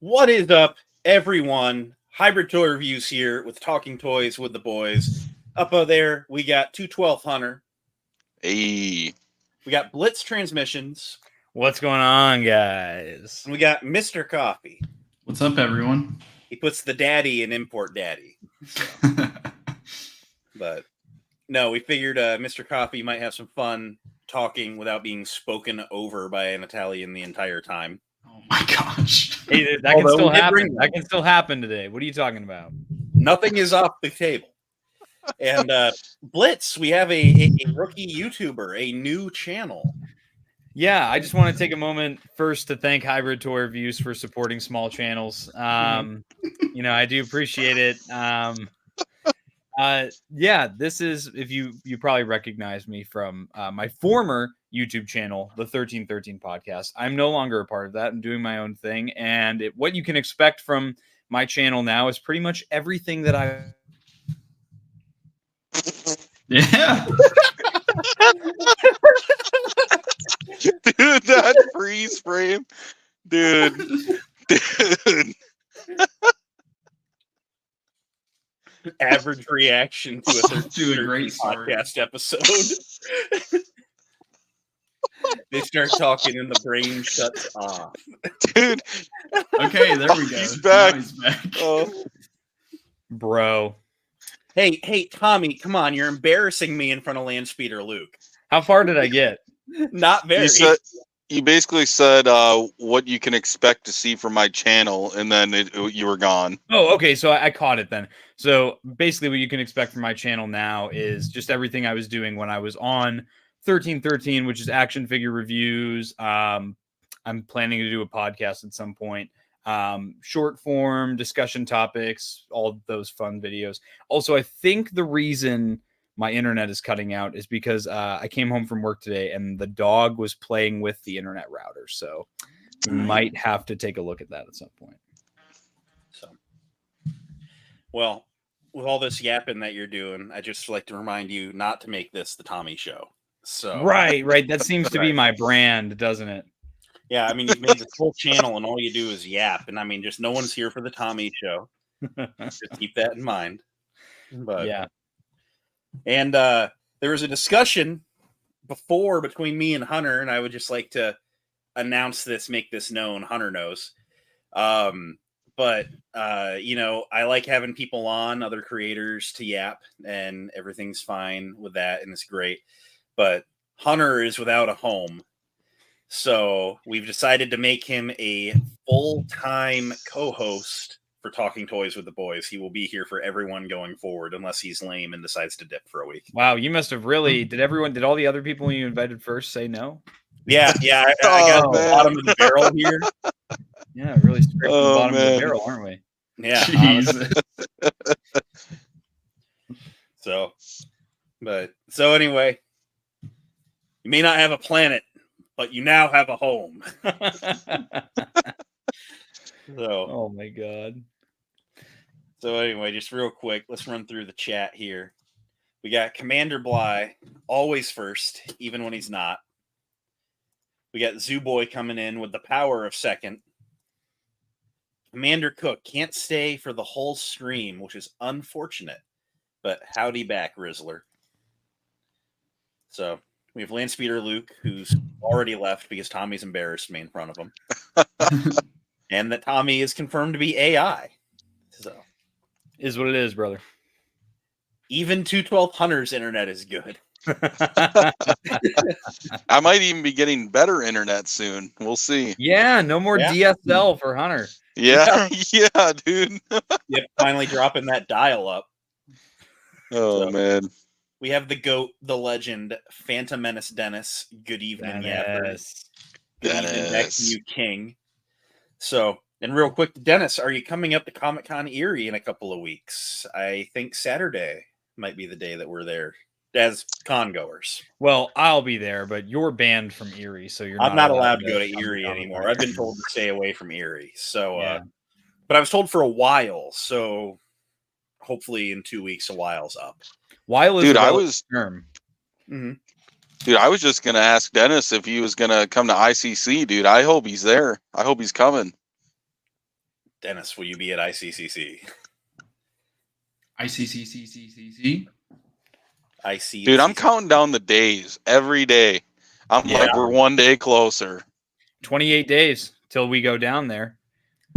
What is up, everyone? Hybrid Toy Reviews here with Talking Toys with the boys. Up there, we got 212 Hunter. Hey. We got Blitz Transmissions. What's going on, guys? And we got Mr. Cawfee. What's up, everyone? He puts the daddy in Import Daddy. So. But no, we figured Mr. Cawfee might have some fun talking without being spoken over by an Italian the entire time. Oh my gosh. Hey, that can still happen. That can still happen today. What are you talking about? Nothing is off the table. And Blitz, we have a rookie YouTuber, a new channel. Yeah, I just want to take a moment first to thank Hybrid Toy Reviews for supporting small channels. You know, I do appreciate it. Yeah, this is, if you probably recognize me from my former YouTube channel, the 1313 podcast. I'm no longer a part of that. I'm doing my own thing. And what you can expect from my channel now is pretty much everything that I... Yeah. Dude, that freeze frame. Dude. Average reaction to a great podcast episode. They start talking and the brain shuts off. Dude. Okay, there we go. He's back. Now he's back. Oh. Bro. Hey, Tommy, come on. You're embarrassing me in front of Landspeeder Luke. How far did I get? Not very. You basically said what you can expect to see from my channel, and then you were gone. Oh, okay. So I caught it then. So basically what you can expect from my channel now is just everything I was doing when I was on 1313, which is action figure reviews. I'm planning to do a podcast at some point. Short form discussion topics, all those fun videos. Also, I think the reason my internet is cutting out is because I came home from work today and the dog was playing with the internet router. So we might have to take a look at that at some point. So, well, with all this yapping that you're doing, I just like to remind you not to make this the Tommy show. So Right. That seems to be my brand, doesn't it? Yeah, I mean, you've made this whole channel and all you do is yap. And I mean, just no one's here for the Tommy show. Just keep that in mind. But yeah. And there was a discussion before between me and Hunter, and I would just like to announce this, make this known. Hunter knows. But you know, I like having people on, other creators to yap, and everything's fine with that, and it's great. But Hunter is without a home. So we've decided to make him a full-time co-host for Talking Toys with the Boys. He will be here for everyone going forward, unless he's lame and decides to dip for a week. Wow, you must have really... Did all the other people you invited first say no? Yeah, I got the bottom of the barrel here. Yeah, really scraping the bottom of the barrel, aren't we? Yeah. Jesus. So anyway, you may not have a planet, but you now have a home. Oh my God. So anyway, just real quick, let's run through the chat here. We got Commander Bly, always first, even when he's not. We got Zoo Boy coming in with the power of second. Commander Cook can't stay for the whole stream, which is unfortunate. But howdy back, Rizzler. So we have Landspeeder Luke, who's already left because Tommy's embarrassed me in front of him. And that Tommy is confirmed to be AI. So is what it is, brother. Even 212 Hunter's internet is good. I might even be getting better internet soon. We'll see. Yeah, no more DSL for Hunter. Yeah, yeah, dude. Yep, finally dropping that dial up. Oh, so, man. We have the GOAT, the legend, Phantom Menace Dennis. Good evening, Dennis. Good evening back to you, King. So, and real quick, Dennis, are you coming up to Comic-Con Erie in a couple of weeks? I think Saturday might be the day that we're there as con goers. Well, I'll be there, but you're banned from Erie, so I'm not allowed to go to Erie anymore. I've been told to stay away from Erie. So, but I was told for a while. So, hopefully in 2 weeks, a while's up. While is term. Mm-hmm. Dude, I was just going to ask Dennis if he was going to come to ICC, dude. I hope he's there. I hope he's coming. Dennis, will you be at ICCC? ICCC. I see. Dude, I'm counting down the days every day. I'm Yeah. like, we're one day closer. 28 days till we go down there.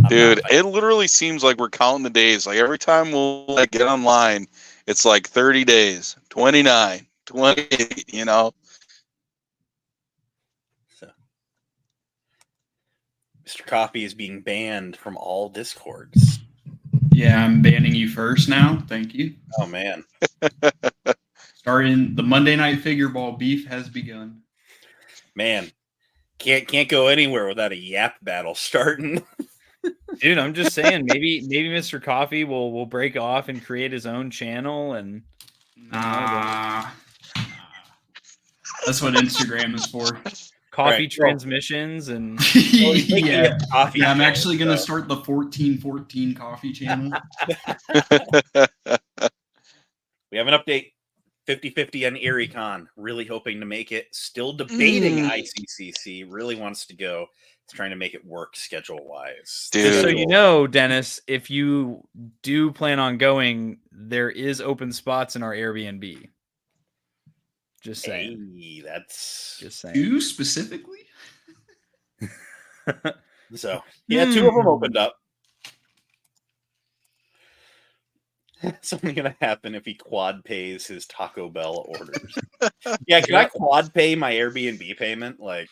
Dude, it literally seems like we're counting the days. Like every time we'll like get online, it's like 30 days, 29, 28, you know? So, Mr. Cawfee is being banned from all Discords. Yeah, I'm banning you first now. Thank you. Oh man. Starting the Monday Night Figure Ball beef has begun. Man. Can't go anywhere without a yap battle starting. Dude, I'm just saying, maybe Mr. Cawfee will break off and create his own channel and Nah. That's what Instagram is for. coffee Right. transmissions and Yeah. Coffee Yeah, I'm channel, actually going to so. start the 1414 coffee channel. We have an update. 50-50 on ErieCon. Really hoping to make it. Still debating ICCC. Really wants to go. It's trying to make it work schedule-wise. Dude. so you know, Dennis, if you do plan on going, there is open spots in our Airbnb. Just saying. Hey, that's Just saying. You specifically? so. Yeah, 2 of them opened up. It's only going to happen if he quad pays his Taco Bell orders. Yeah, can I quad pay my Airbnb payment? Like,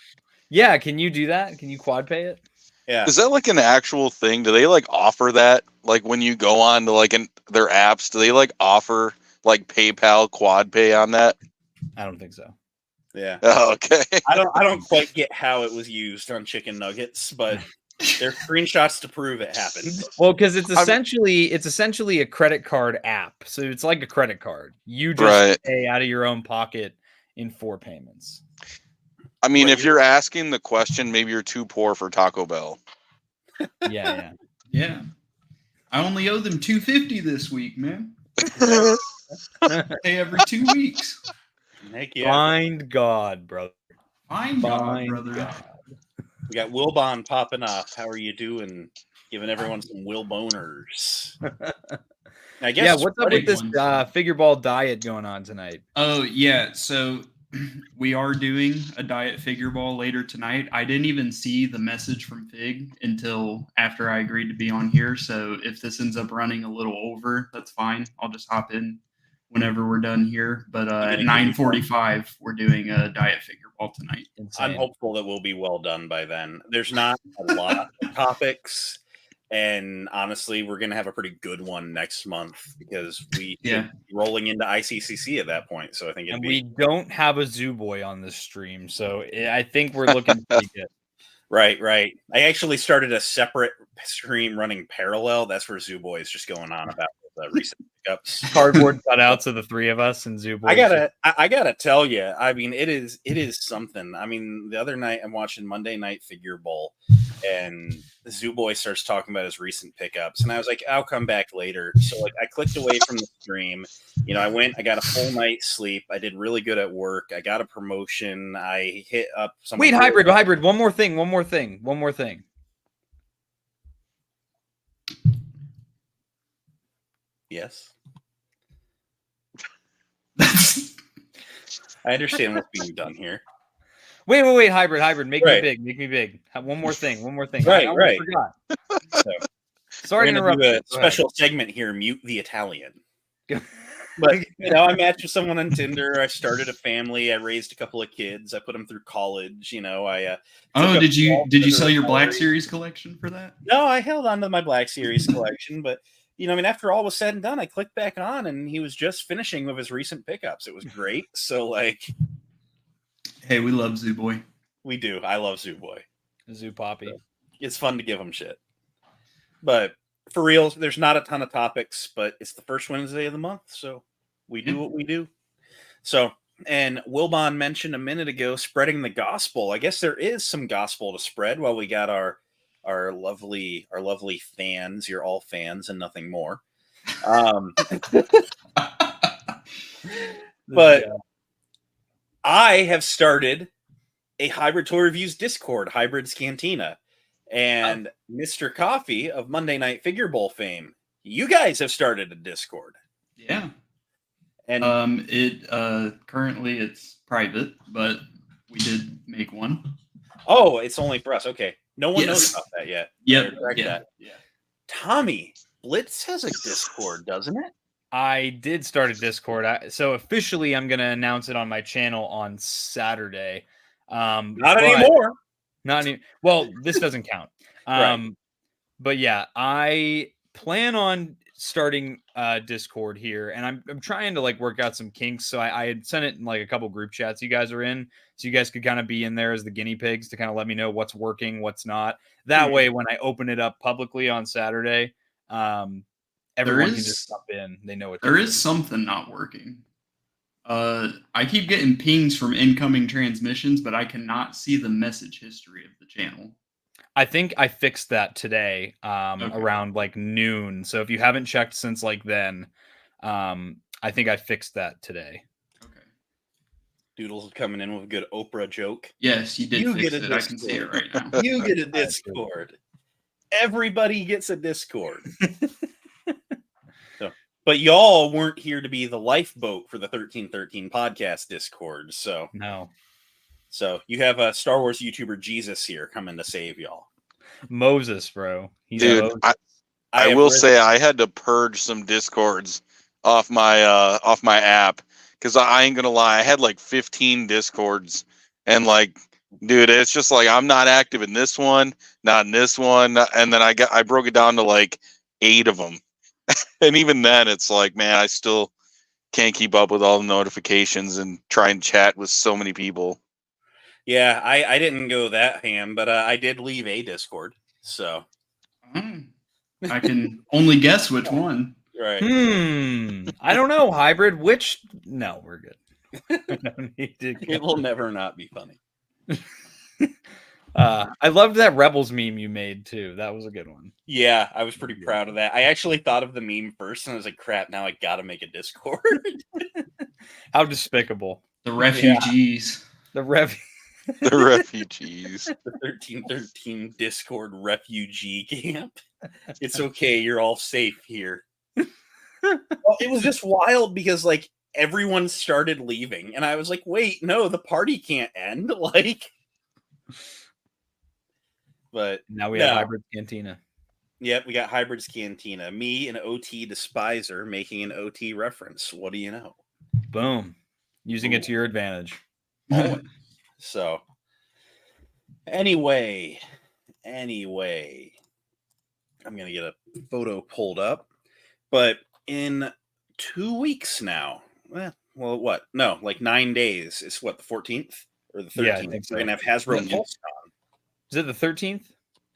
Yeah, can you do that? Can you quad pay it? yeah. Is that like an actual thing? Do they like offer that? Like when you go on to like their apps, do they like offer like PayPal quad pay on that? I don't think so. Yeah. Oh, okay. I don't quite get how it was used on chicken nuggets, but there's screenshots to prove it happened. Well, because it's essentially a credit card app. So it's like a credit card. You just Right. pay out of your own pocket in 4 payments. I mean, What, if you're asking the question, maybe you're too poor for Taco Bell. Yeah. Yeah. I only owe them $250 this week, man. Pay every 2 weeks. Heck yeah. Find God, brother. Find God, Find brother. God. We got Wilbon popping off. How are you doing? Giving everyone some Will boners. I guess. Yeah, what's up with spreading this ones. figure ball diet going on tonight? Oh, yeah. So we are doing a diet figure ball later tonight. I didn't even see the message from Fig until after I agreed to be on here. So if this ends up running a little over, that's fine. I'll just hop in whenever we're done here. But at 9:45, we're doing a diet figure ball tonight. I'm hopeful that we'll be well done by then. There's not a lot of topics. And honestly, we're going to have a pretty good one next month because we should be rolling into ICCC at that point. So I think we don't have a Zoo Boy on this stream, so I think we're looking pretty good. Right. I actually started a separate stream running parallel. That's where Zoo Boy is just going on about the recent pickups. Cardboard cutouts of the 3 of us and Zoo Boy. I gotta tell you, I mean, it is something. I mean, the other night I'm watching Monday Night Figure Bowl, and Zoo Boy starts talking about his recent pickups, and I was like, I'll come back later. So like, I clicked away from the stream. You know, I got a full night's sleep. I did really good at work. I got a promotion. I hit up some. Wait, hybrid. One more thing. Yes. I understand what's being done here. Wait, hybrid. Make me big. One more thing. Right. I forgot. So, sorry to interrupt. Do a special segment here. Mute the Italian. But you know, I matched with someone on Tinder. I started a family. I raised a couple of kids. I put them through college. You know, I. Did you sell your Black Series collection for that? No, I held on to my Black Series collection, but. You know, I mean, after all was said and done, I clicked back on, and he was just finishing with his recent pickups. It was great. So, like, hey, we love Zoo Boy. We do. I love Zoo Boy, Zoo Poppy. So it's fun to give him shit. But for real, there's not a ton of topics, but it's the first Wednesday of the month, so we do what we do. So, and Wilbon mentioned a minute ago, spreading the gospel. I guess there is some gospel to spread while we got our lovely fans. You're all fans and nothing more. But I have started a Hybrid Toy Reviews Discord, Hybrid's Cantina, and Mr. Cawfee of Monday Night Figure Bowl fame. You guys have started a Discord. Yeah. And Currently it's private, but we did make one. oh, it's only for us. Okay. No one Yes. knows about that yet. Yep. Better correct Yeah. that. Yeah. Tommy, Blitz has a Discord, doesn't it? I did start a Discord. So officially, I'm going to announce it on my channel on Saturday. Not anymore. Not any. Well, this doesn't count. Right. But yeah, I plan on starting Discord here, and I'm trying to like work out some kinks. So I had sent it in like a couple group chats you guys are in, so you guys could kind of be in there as the guinea pigs to kind of let me know what's working, what's not. That way, when I open it up publicly on Saturday, everyone can just jump in. They know what there is something not working. I keep getting pings from incoming transmissions, but I cannot see the message history of the channel. I think I fixed that today around like noon. So if you haven't checked since like then, I think I fixed that today. Okay. Doodle's coming in with a good Oprah joke. Yes, you did fix it. I can see it right now. You get a Discord. Everybody gets a Discord. But y'all weren't here to be the lifeboat for the 1313 podcast Discord. So no. So you have a Star Wars YouTuber Jesus here coming to save y'all. Moses, bro. Dude, I will say I had to purge some Discords off my app because I ain't gonna lie, I had like 15 Discords, and like, dude, it's just like I'm not active in this one, not in this one, and then I broke it down to like 8 of them, and even then, it's like, man, I still can't keep up with all the notifications and try and chat with so many people. Yeah, I didn't go that ham, but I did leave a Discord. So I can only guess which one. Right. I don't know. Hybrid. Which? No, we're good. No need to go. It will never not be funny. I loved that Rebels meme you made too. That was a good one. Yeah, I was pretty proud of that. I actually thought of the meme first, and I was like, "Crap! Now I gotta make a Discord." How despicable! The refugees. The The refugees. The 1313 Discord refugee camp. It's okay. You're all safe here. Well, it was just wild because like everyone started leaving, and I was like, "Wait, no, the party can't end." Like, but now we have Hybrid Cantina. Yep, we got Hybrid's Cantina. Me, an OT despiser, making an OT reference. What do you know? Boom. Using it to your advantage. So, anyway, I'm going to get a photo pulled up. But in 2 weeks now, well, what? No, like 9 days. It's what, the 14th or the 13th? Yeah, I think so. We're going to have Hasbro PulseCon. Is it the 13th?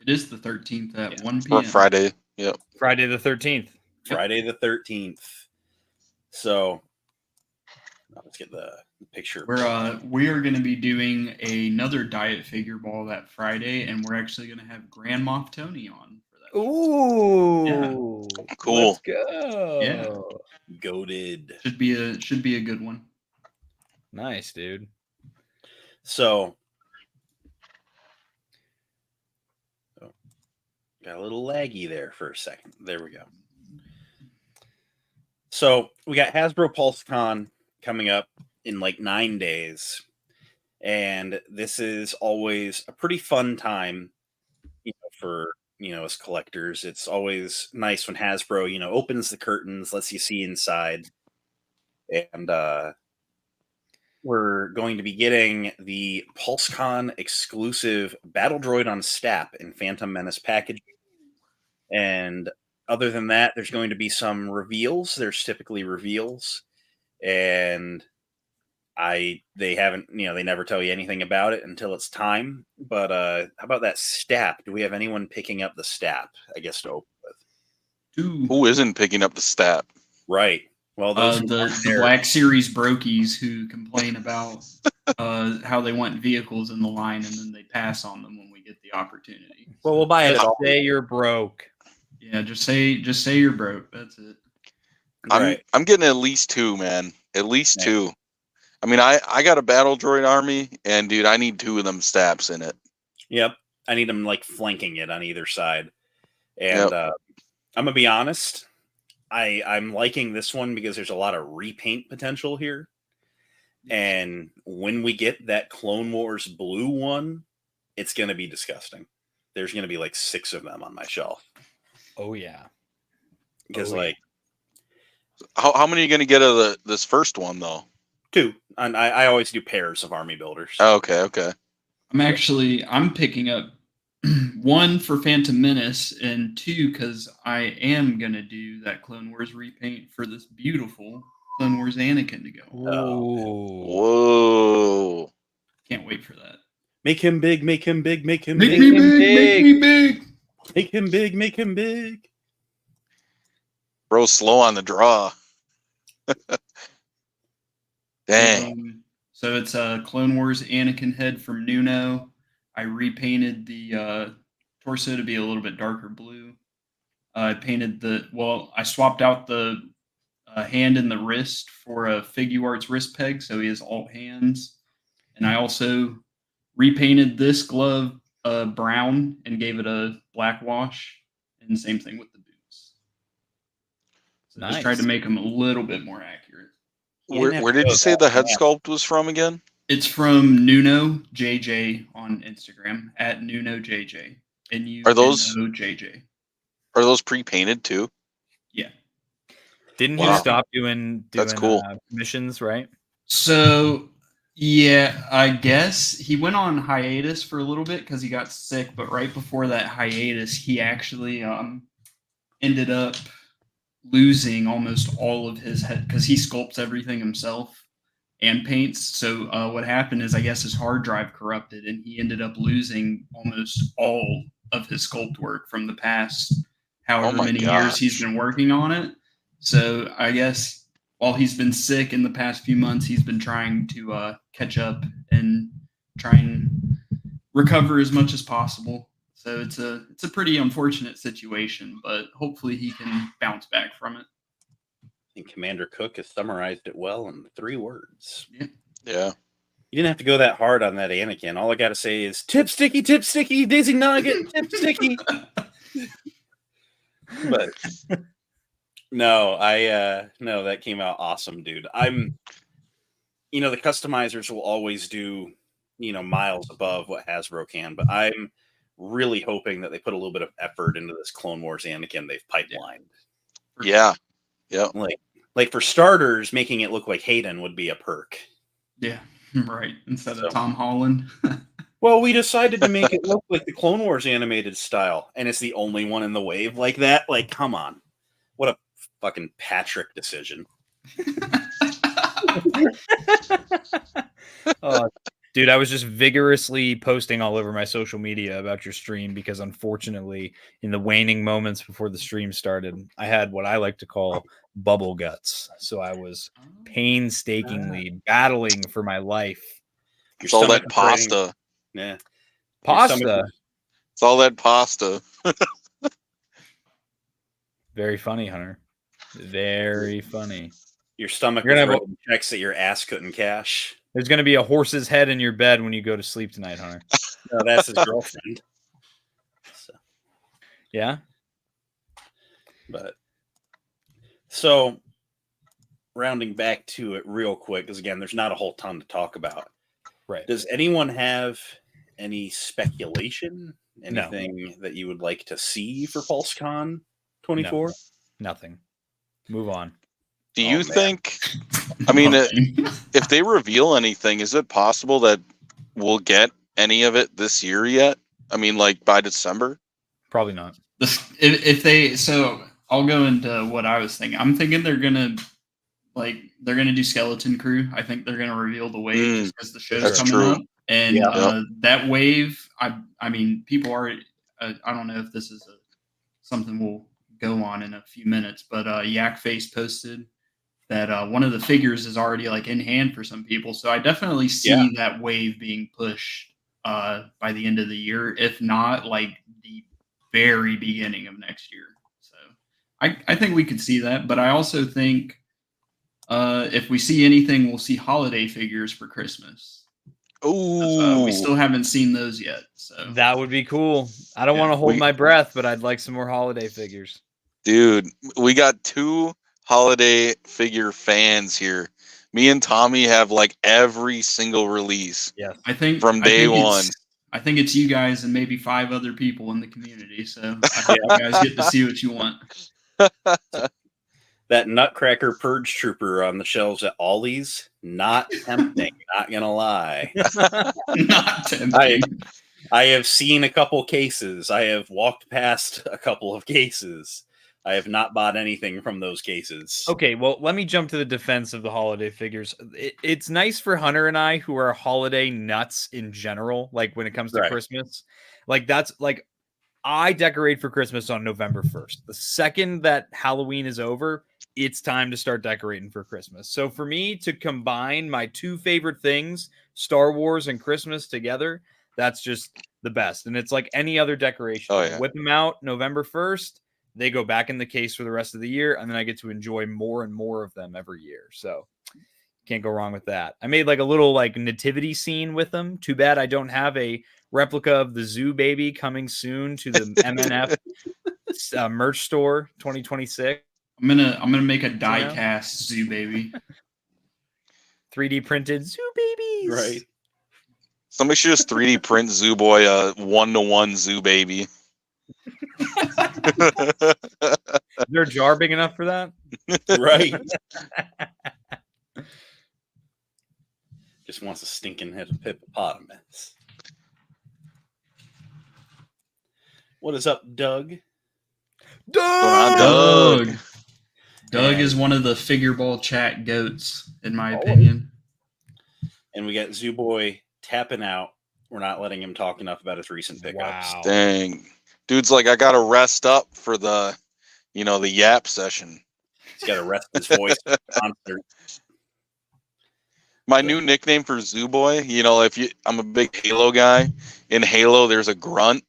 It is the 13th at 1 p.m. Or Friday. Yep. Friday the 13th. Friday the 13th. So, let's get the picture. We are going to be doing another diet figure ball that Friday, and we're actually going to have Grand Moff Tony on for that. Ooh, yeah. Cool. Let's go. Yeah, goated. Should be a good one. Nice, dude. So, got a little laggy there for a second. There we go. So we got Hasbro PulseCon coming up in like 9 days, and this is always a pretty fun time, for us collectors. It's always nice when Hasbro opens the curtains, lets you see inside, and we're going to be getting the PulseCon exclusive Battle Droid on Stap in Phantom Menace packaging. And other than that, there's going to be some reveals. There's typically reveals, and they haven't, they never tell you anything about it until it's time. But how about that Stap? Do we have anyone picking up the Stap? I guess to open with. Who isn't picking up the Stap? Right. Well, those the Black Series brokies who complain about how they want vehicles in the line and then they pass on them when we get the opportunity. Well, we'll buy it all. Say you're broke. Yeah, just say you're broke. That's it. I'm getting at least 2, man. At least 2. I mean, I got a battle droid army, and dude, I need 2 of them Staps in it. Yep. I need them like flanking it on either side. And I'm gonna be honest, I'm liking this one because there's a lot of repaint potential here. And when we get that Clone Wars blue one, it's gonna be disgusting. There's gonna be like 6 of them on my shelf. Oh yeah. Because how many are you gonna get of this first one though? 2. And I always do pairs of army builders. Oh, okay. I'm picking up 1 for Phantom Menace and 2 because I am gonna do that Clone Wars repaint for this beautiful Clone Wars Anakin to go. Whoa! Can't wait for that. Make him big, make him big, make him Make big, me big, make me big. Make him big, make him big. Bro, slow on the draw. Dang. So it's a Clone Wars Anakin head from Nuno. I repainted the torso to be a little bit darker blue. I painted I swapped out the hand and the wrist for a Figuarts wrist peg, so he has alt hands. And I also repainted this glove brown and gave it a black wash, and same thing with the boots. So Nice. just tried to make them a little bit more accurate. Where did you say the head sculpt was from again? It's from Nuno JJ on Instagram at Nuno JJ. Are those JJ? Are those pre-painted too? Yeah. Didn't he stop doing That's cool. missions, right? So yeah, I guess he went on hiatus for a little bit because he got sick. But right before that hiatus, he actually ended up losing almost all of his head because he sculpts everything himself and paints. So what happened is, I guess his hard drive corrupted, and he ended up losing almost all of his sculpt work from the past however many years he's been working on it. So I guess while he's been sick in the past few months, he's been trying to catch up and try and recover as much as possible. So it's a pretty unfortunate situation, but hopefully he can bounce back from it. I think Commander Cook has summarized it well in 3 words. Yeah. You didn't have to go that hard on that Anakin. All I got to say is tip sticky, Daisy Nugget, tip sticky. But no, no, that came out awesome, dude. The customizers will always do, miles above what Hasbro can, but I'm really hoping that they put a little bit of effort into this Clone Wars Anakin they've pipelined. Yeah. Like for starters, making it look like Hayden would be a perk. Yeah, right. Instead of Tom Holland. Well, we decided to make it look like the Clone Wars animated style, and it's the only one in the wave like that. Like, come on. What a fucking Patrick decision. Dude, I was just vigorously posting all over my social media about your stream because, unfortunately, in the waning moments before the stream started, I had what I like to call bubble guts. So I was painstakingly battling for my life. It's all that pasta. Yeah. Pasta. It's all that pasta. Very funny, Hunter. Very funny. Your stomach was writing checks that your ass couldn't cash. There's going to be a horse's head in your bed when you go to sleep tonight, Hunter. No, that's his girlfriend. So. Yeah. So, rounding back to it real quick, because again, there's not a whole ton to talk about. Right. Does anyone have any speculation? Anything that you would like to see for PulseCon 24? No, nothing. Move on. Do you think, I mean, if they reveal anything, is it possible that we'll get any of it this year yet? I mean, like by December? Probably not. So I'll go into what I was thinking. I'm thinking they're gonna do Skeleton Crew. I think they're gonna reveal the wave just because the show's coming up. And that wave, I mean, people are. I don't know if this is something we'll go on in a few minutes, but Yakface posted that one of the figures is already like in hand for some people. So I definitely see that wave being pushed by the end of the year, if not like the very beginning of next year. So I think we could see that, but I also think if we see anything, we'll see holiday figures for Christmas. Ooh, we still haven't seen those yet. So That would be cool. I don't want to hold my breath, but I'd like some more holiday figures. Dude, we got 2 holiday figure fans here. Me and Tommy have like every single release. Yeah, I think from day one. I think it's you guys and maybe 5 other people in the community. So I hope you guys get to see what you want. That Nutcracker Purge Trooper on the shelves at Ollie's, not tempting, not gonna lie. Not tempting. I have seen a couple cases. I have walked past a couple of cases. I have not bought anything from those cases. Okay, well, let me jump to the defense of the holiday figures. It's nice for Hunter and I, who are holiday nuts in general, like when it comes to Christmas. Like that's like I decorate for Christmas on November 1st. The second that Halloween is over, it's time to start decorating for Christmas. So for me to combine my 2 favorite things, Star Wars and Christmas together, that's just the best. And it's like any other decoration. Oh, yeah. Whip them out November 1st. They go back in the case for the rest of the year, and then I get to enjoy more and more of them every year. So can't go wrong with that. I made like a little like nativity scene with them. Too bad I don't have a replica of the Zoo Baby coming soon to the MNF merch store 2026. I'm gonna make a die cast Zoo Baby. 3D printed Zoo Babies. Right. Somebody should just 3D print Zoo Boy a 1-to-1 Zoo Baby. Is there a jar big enough for that? Right. Just wants a stinking head of hippopotamus. What is up, Doug? Doug is one of the figure ball chat goats, in my opinion. And we got Zoo Boy tapping out. We're not letting him talk enough about his recent pickups. Wow. Dang. Dude's like, I gotta rest up for the yap session. He's got to rest his voice for the concert. My new nickname for Zoo Boy, I'm a big Halo guy. In Halo, there's a grunt.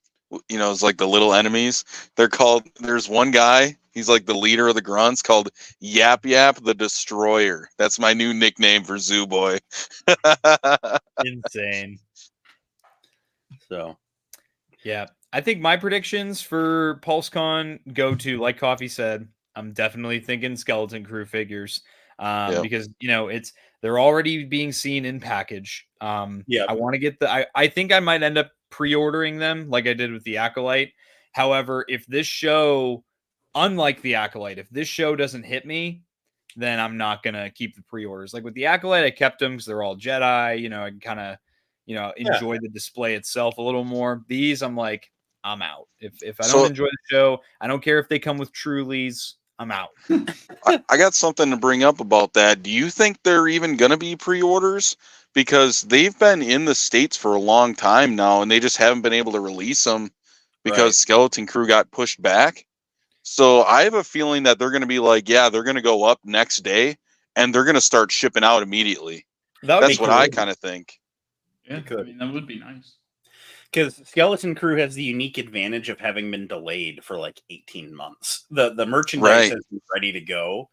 It's like the little enemies. There's one guy, he's like the leader of the grunts, called Yap Yap the Destroyer. That's my new nickname for Zoo Boy. Insane. So, yeah. I think my predictions for PulseCon go to, like Cawfee said, I'm definitely thinking Skeleton Crew figures. Because they're already being seen in package. I want to get I think I might end up pre-ordering them like I did with the Acolyte. However, if this show, unlike the Acolyte, if this show doesn't hit me, then I'm not gonna keep the pre-orders. Like with the Acolyte, I kept them because they're all Jedi. I can kind of enjoy the display itself a little more. These, I'm like, I'm out. If I don't enjoy the show, I don't care if they come with Trulies. I'm out. I got something to bring up about that. Do you think they're even going to be pre-orders? Because they've been in the States for a long time now, and they just haven't been able to release them because Skeleton Crew got pushed back. So I have a feeling that they're going to be like, they're going to go up next day, and they're going to start shipping out immediately. That's what I kind of think. Yeah, I mean, that would be nice. Because Skeleton Crew has the unique advantage of having been delayed for like 18 months. The merchandise has been ready to go,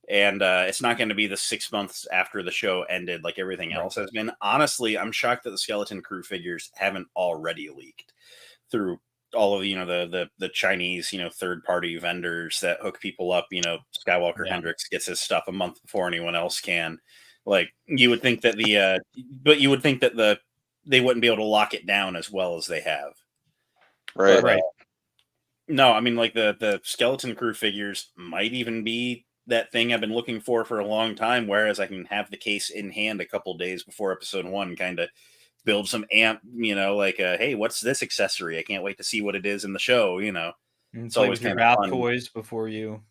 and it's not going to be the 6 months after the show ended like everything else has been. Honestly, I'm shocked that the Skeleton Crew figures haven't already leaked through all of the Chinese third party vendors that hook people up. Skywalker Hendricks gets his stuff a month before anyone else can. Like you would think that they wouldn't be able to lock it down as well as they have. Right. But, no, I mean, like the Skeleton Crew figures might even be that thing I've been looking for a long time, whereas I can have the case in hand a couple days before episode 1, kind of build some amp, hey, what's this accessory? I can't wait to see what it is in the show, It's always kind of fun. Toys before you.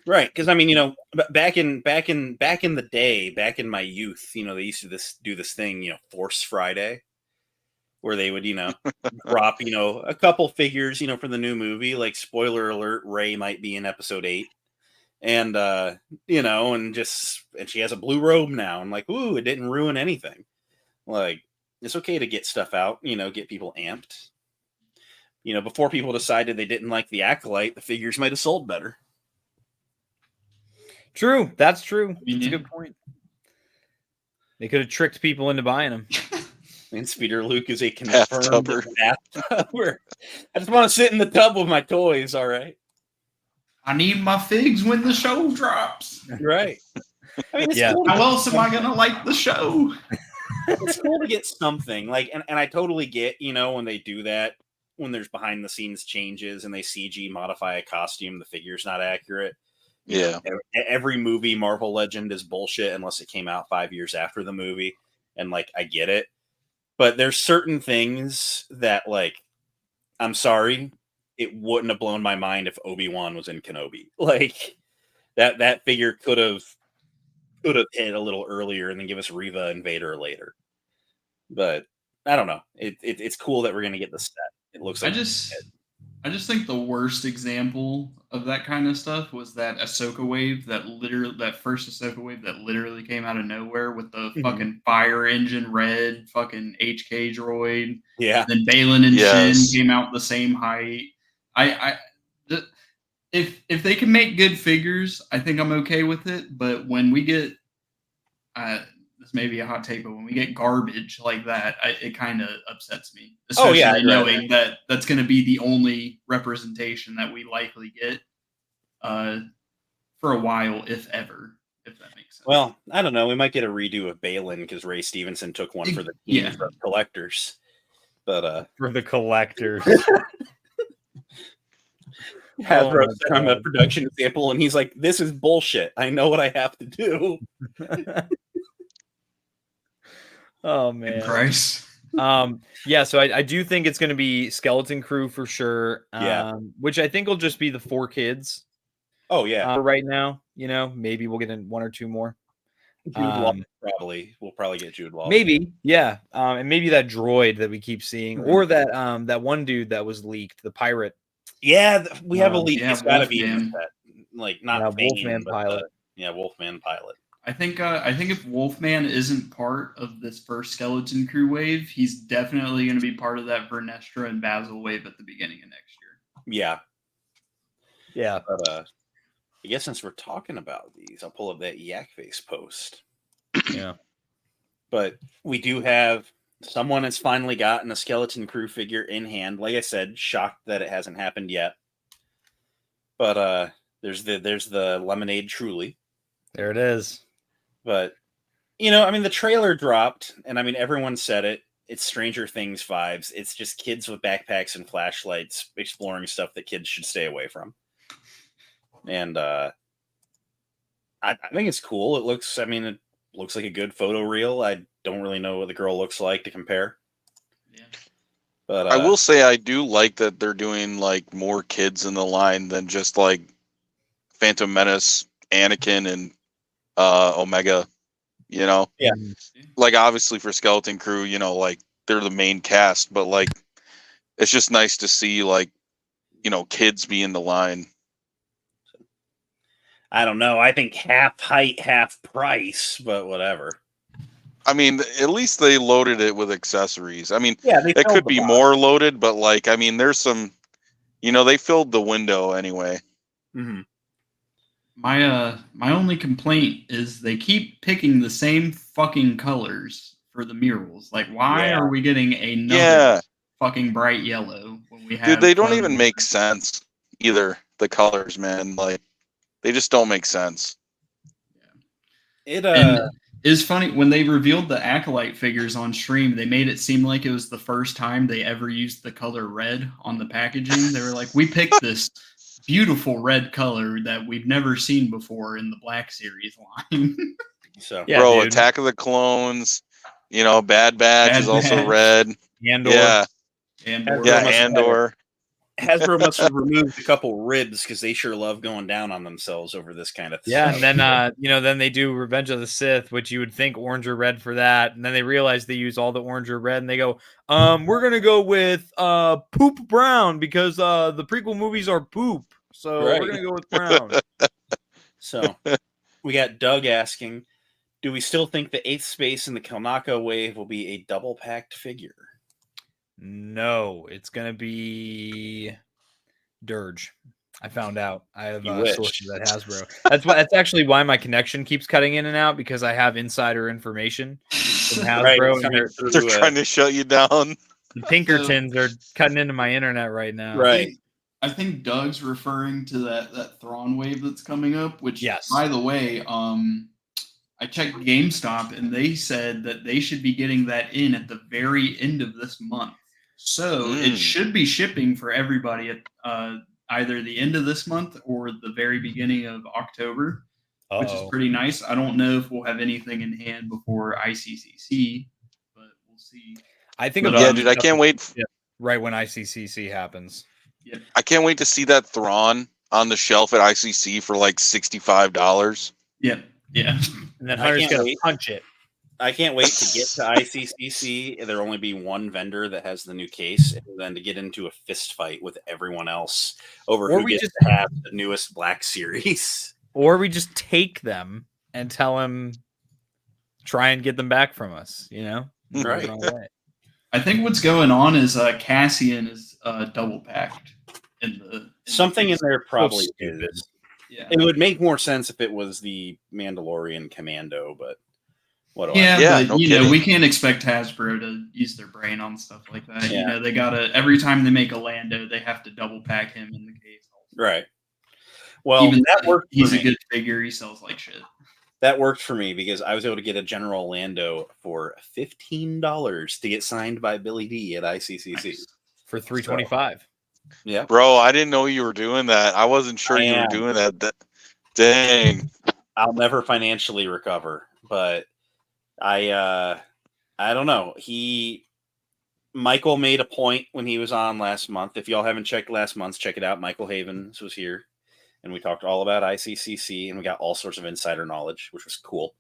Right, because I mean, back in the day, back in my youth, they used to do this thing, Force Friday, where they would, drop, a couple figures, for the new movie. Like spoiler alert, Rey might be in episode 8, and and she has a blue robe now. I'm like, ooh, it didn't ruin anything. Like it's okay to get stuff out, get people amped. Before people decided they didn't like the Acolyte, the figures might have sold better. True. That's true. That's a good point. They could have tricked people into buying them. And Speeder Luke is a Bathtubber. confirmed bathtubber. I just want to sit in the tub with my toys, all right? I need my figs when the show drops. Right. I mean, it's Yeah. cool. How else am I going to like the show? It's cool to get something. Like, and I totally get, when they do that, when there's behind the scenes changes and they CG modify a costume, the figure's not accurate. Yeah. Every movie Marvel Legend is bullshit unless it came out 5 years after the movie. And like, I get it. But there's certain things that, like, I'm sorry, it wouldn't have blown my mind if Obi-Wan was in Kenobi. Like, that figure could have hit a little earlier and then give us Reva and Vader later. But I don't know. It's cool that we're gonna get the set. It looks like I just think the worst example of that kind of stuff was that Ahsoka wave, that first Ahsoka wave that literally came out of nowhere with the fucking fire engine red fucking HK droid. Yeah. Then Balin and Shin came out the same height. If they can make good figures, I think I'm okay with it. But when we get this may be a hot take, but when we get garbage like that, it kind of upsets me. Especially knowing that that's going to be the only representation that we likely get for a while, if ever, if that makes sense. Well, I don't know. We might get a redo of Balin because Ray Stevenson took one for the team for collectors. But for the collectors. Hasbro sent him a production example, and he's like, "This is bullshit. I know what I have to do." Oh man, Christ. Yeah. So I do think it's going to be Skeleton Crew for sure. Which I think will just be the 4 kids. Oh yeah. For right now, maybe we'll get in 1 or 2 more. Jude Law, we'll probably get Jude Law. Maybe, yeah. And maybe that droid that we keep seeing, or that one dude that was leaked, the pirate. Yeah, we have a leak. It's got to be Wolfman. like not Wolfman pilot. Wolfman pilot. I think if Wolfman isn't part of this first Skeleton Crew wave, he's definitely going to be part of that Vernestra and Basil wave at the beginning of next year. Yeah. But I guess since we're talking about these, I'll pull up that Yak Face post. Yeah. But we do have someone has finally gotten a Skeleton Crew figure in hand. Like I said, shocked that it hasn't happened yet. But there's the Lemonade Truly. There it is. But the trailer dropped, and everyone said it. It's Stranger Things vibes. It's just kids with backpacks and flashlights exploring stuff that kids should stay away from. And I think it's cool. It looks like a good photo reel. I don't really know what the girl looks like to compare. Yeah. But I will say I do like that they're doing like more kids in the line than just like Phantom Menace, Anakin, and Omega. Yeah. Like obviously for Skeleton Crew, like they're the main cast, but like it's just nice to see like kids be in the line. I don't know. I think half height, half price, but whatever. At least they loaded it with accessories. It could be more loaded, but like, there's some, they filled the window anyway. Mm-hmm. My only complaint is they keep picking the same fucking colors for the murals. Like, why are we getting another fucking bright yellow when we have? Dude, they don't even make sense either. The colors, man, like they just don't make sense. And it's funny when they revealed the Acolyte figures on stream. They made it seem like it was the first time they ever used the color red on the packaging. They were like, "We picked this beautiful red color that we've never seen before in the Black Series line." So, bro, dude. Attack of the Clones, Bad Batch is also red. Andor. Andor. Hasbro must have removed a couple ribs because they sure love going down on themselves over this kind of thing. Yeah, and then then they do Revenge of the Sith, which you would think orange or red for that, and then they realize they use all the orange or red, and they go, we're gonna go with poop brown because the prequel movies are poop, so we're gonna go with brown. So we got Doug asking, do we still think the 8th space in the Kalnaka wave will be a double packed figure? No, it's going to be Dirge. I found out. I have sources at Hasbro. That's actually why my connection keeps cutting in and out, because I have insider information. from Hasbro. They're trying to shut you down. The Pinkertons are cutting into my internet right now. Right. I think Doug's referring to that Thrawn wave that's coming up, which, yes, by the way, I checked GameStop and they said that they should be getting that in at the very end of this month. So it should be shipping for everybody at either the end of this month or the very beginning of October, which is pretty nice. I don't know if we'll have anything in hand before ICCC, but we'll see. I think, dude, I can't wait. Right when ICCC happens. Yep. I can't wait to see that Thrawn on the shelf at ICC for like $65. Yep. Yeah. And then Hunter's going to punch it. I can't wait to get to ICCC. There'll only be one vendor that has the new case, and then to get into a fist fight with everyone else over who gets to have the newest Black Series. Or we just take them and tell him, try and get them back from us, you know? Right. I think what's going on is Cassian is double packed something in there probably is. Yeah. It would make more sense if it was the Mandalorian Commando, but what do I know? but know, we can't expect Hasbro to use their brain on stuff like that. Yeah. You know, they gotta every time they make a Lando, they have to double pack him in the case. Right. Well, even that worked. He's a good figure. He sells like shit. That worked for me because I was able to get a General Lando for $15 to get signed by Billy D at ICCC for $325. Yeah, bro, I didn't know you were doing that. I wasn't sure you were doing that. Dang, I'll never financially recover, but I don't know. Michael made a point when he was on last month. If y'all haven't checked last month's, check it out. Michael Havens was here. And we talked all about ICCC, and we got all sorts of insider knowledge, which was cool.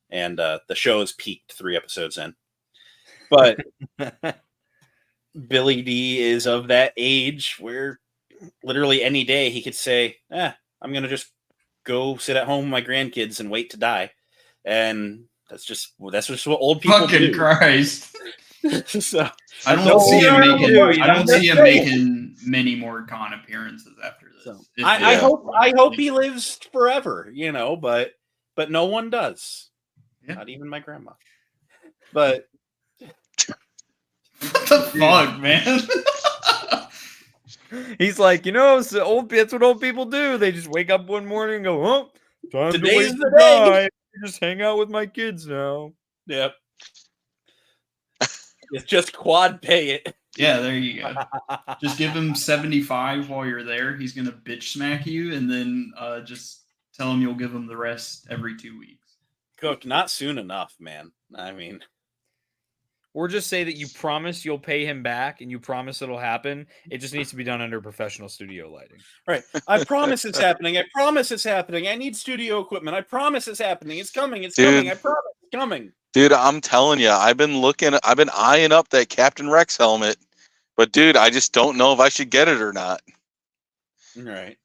And the show has peaked 3 episodes in. But Billy D is of that age where literally any day he could say, I'm going to just go sit at home with my grandkids and wait to die. And that's just what old people do. Fucking Christ. So, I don't see him making many more con appearances after this. So, I hope he lives forever, you know, but no one does. Yeah. Not even my grandma. But what the fuck, man? He's like, you know, that's what old people do. They just wake up one morning and go, "Oh, time today's to the day. Just hang out with my kids now." Yep. It's just quad pay it. Yeah, there you go. Just give him 75 while you're there. He's gonna bitch smack you, and then just tell him you'll give him the rest every 2 weeks. Cook, not soon enough, man. I mean, or just say that you promise you'll pay him back, and you promise it'll happen. It just needs to be done under professional studio lighting. Right. I promise it's happening. I promise it's happening. I need studio equipment. I promise it's happening. It's coming. It's coming. I promise it's coming. Dude, I'm telling you, I've been eyeing up that Captain Rex helmet, but dude, I just don't know if I should get it or not. Right.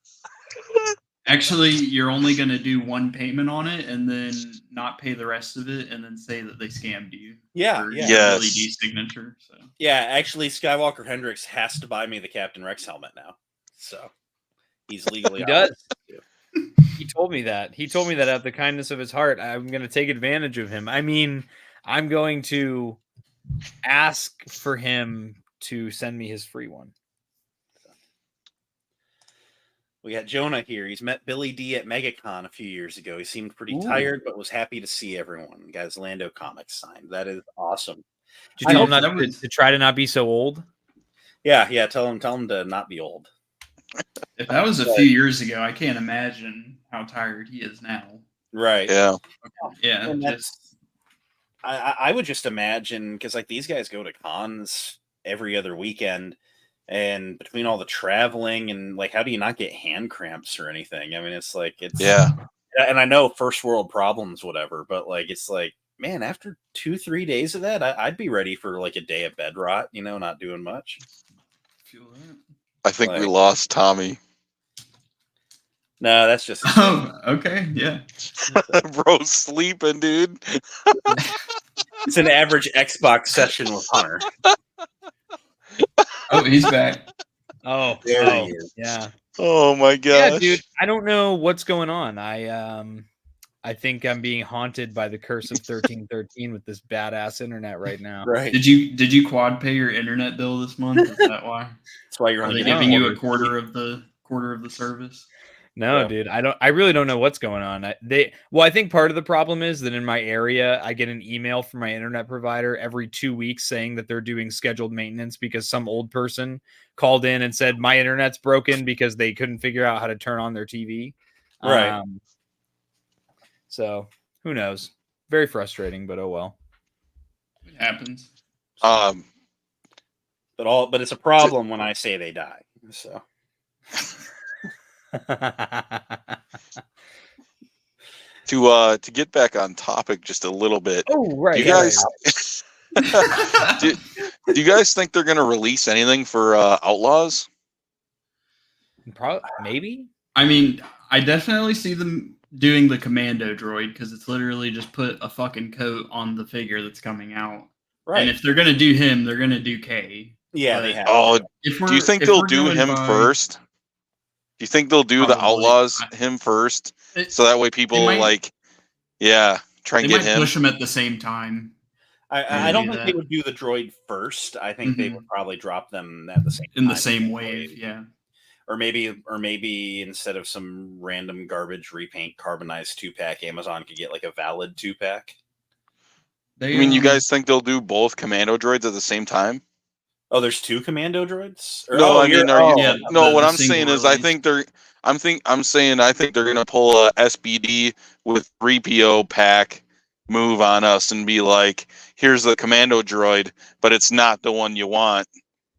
Actually, you're only going to do one payment on it and then not pay the rest of it and then say that they scammed you. Yeah. Yes. LED signature. So. Yeah, actually, Skywalker Hendricks has to buy me the Captain Rex helmet now. So he's legally he does. He told me that. He told me that out of the kindness of his heart. I'm going to take advantage of him. I mean, I'm going to ask for him to send me his free one. We got Jonah here. He's met Billy D at MegaCon a few years ago. He seemed pretty tired, but was happy to see everyone. He got his Lando comics signed. That is awesome. Did you tell him to try to not be so old? Yeah. Tell him to not be old. If that was a few years ago, I can't imagine how tired he is now. Right. Yeah. Yeah. And I would just imagine, because like these guys go to cons every other weekend, and between all the traveling and like, how do you not get hand cramps or anything? I mean, it's like, and I know first world problems, whatever, but like, it's like, man, after 2-3 days of that, I'd be ready for like a day of bed rot, you know, not doing much. Feel that. I think we lost Tommy. No, that's just. Oh, okay. Yeah. Bro, sleeping, dude. It's an average Xbox session with Hunter. Oh, he's back. Oh, there he is. Yeah. Oh my gosh. Yeah, dude. I don't know what's going on. I think I'm being haunted by the curse of 1313 with this badass internet right now. Right. Did you quad pay your internet bill this month? Is that why? That's why you're Are only they getting giving you a quarter. quarter of the service? No, Yeah. dude, I really don't know what's going on. I think part of the problem is that in my area, I get an email from my internet provider every 2 weeks saying that they're doing scheduled maintenance because some old person called in and said my internet's broken because they couldn't figure out how to turn on their TV. Right. So who knows? Very frustrating, but oh well. It happens. But it's a problem when I say they die. So To get back on topic just a little bit. Oh, right. Do you guys do you guys think they're gonna release anything for Outlaws? Maybe. I mean, I definitely see them doing the commando droid because it's literally just put a fucking coat on the figure that's coming out. right. And if they're gonna do him, they're gonna do K. Yeah, they have. Oh, If do you think they'll do him first? Do you think they'll do the Probably. Outlaws him first, so that way people try and They get might him? push him at the same time. I don't do think that. they would do the droid first. I think they would probably drop them at the same In the time. same wave, yeah. Or maybe instead of some random garbage repaint carbonized 2-pack, Amazon could get like a valid 2-pack. I mean, you guys think they'll do both commando droids at the same time? Oh, there's 2 commando droids? No, I mean, what I'm saying is, I release. think they're. I think they're gonna pull a SBD with 3PO pack move on us and be like, "Here's the commando droid, but it's not the one you want.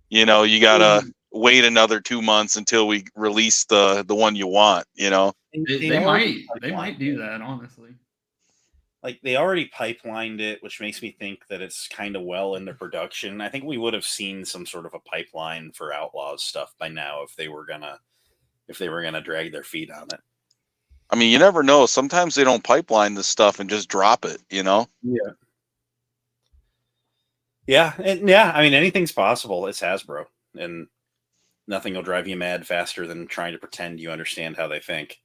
You know, you gotta wait another 2 months until we release the one you want. You know." They might do that, honestly. Like, they already pipelined it, which makes me think that it's kind of well into production. I think we would have seen some sort of a pipeline for Outlaws stuff by now if they were gonna drag their feet on it. I mean, you never know. Sometimes they don't pipeline this stuff and just drop it. You know? Yeah. Yeah, and yeah. I mean, anything's possible. It's Hasbro, and nothing will drive you mad faster than trying to pretend you understand how they think.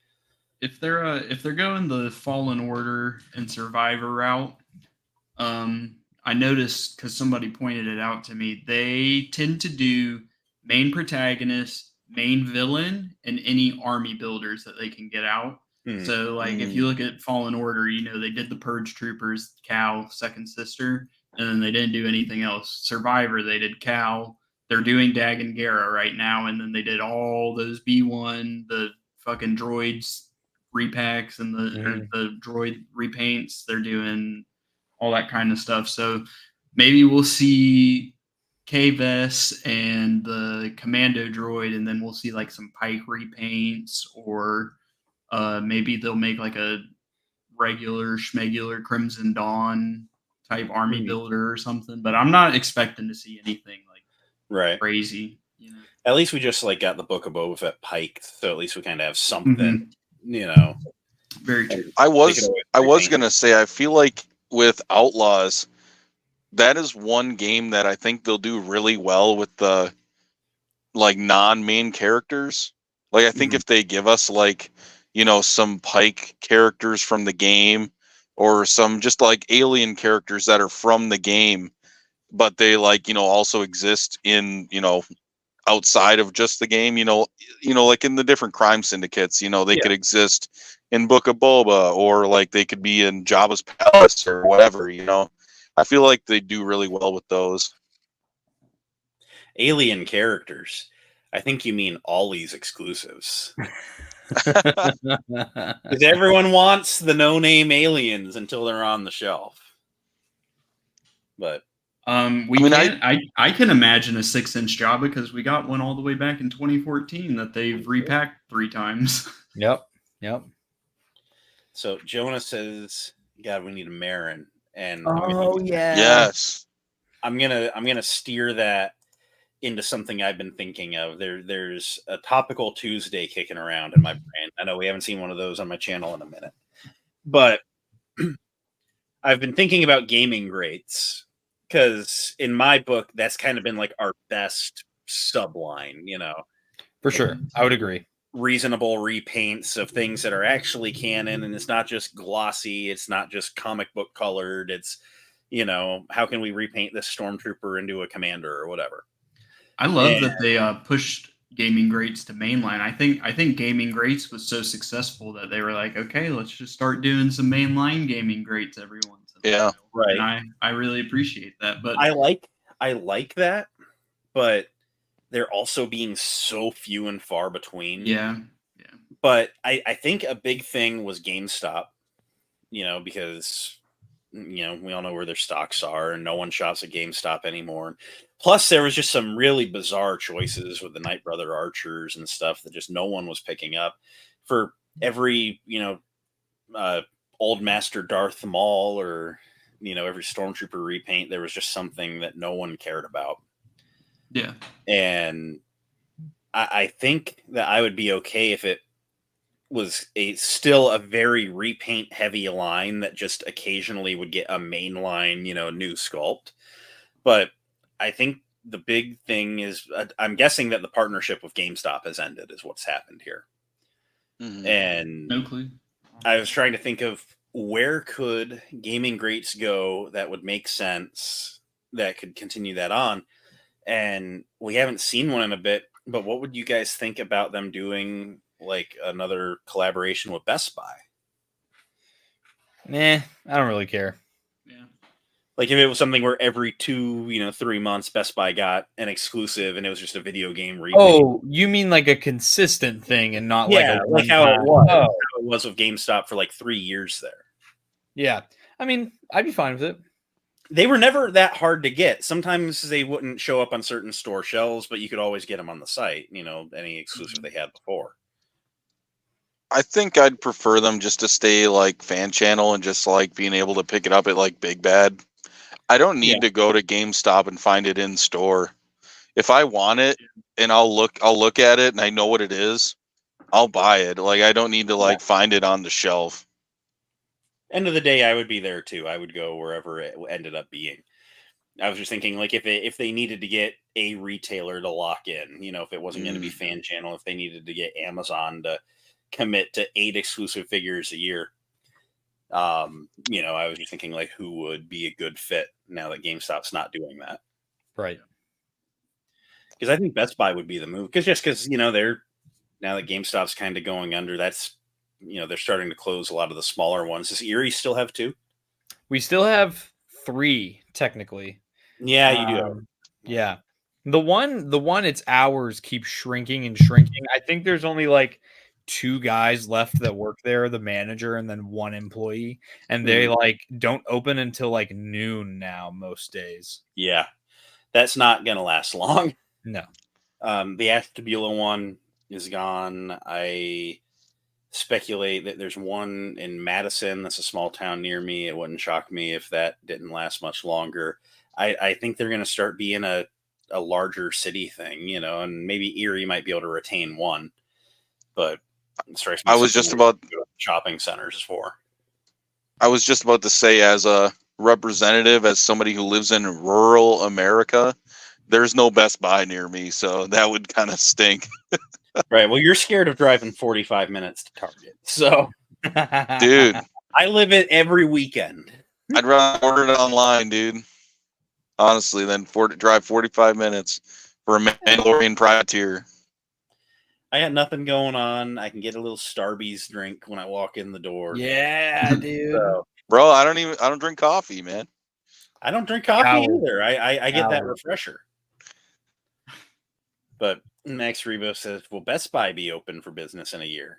If they're going the Fallen Order and Survivor route, I noticed because somebody pointed it out to me, they tend to do main protagonist, main villain, and any army builders that they can get out. So, like, if you look at Fallen Order, you know, they did the Purge Troopers, Cal, Second Sister, and then they didn't do anything else. Survivor, they did Cal. They're doing Dag and Gara right now, and then they did all those B1, the fucking droids repacks and the droid repaints. They're doing all that kind of stuff. So maybe we'll see K-Vess and the commando droid, and then we'll see like some Pike repaints, or maybe they'll make like a regular schmegular Crimson Dawn type army builder or something. But I'm not expecting to see anything like crazy. You know? At least we just like got the Book of Boba Fett Pike, so at least we kind of have something. You know, very true. I was gonna say, I feel like with Outlaws, that is one game that I think they'll do really well with the like non-main characters. Like, I think if they give us like, you know, some Pike characters from the game, or some just like alien characters that are from the game, but they like, you know, also exist in, you know, outside of just the game, you know, like in the different crime syndicates, you know, they could exist in Book of Boba, or like they could be in Jabba's palace or whatever, you know. I feel like they do really well with those. Alien characters. I think you mean Ollie's exclusives. Because everyone wants the no-name aliens until they're on the shelf. But I can imagine a 6-inch Jabba because we got one all the way back in 2014 that they've repacked 3 times. Yep. So Jonah says, "God, we need a Marin." And yes, I'm gonna steer that into something I've been thinking of. There's a topical Tuesday kicking around in my brain. I know we haven't seen one of those on my channel in a minute, but I've been thinking about gaming greats. Because in my book, that's kind of been like our best subline, you know. For sure. I would agree. reasonable repaints of things that are actually canon, and it's not just glossy, it's not just comic book colored, it's, you know, how can we repaint this stormtrooper into a commander or whatever. I love that they pushed Gaming Greats to mainline. I think Gaming Greats was so successful that they were like, okay, let's just start doing some mainline Gaming Greats every once in a while. Right. And I really appreciate that. But I like that, but they're also being so few and far between. Yeah. But I think a big thing was GameStop, you know, because, you know, we all know where their stocks are and no one shops at GameStop anymore. Plus, there was just some really bizarre choices with the Knight Brother Archers and stuff that just no one was picking up. For every, you know, Old Master Darth Maul or, you know, every Stormtrooper repaint, there was just something that no one cared about. Yeah. And I think that I would be okay if it was still a very repaint heavy line that just occasionally would get a mainline, you know, new sculpt. But I think the big thing is, I'm guessing that the partnership with GameStop has ended is what's happened here. Mm-hmm. And No clue. I was trying to think of where could Gaming Greats go that would make sense, that could continue that on. And we haven't seen one in a bit, but what would you guys think about them doing like another collaboration with Best Buy? Nah, I don't really care. Yeah. Like if it was something where every 3 months Best Buy got an exclusive and it was just a video game remake. Oh, you mean like a consistent thing and not yeah, like how it was. Oh. How it was with GameStop for like 3 years there. Yeah. I mean, I'd be fine with it. They were never that hard to get. Sometimes they wouldn't show up on certain store shelves, but you could always get them on the site, you know, any exclusive they had before. I think I'd prefer them just to stay like fan channel and just like being able to pick it up at like Big Bad. I don't need to go to GameStop and find it in store. If I want it and I'll look at it and I know what it is, I'll buy it. Like I don't need to like find it on the shelf. End of the day, I would be there too. I would go wherever it ended up being. I was just thinking, like, if they needed to get a retailer to lock in, you know, if it wasn't going to be fan channel, if they needed to get Amazon to commit to 8 exclusive figures a year, you know, I was just thinking, like, who would be a good fit now that GameStop's not doing that? Right. Because I think Best Buy would be the move. Because you know, now that GameStop's kind of going under, that's, you know, they're starting to close a lot of the smaller ones. Does Erie still have 2? We still have 3 technically. Yeah, you do. Yeah. The one its hours keep shrinking and shrinking. I think there's only like 2 guys left that work there, the manager and then 1 employee, and they like don't open until like noon now most days. Yeah. That's not going to last long. No. The Ashtabula one is gone. I speculate that there's one in Madison. That's a small town near me. It wouldn't shock me if that didn't last much longer. I think they're going to start being a larger city thing, you know, and maybe Erie might be able to retain one. But it strikes me I was just about shopping centers for. I was just about to say, as a representative, as somebody who lives in rural America, there's no Best Buy near me, so that would kind of stink. Right. Well, you're scared of driving 45 minutes to Target. So, dude, I live it every weekend. I'd rather order it online, dude. Honestly, than drive 45 minutes for a Mandalorian privateer. I got nothing going on. I can get a little Starbucks drink when I walk in the door. Yeah, dude. So, bro, I don't drink coffee, man. I don't drink coffee either. I get that refresher. But Max Rebo says, will Best Buy be open for business in a year?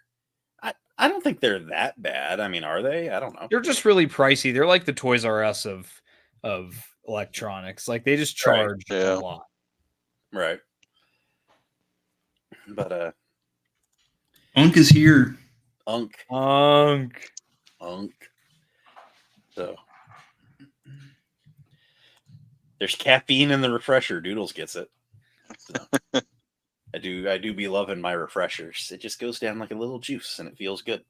I don't think they're that bad. I mean, are they? I don't know. They're just really pricey. They're like the Toys R Us of electronics. Like they just charge a lot. Right. But Unk is here. Unk. So there's caffeine in the refresher. Doodles gets it. So, I do be loving my refreshers. It just goes down like a little juice and it feels good.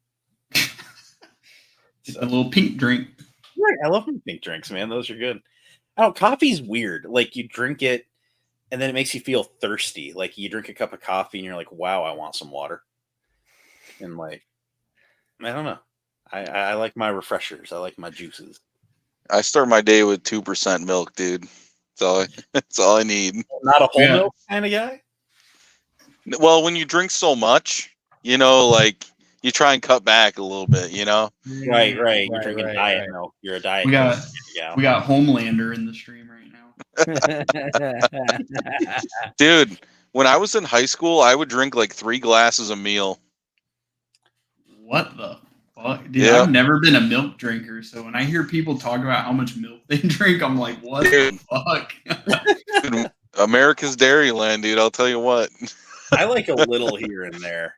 It's a little pink drink. Right. I love my pink drinks, man. Those are good. Oh, coffee's weird. Like you drink it and then it makes you feel thirsty. Like you drink a cup of coffee and you're like, wow, I want some water. And like, I don't know. I like my refreshers. I like my juices. I start my day with 2% milk, dude. That's all I need. Not a whole Yeah. milk kind of guy. Well, when you drink so much, you know, like you try and cut back a little bit, you know. Right. You're drinking diet milk. You're a diet. We got gal. we got Homelander in the stream right now. Dude, when I was in high school, I would drink like 3 glasses a meal. What the fuck? Dude, Yeah. I've never been a milk drinker, so when I hear people talk about how much milk they drink, I'm like, what Dude. the fuck? Dude, America's Dairyland, dude. I'll tell you what. I like a little here and there.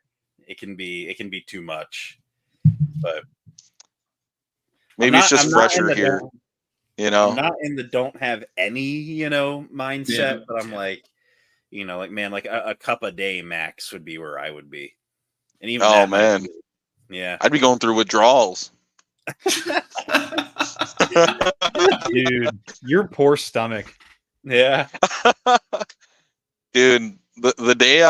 It can be too much, but Maybe it's just fresher here. You know, I'm not in the don't have any, mindset, Yeah. but I'm like, man, like a cup a day max would be where I would be. And even oh that man, yeah, I'd be going through withdrawals. Dude, your poor stomach. yeah. Dude, the day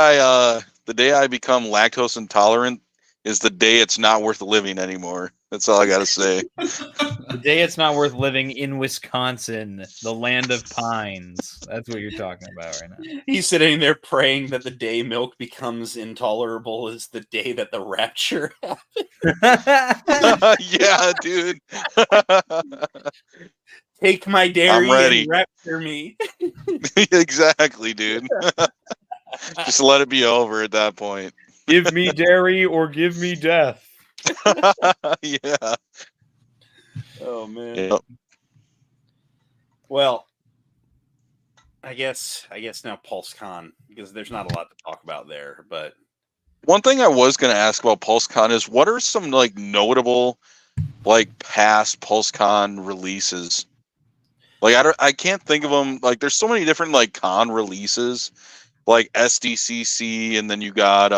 I become lactose intolerant is the day it's not worth living anymore. That's all I gotta say. The day it's not worth living in Wisconsin, the land of pines. That's what you're talking about right now. He's sitting there praying that the day milk becomes intolerable is the day that the rapture happens. Yeah, dude. Take my dairy I'm ready. and rapture me. Exactly, dude. Just let it be over at that point. Give me dairy or give me death. Yeah. Oh man. Yep. Well, I guess now PulseCon, because there's not a lot to talk about there, but One thing I was going to ask about PulseCon is what are some like notable like past PulseCon releases? Like I can't think of them. Like there's so many different like con releases, like SDCC, and then you got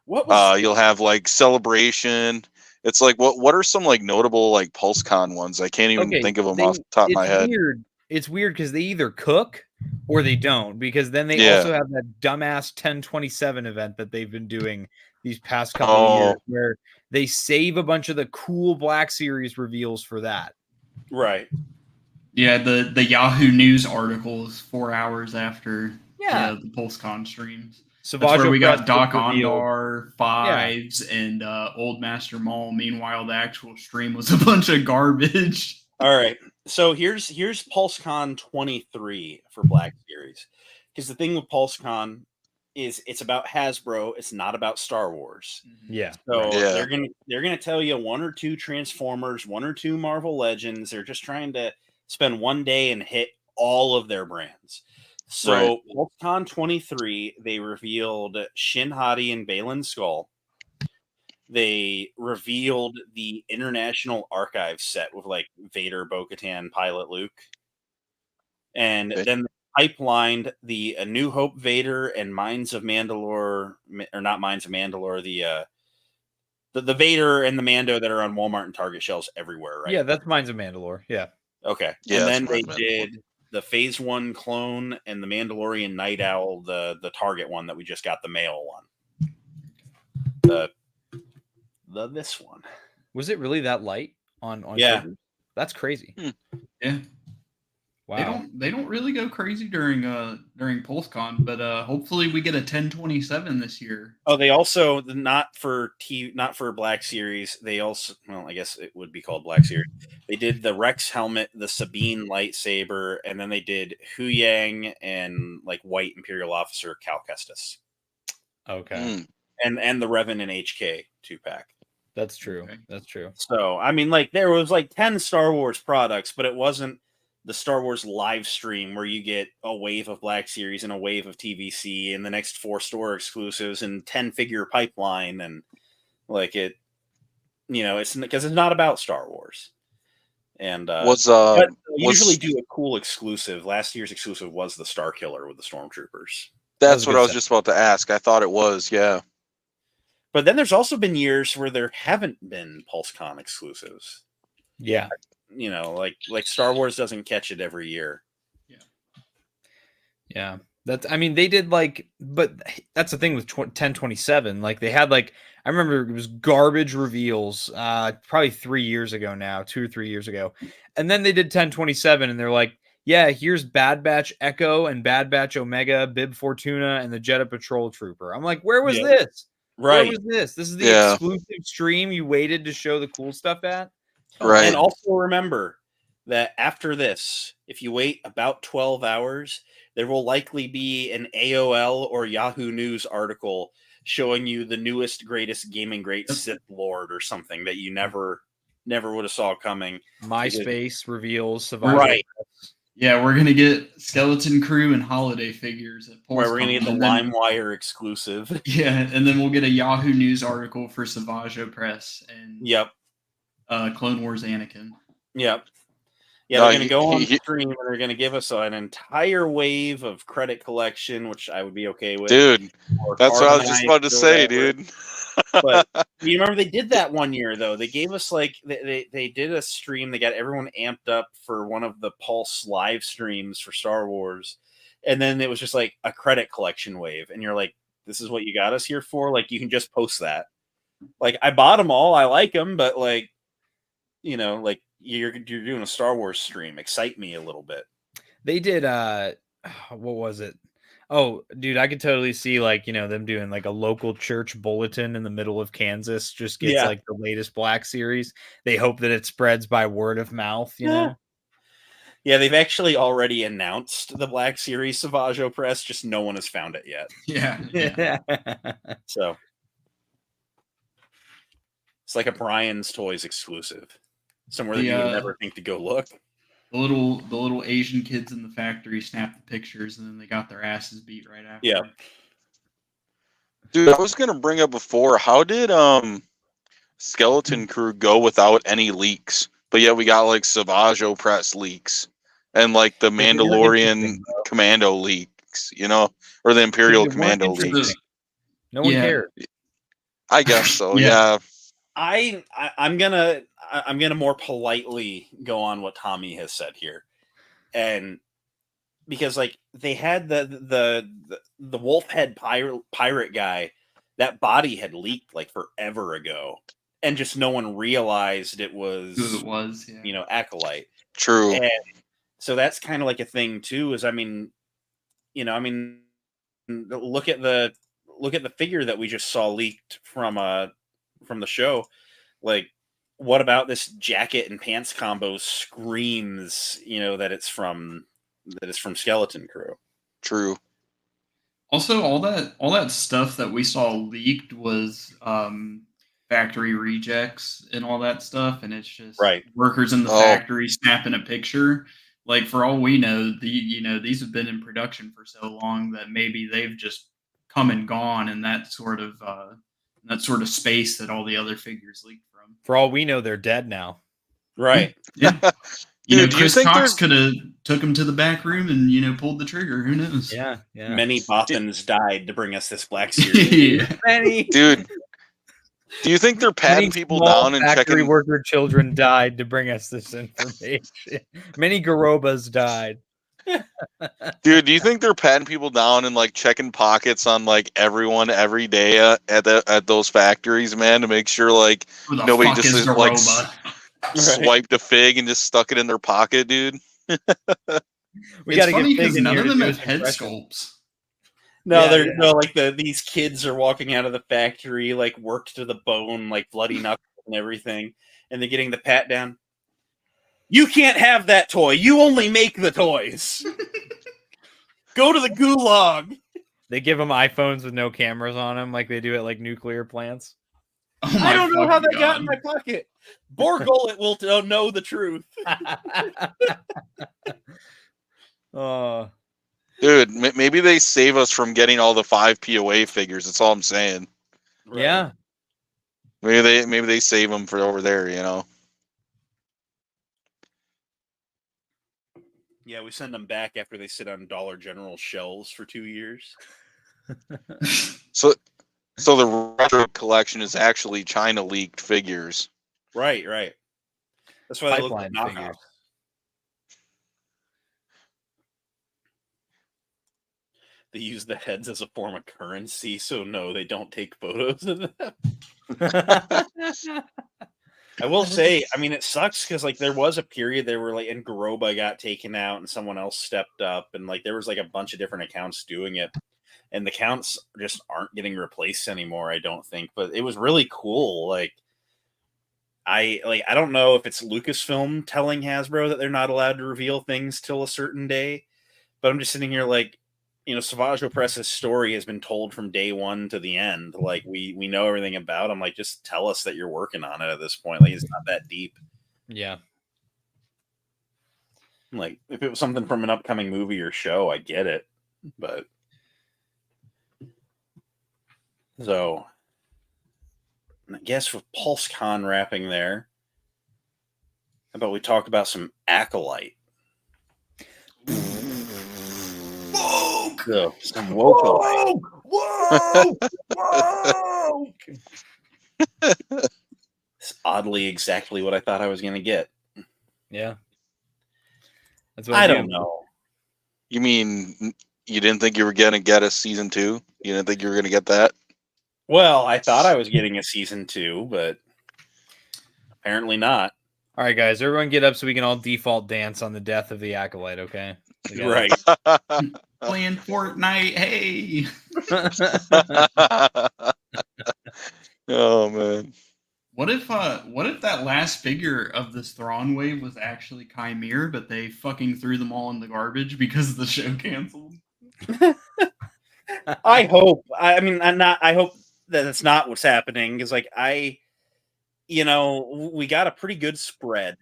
what was you'll have like Celebration. It's like what are some like notable like PulseCon ones? I can't even think of them off the top of my head. Weird. It's weird because they either cook or they don't, because then they Yeah. also have that dumbass 1027 event that they've been doing these past couple of years where they save a bunch of the cool Black Series reveals for that. right? Yeah, the Yahoo News article is 4 hours after Yeah. the PulseCon streams. So That's where we got Doc revealed. Ondar, Fives, and Old Master Maul. Meanwhile, the actual stream was a bunch of garbage. All right. So here's PulseCon 23 for Black Series. Because the thing with PulseCon is it's about Hasbro, it's not about Star Wars. Yeah. So Yeah. they're gonna tell you 1 or 2 Transformers, 1 or 2 Marvel Legends. They're just trying to spend one day and hit all of their brands. So PulseCon 23, they revealed Shin Hati and Balin Skull. They revealed the International Archive set with like Vader, Bo-Katan, Pilot Luke. And then they pipelined the A New Hope Vader and Minds of Mandalore, or not Minds of Mandalore, the Vader and the Mando that are on Walmart and Target shelves everywhere, right? Yeah, that's Minds of Mandalore. Yeah. Okay. Yeah, And then they that's did the Phase 1 clone and the Mandalorian Night Owl, the Target one that we just got, the male one. This one. Was it really that light on Yeah. figures? That's crazy. Yeah. Wow. They don't really go crazy during PulseCon, but hopefully we get a 1027 this year. Oh, they also not for Black Series. They also, well, I guess it would be called Black Series. They did the Rex helmet, the Sabine lightsaber, and then they did Hu Yang and like White Imperial Officer Cal Kestis. Okay. And the Revan and HK 2-pack. That's true. Okay. That's true. So I mean, like there was like 10 Star Wars products, but it wasn't the Star Wars live stream where you get a wave of Black Series and a wave of TVC and the next 4 store exclusives and 10 figure pipeline, and like it, it's because it's not about Star Wars. And but usually do a cool exclusive. Last year's exclusive was the Star Killer with the Stormtroopers. That's what I was just about to ask. I thought it was, yeah. But then there's also been years where there haven't been PulseCon exclusives. Yeah. Like Star Wars doesn't catch it every year. Yeah. They did but that's the thing with 1027. Like they had I remember it was garbage reveals, probably 3 years ago now, 2 or 3 years ago, and then they did 1027, and they're like, yeah, here's Bad Batch Echo and Bad Batch Omega, Bib Fortuna, and the Jedha Patrol Trooper. I'm like, where was this? Right. Where was this? This is the exclusive stream you waited to show the cool stuff at. Right. And also remember that after this, if you wait about 12 hours, there will likely be an AOL or Yahoo News article showing you the newest, greatest gaming great Sith Lord or something that you never would have saw coming. MySpace reveals Savage. Right. Yeah, we're gonna get Skeleton Crew and holiday figures at PulseCon. Where we're gonna get the LimeWire exclusive. Yeah, and then we'll get a Yahoo News article for Savage Press and Clone Wars Anakin. Yep. Yeah, they're going to go on stream and they're going to give us an entire wave of credit collection, which I would be okay with. Dude, that's what I was just about to say, dude. But you remember they did that one year, though. They gave us they did a stream. They got everyone amped up for one of the Pulse live streams for Star Wars. And then it was just like a credit collection wave. And you're like, this is what you got us here for? Like, you can just post that. Like, I bought them all. I like them, but you're doing a Star Wars stream. Excite me a little bit. They did what was it? Oh, dude, I could totally see them doing a local church bulletin in the middle of Kansas just gets the latest Black Series. They hope that it spreads by word of mouth, you know. Yeah, they've actually already announced the Black Series Savage Press, just no one has found it yet. Yeah. So it's like a Brian's Toys exclusive. Somewhere that you would never think to go look. The little Asian kids in the factory snapped the pictures and then they got their asses beat right after. Yeah. Dude, I was gonna bring up before, how did Skeleton Crew go without any leaks? But yet we got Savage Press leaks and the Mandalorian Commando leaks, or the Imperial Commando leaks. No one cared. I guess so. Yeah. I'm gonna more politely go on what Tommy has said here, and because they had the wolf head pirate guy, that body had leaked forever ago, and just no one realized it was who it was. Yeah. Acolyte. True. And so that's kind of a thing too. Is look at the figure that we just saw leaked from the show. What about this jacket and pants combo screams, that it's from Skeleton Crew? True. Also, all that stuff that we saw leaked was factory rejects and all that stuff, and it's just workers in the factory snapping a picture. For all we know, these have been in production for so long that maybe they've just come and gone in that sort of space that all the other figures leaked from. For all we know, they're dead now. Right. Yeah. Chris Cox could have took him to the back room and pulled the trigger. Who knows? Yeah. Many Bothans died to bring us this Black Series. Many. Dude, do you think they're patting people down and factory checking? Worker children died to bring us this information. Many Garobas died. Dude, do you think they're patting people down and checking pockets on everyone every day at those factories, man, to make sure nobody just swiped a fig and just stuck it in their pocket, dude? We got to get Fig in none here of them to do have his head impression. sculpts. No, these kids are walking out of the factory worked to the bone, bloody knuckles and everything, and they're getting the pat down. You can't have that toy. You only make the toys. Go to the gulag. They give them iPhones with no cameras on them, like they do at nuclear plants. Oh I don't know how they got in my pocket. Borgullet will know the truth. Dude, maybe they save us from getting all the 5 POA figures. That's all I'm saying. Right. Yeah. Maybe they save them for over there, Yeah, we send them back after they sit on Dollar General shelves for 2 years. So the retro collection is actually China leaked figures. Right. That's why they look Pipeline like figures. knockoffs. they use the heads as a form of currency, so no, they don't take photos of them. I will say, I mean, it sucks because like there was a period there where like and Garoba got taken out and someone else stepped up, and like there was like a bunch of different accounts doing it, and the accounts just aren't getting replaced anymore, I don't think. But it was really cool. I don't know if it's Lucasfilm telling Hasbro that they're not allowed to reveal things till a certain day, but I'm just sitting here like, you know, Savage Opress's story has been told from day one to the end. Like we know everything about him. Like just tell us that you're working on it at this point. Like it's not that deep. Yeah. Like if it was something from an upcoming movie or show, I get it. But so I guess with PulseCon wrapping there, how about we talk about some Acolyte? So, some woke. Whoa! It's oddly exactly what I thought I was going to get. Yeah. That's what I don't know. You mean you didn't think you were going to get a season 2? You didn't think you were going to get that? Well, I thought I was getting a season 2, but apparently not. All right, guys, everyone get up so we can all default dance on the death of the Acolyte, okay? Right. Playing Fortnite, hey! Oh man. What if that last figure of this Thrawn wave was actually Chimere, but they fucking threw them all in the garbage because the show canceled? I hope. I mean, I hope that it's not what's happening because, like, we got a pretty good spread.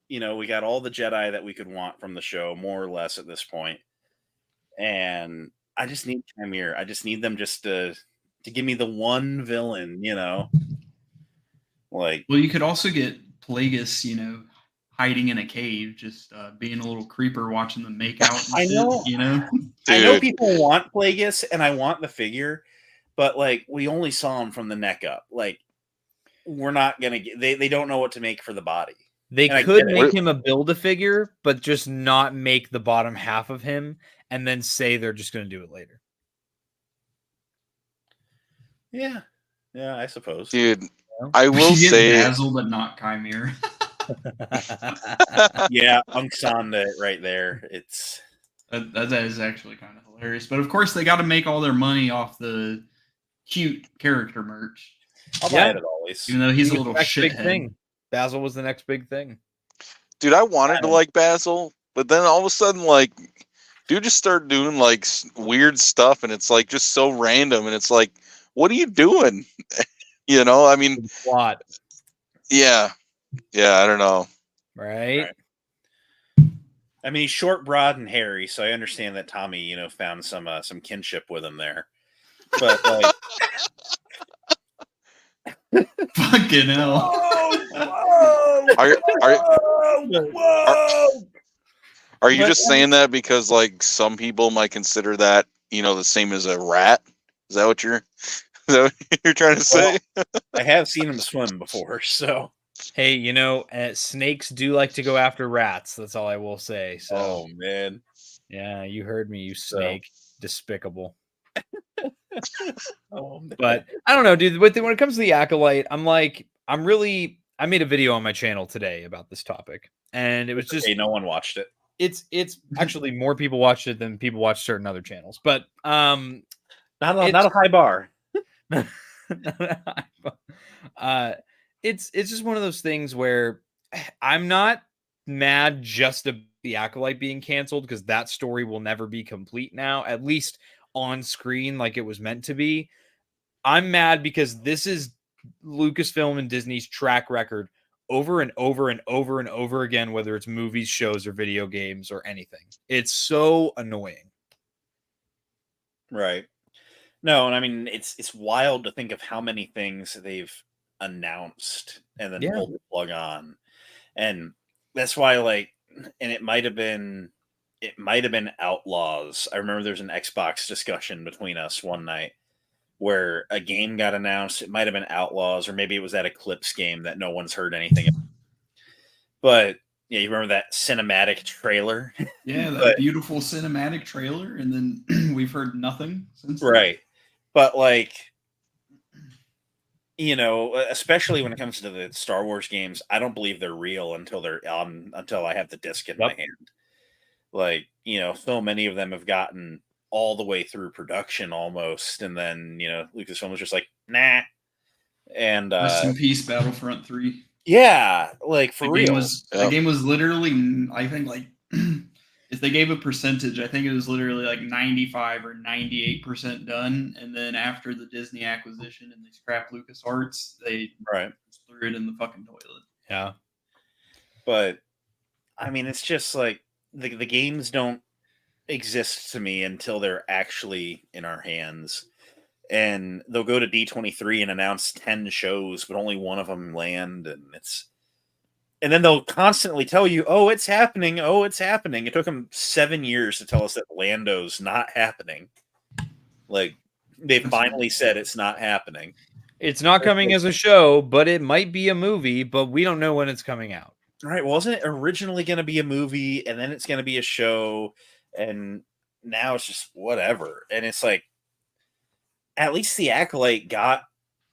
You know, we got all the Jedi that we could want from the show, more or less, at this point. And I just need Chimere. I just need them just to give me the one villain, you know. Like, well, you could also get Plagueis, hiding in a cave, just being a little creeper, watching them make out. And I know, shit, you know. I know people want Plagueis, and I want the figure, but like, we only saw him from the neck up. Like, we're not gonna get. They don't know what to make for the body. They could make him a Build-A-Figure, but just not make the bottom half of him, and then say they're just going to do it later. Yeah, I suppose. Dude, I will say Basil, but not Chimere. Yeah, Unksanda right there. It's that is actually kind of hilarious. But of course, they got to make all their money off the cute character merch. I'll buy it always, even though he's a little shithead. Basil was the next big thing. Dude, I wanted to like Basil, but then all of a sudden, like, dude just started doing like weird stuff, and it's like just so random, and it's like, what are you doing? You know, I mean, plot. Yeah, I don't know. Right. I mean, he's short, broad, and hairy, so I understand that Tommy, found some kinship with him there. But like, fucking hell! Are you just saying that because like some people might consider that the same as a rat? Is that what you're trying to say? Well, I have seen him swim before, so. Hey, snakes do like to go after rats. That's all I will say. So. Oh man. Yeah, you heard me, you snake. Despicable. Oh, but I don't know, dude. When it comes to the Acolyte, I made a video on my channel today about this topic, and it was just no one watched it. It's actually more people watched it than people watch certain other channels, but not a high bar. It's just one of those things where I'm not mad just about the Acolyte being canceled because that story will never be complete now, at least on screen like it was meant to be. I'm mad because this is Lucasfilm and Disney's track record over and over and over and over again, whether it's movies, shows, or video games or anything. It's so annoying. Right. No, and I mean it's wild to think of how many things they've announced and then pulled the plug on. And that's why and it might have been Outlaws. I remember there's an Xbox discussion between us one night where a game got announced. It might have been Outlaws, or maybe it was that Eclipse game that no one's heard anything about. But Yeah, you remember that cinematic trailer? Yeah, that beautiful cinematic trailer, and then we've heard nothing since. Right. But like, you know, especially when it comes to the Star Wars games, I don't believe they're real until they're on until I have the disc in my hand. Like, you know, so many of them have gotten all the way through production almost, and then, you know, Lucasfilm was just like, nah. And Rest in peace, Battlefront 3. yeah, like for real. The game was literally, I think, like if they gave a percentage, I think it was literally like 95 or 98% done. And then after the Disney acquisition and they scrapped LucasArts, they threw it in the fucking toilet. Yeah. But I mean, it's just like the games don't exist to me until they're actually in our hands. And they'll go to D23 and announce 10 shows, but only one of them land. And then they'll constantly tell you, oh, it's happening. Oh, it's happening. It took them 7 years to tell us that Lando's not happening. Like, they finally said it's not happening. It's not coming as a show, but it might be a movie, but we don't know when it's coming out. Right. Wasn't it originally going to be a movie, and then it's going to be a show, and now it's just whatever. And it's like, at least the Acolyte got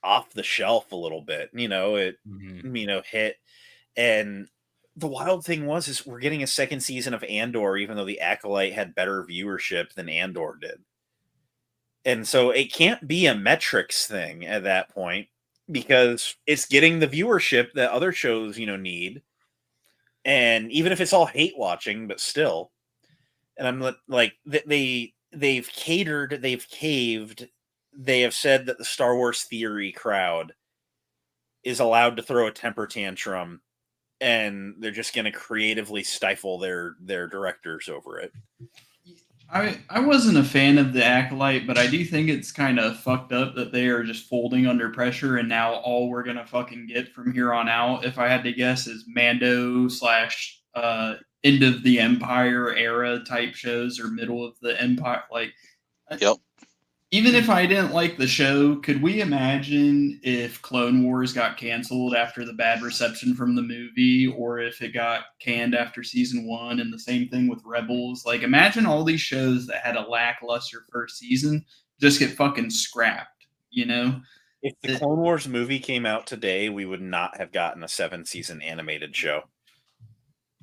off the shelf a little bit. You know, it you know, hit. And the wild thing is we're getting a second season of Andor, even though the Acolyte had better viewership than Andor did. And so it can't be a metrics thing at that point, because it's getting the viewership that other shows, you know, need. And even if it's all hate watching, but still. And I'm like, they've catered, they've caved. They have said that the Star Wars theory crowd is allowed to throw a temper tantrum, and they're just going to creatively stifle their directors over it. I wasn't a fan of the Acolyte, but I do think it's kind of fucked up that they are just folding under pressure, and now all we're going to fucking get from here on out, if I had to guess, is Mando / end of the Empire era type shows, or middle of the Empire. Like, yep. Even if I didn't like the show, could we imagine if Clone Wars got canceled after the bad reception from the movie, or if it got canned after season 1, and the same thing with Rebels? Like, imagine all these shows that had a lackluster first season just get fucking scrapped, you know? If the Clone Wars movie came out today, we would not have gotten a 7-season animated show.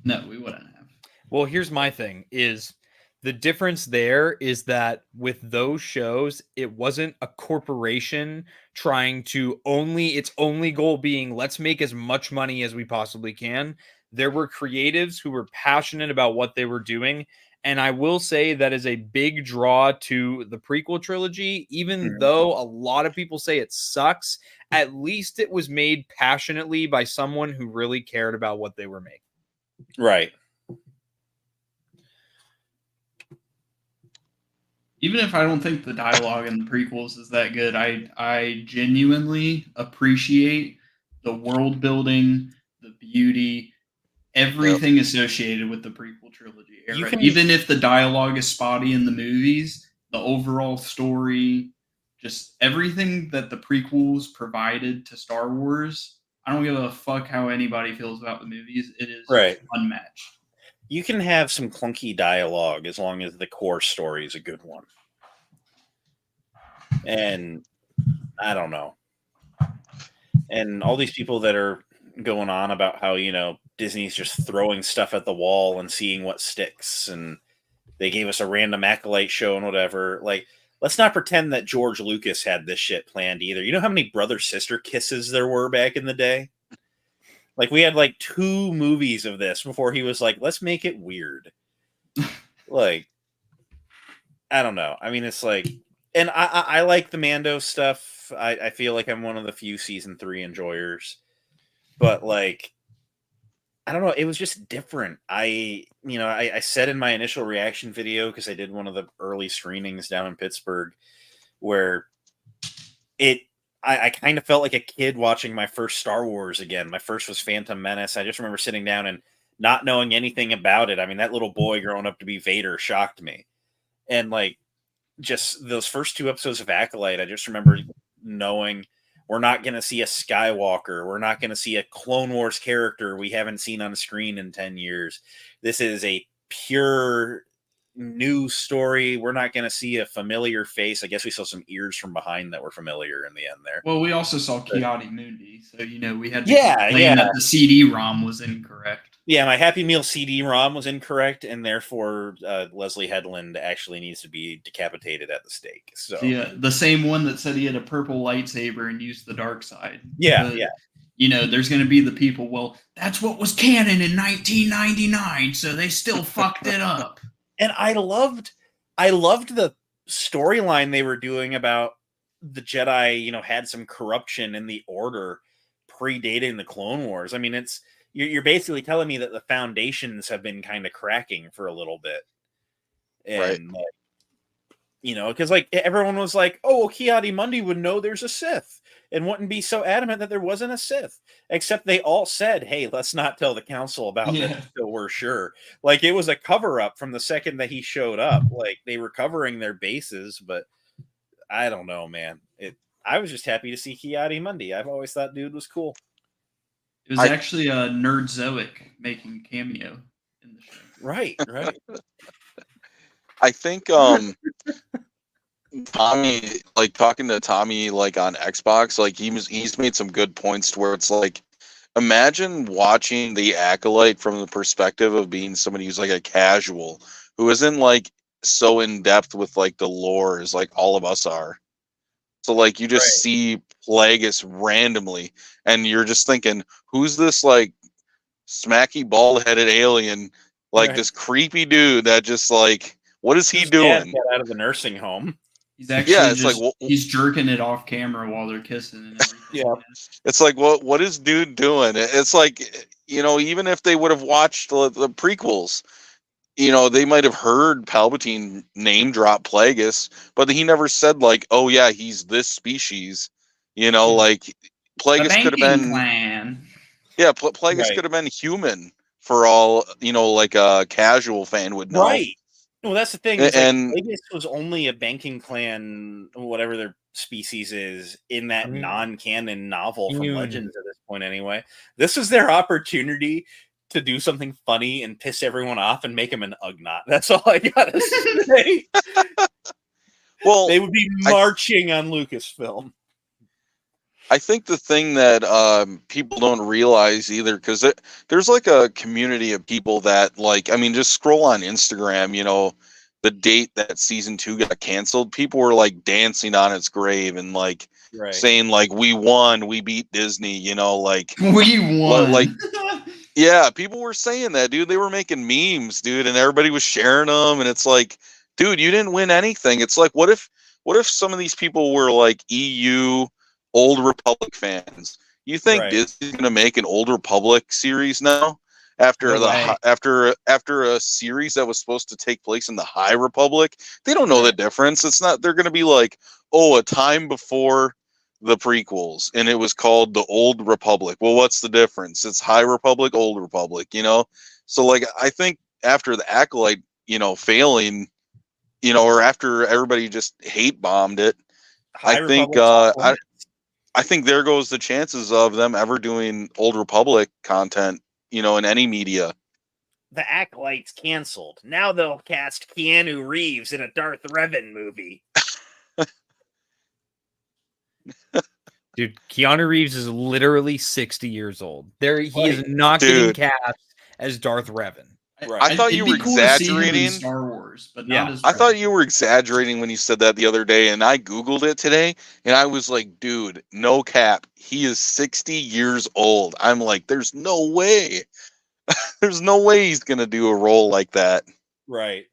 No, we wouldn't have. Well, here's my thing is, the difference there is that with those shows, it wasn't a corporation trying to its only goal being, let's make as much money as we possibly can. There were creatives who were passionate about what they were doing. And I will say that is a big draw to the prequel trilogy, even though a lot of people say it sucks. At least it was made passionately by someone who really cared about what they were making. Right. Even if I don't think the dialogue in the prequels is that good, I genuinely appreciate the world building, the beauty, everything associated with the prequel trilogy era. Even if the dialogue is spotty in the movies, the overall story, just everything that the prequels provided to Star Wars, I don't give a fuck how anybody feels about the movies. It is unmatched. You can have some clunky dialogue as long as the core story is a good one. And I don't know. And all these people that are going on about how, you know, Disney's just throwing stuff at the wall and seeing what sticks, and they gave us a random Acolyte show and whatever. Like, let's not pretend that George Lucas had this shit planned either. You know how many brother-sister kisses there were back in the day? Like, we had like 2 movies of this before he was like, let's make it weird. Like, I don't know. I mean, it's like, and I like the Mando stuff. I feel like I'm one of the few season 3 enjoyers, but like, I don't know. It was just different. I said in my initial reaction video, because I did one of the early screenings down in Pittsburgh, where I kind of felt like a kid watching my first Star Wars again. My first was Phantom Menace. I just remember sitting down and not knowing anything about it. I mean, that little boy growing up to be Vader shocked me. And like, just those first 2 episodes of Acolyte, I just remember knowing, We're not going to see a Skywalker. We're not going to see a Clone Wars character we haven't seen on screen in 10 years. This is a pure new story. We're not going to see a familiar face. I guess we saw some ears from behind that were familiar in the end there. Well, we also saw Kiadi Mundi, so we had to complain that the CD-ROM was incorrect. Yeah, my Happy Meal CD-ROM was incorrect, and therefore Leslie Headland actually needs to be decapitated at the stake. So yeah, the same one that said he had a purple lightsaber and used the dark side. Yeah, but, there's going to be the people. Well, that's what was canon in 1999, so they still fucked it up. And I loved the storyline they were doing about the Jedi. Had some corruption in the Order predating the Clone Wars. I mean, you're basically telling me that the foundations have been kind of cracking for a little bit. And, right. Because everyone was like, oh, well, Kiadi Mundi would know there's a Sith and wouldn't be so adamant that there wasn't a Sith. Except they all said, hey, let's not tell the council about this until we're sure. Like, it was a cover-up from the second that he showed up. Like, they were covering their bases, but I don't know, man. I was just happy to see Kiadi Mundi. I've always thought dude was cool. It was actually a Nerd Zoic making a cameo in the show. Right. I think Tommy, talking to Tommy on Xbox, he's made some good points to where it's like, imagine watching the Acolyte from the perspective of being somebody who's a casual, who isn't so in depth with the lore as all of us are. So you just see Plagueis randomly, and you're just thinking, who's this smacky bald-headed alien, this creepy dude that just what is he doing? Get out of the nursing home. He's actually he's jerking it off camera while they're kissing and everything. Yeah. It's what is dude doing? It's even if they would have watched the prequels, they might have heard Palpatine name drop Plagueis, but he never said oh yeah, he's this species. Plagueis could have been clan. Yeah, Plagueis could have been human for all a casual fan would know. Right. Well, that's the thing. And Plagueis was only a banking clan, whatever their species is, in that non-canon novel from Legends at this point. Anyway, this was their opportunity to do something funny and piss everyone off and make him an Ugnaught. That's all I gotta say. Well, they would be marching on Lucasfilm. I think the thing that people don't realize either, because there's a community of people that just scroll on Instagram, the date that season 2 got canceled, people were dancing on its grave and saying we won, we beat Disney, we won. Yeah, people were saying that, dude. They were making memes, dude, and everybody was sharing them, and it's dude, you didn't win anything. It's what if some of these people were EU Old Republic fans? You think Disney's gonna make an Old Republic series now after after a series that was supposed to take place in the High Republic? They don't know the difference. It's not. They're gonna be a time before the prequels, and it was called the Old Republic. Well, what's the difference? It's High Republic, Old Republic. So I think after the Acolyte, failing, or after everybody just hate bombed it, I think there goes the chances of them ever doing Old Republic content, in any media. The Acolyte's canceled. Now they'll cast Keanu Reeves in a Darth Revan movie. Dude, Keanu Reeves is literally 60 years old. He is not getting cast as Darth Revan. Right. I thought you were exaggerating. Star Wars, but I thought you were exaggerating when you said that the other day, and I Googled it today, and I was like, dude, no cap. He is 60 years old. I'm like, there's no way. There's no way he's going to do a role like that. Right.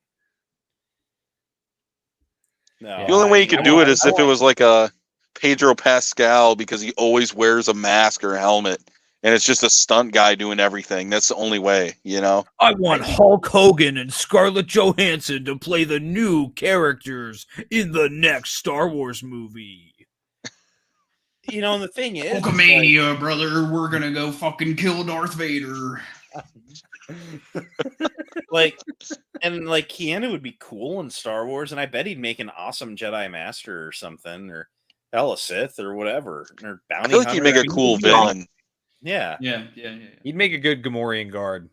No. The only way you could do it is if it was a Pedro Pascal, because he always wears a mask or a helmet, and it's just a stunt guy doing everything. That's the only way, I want Hulk Hogan and Scarlett Johansson to play the new characters in the next Star Wars movie. The thing is, Hulkamania, brother, we're gonna go fucking kill Darth Vader. Keanu would be cool in Star Wars, and I bet he'd make an awesome Jedi Master or something, or Hell, a Sith or whatever, or I bounty feel like hunter. he'd make a cool villain. Yeah. Yeah. He'd make a good Gamorrean guard.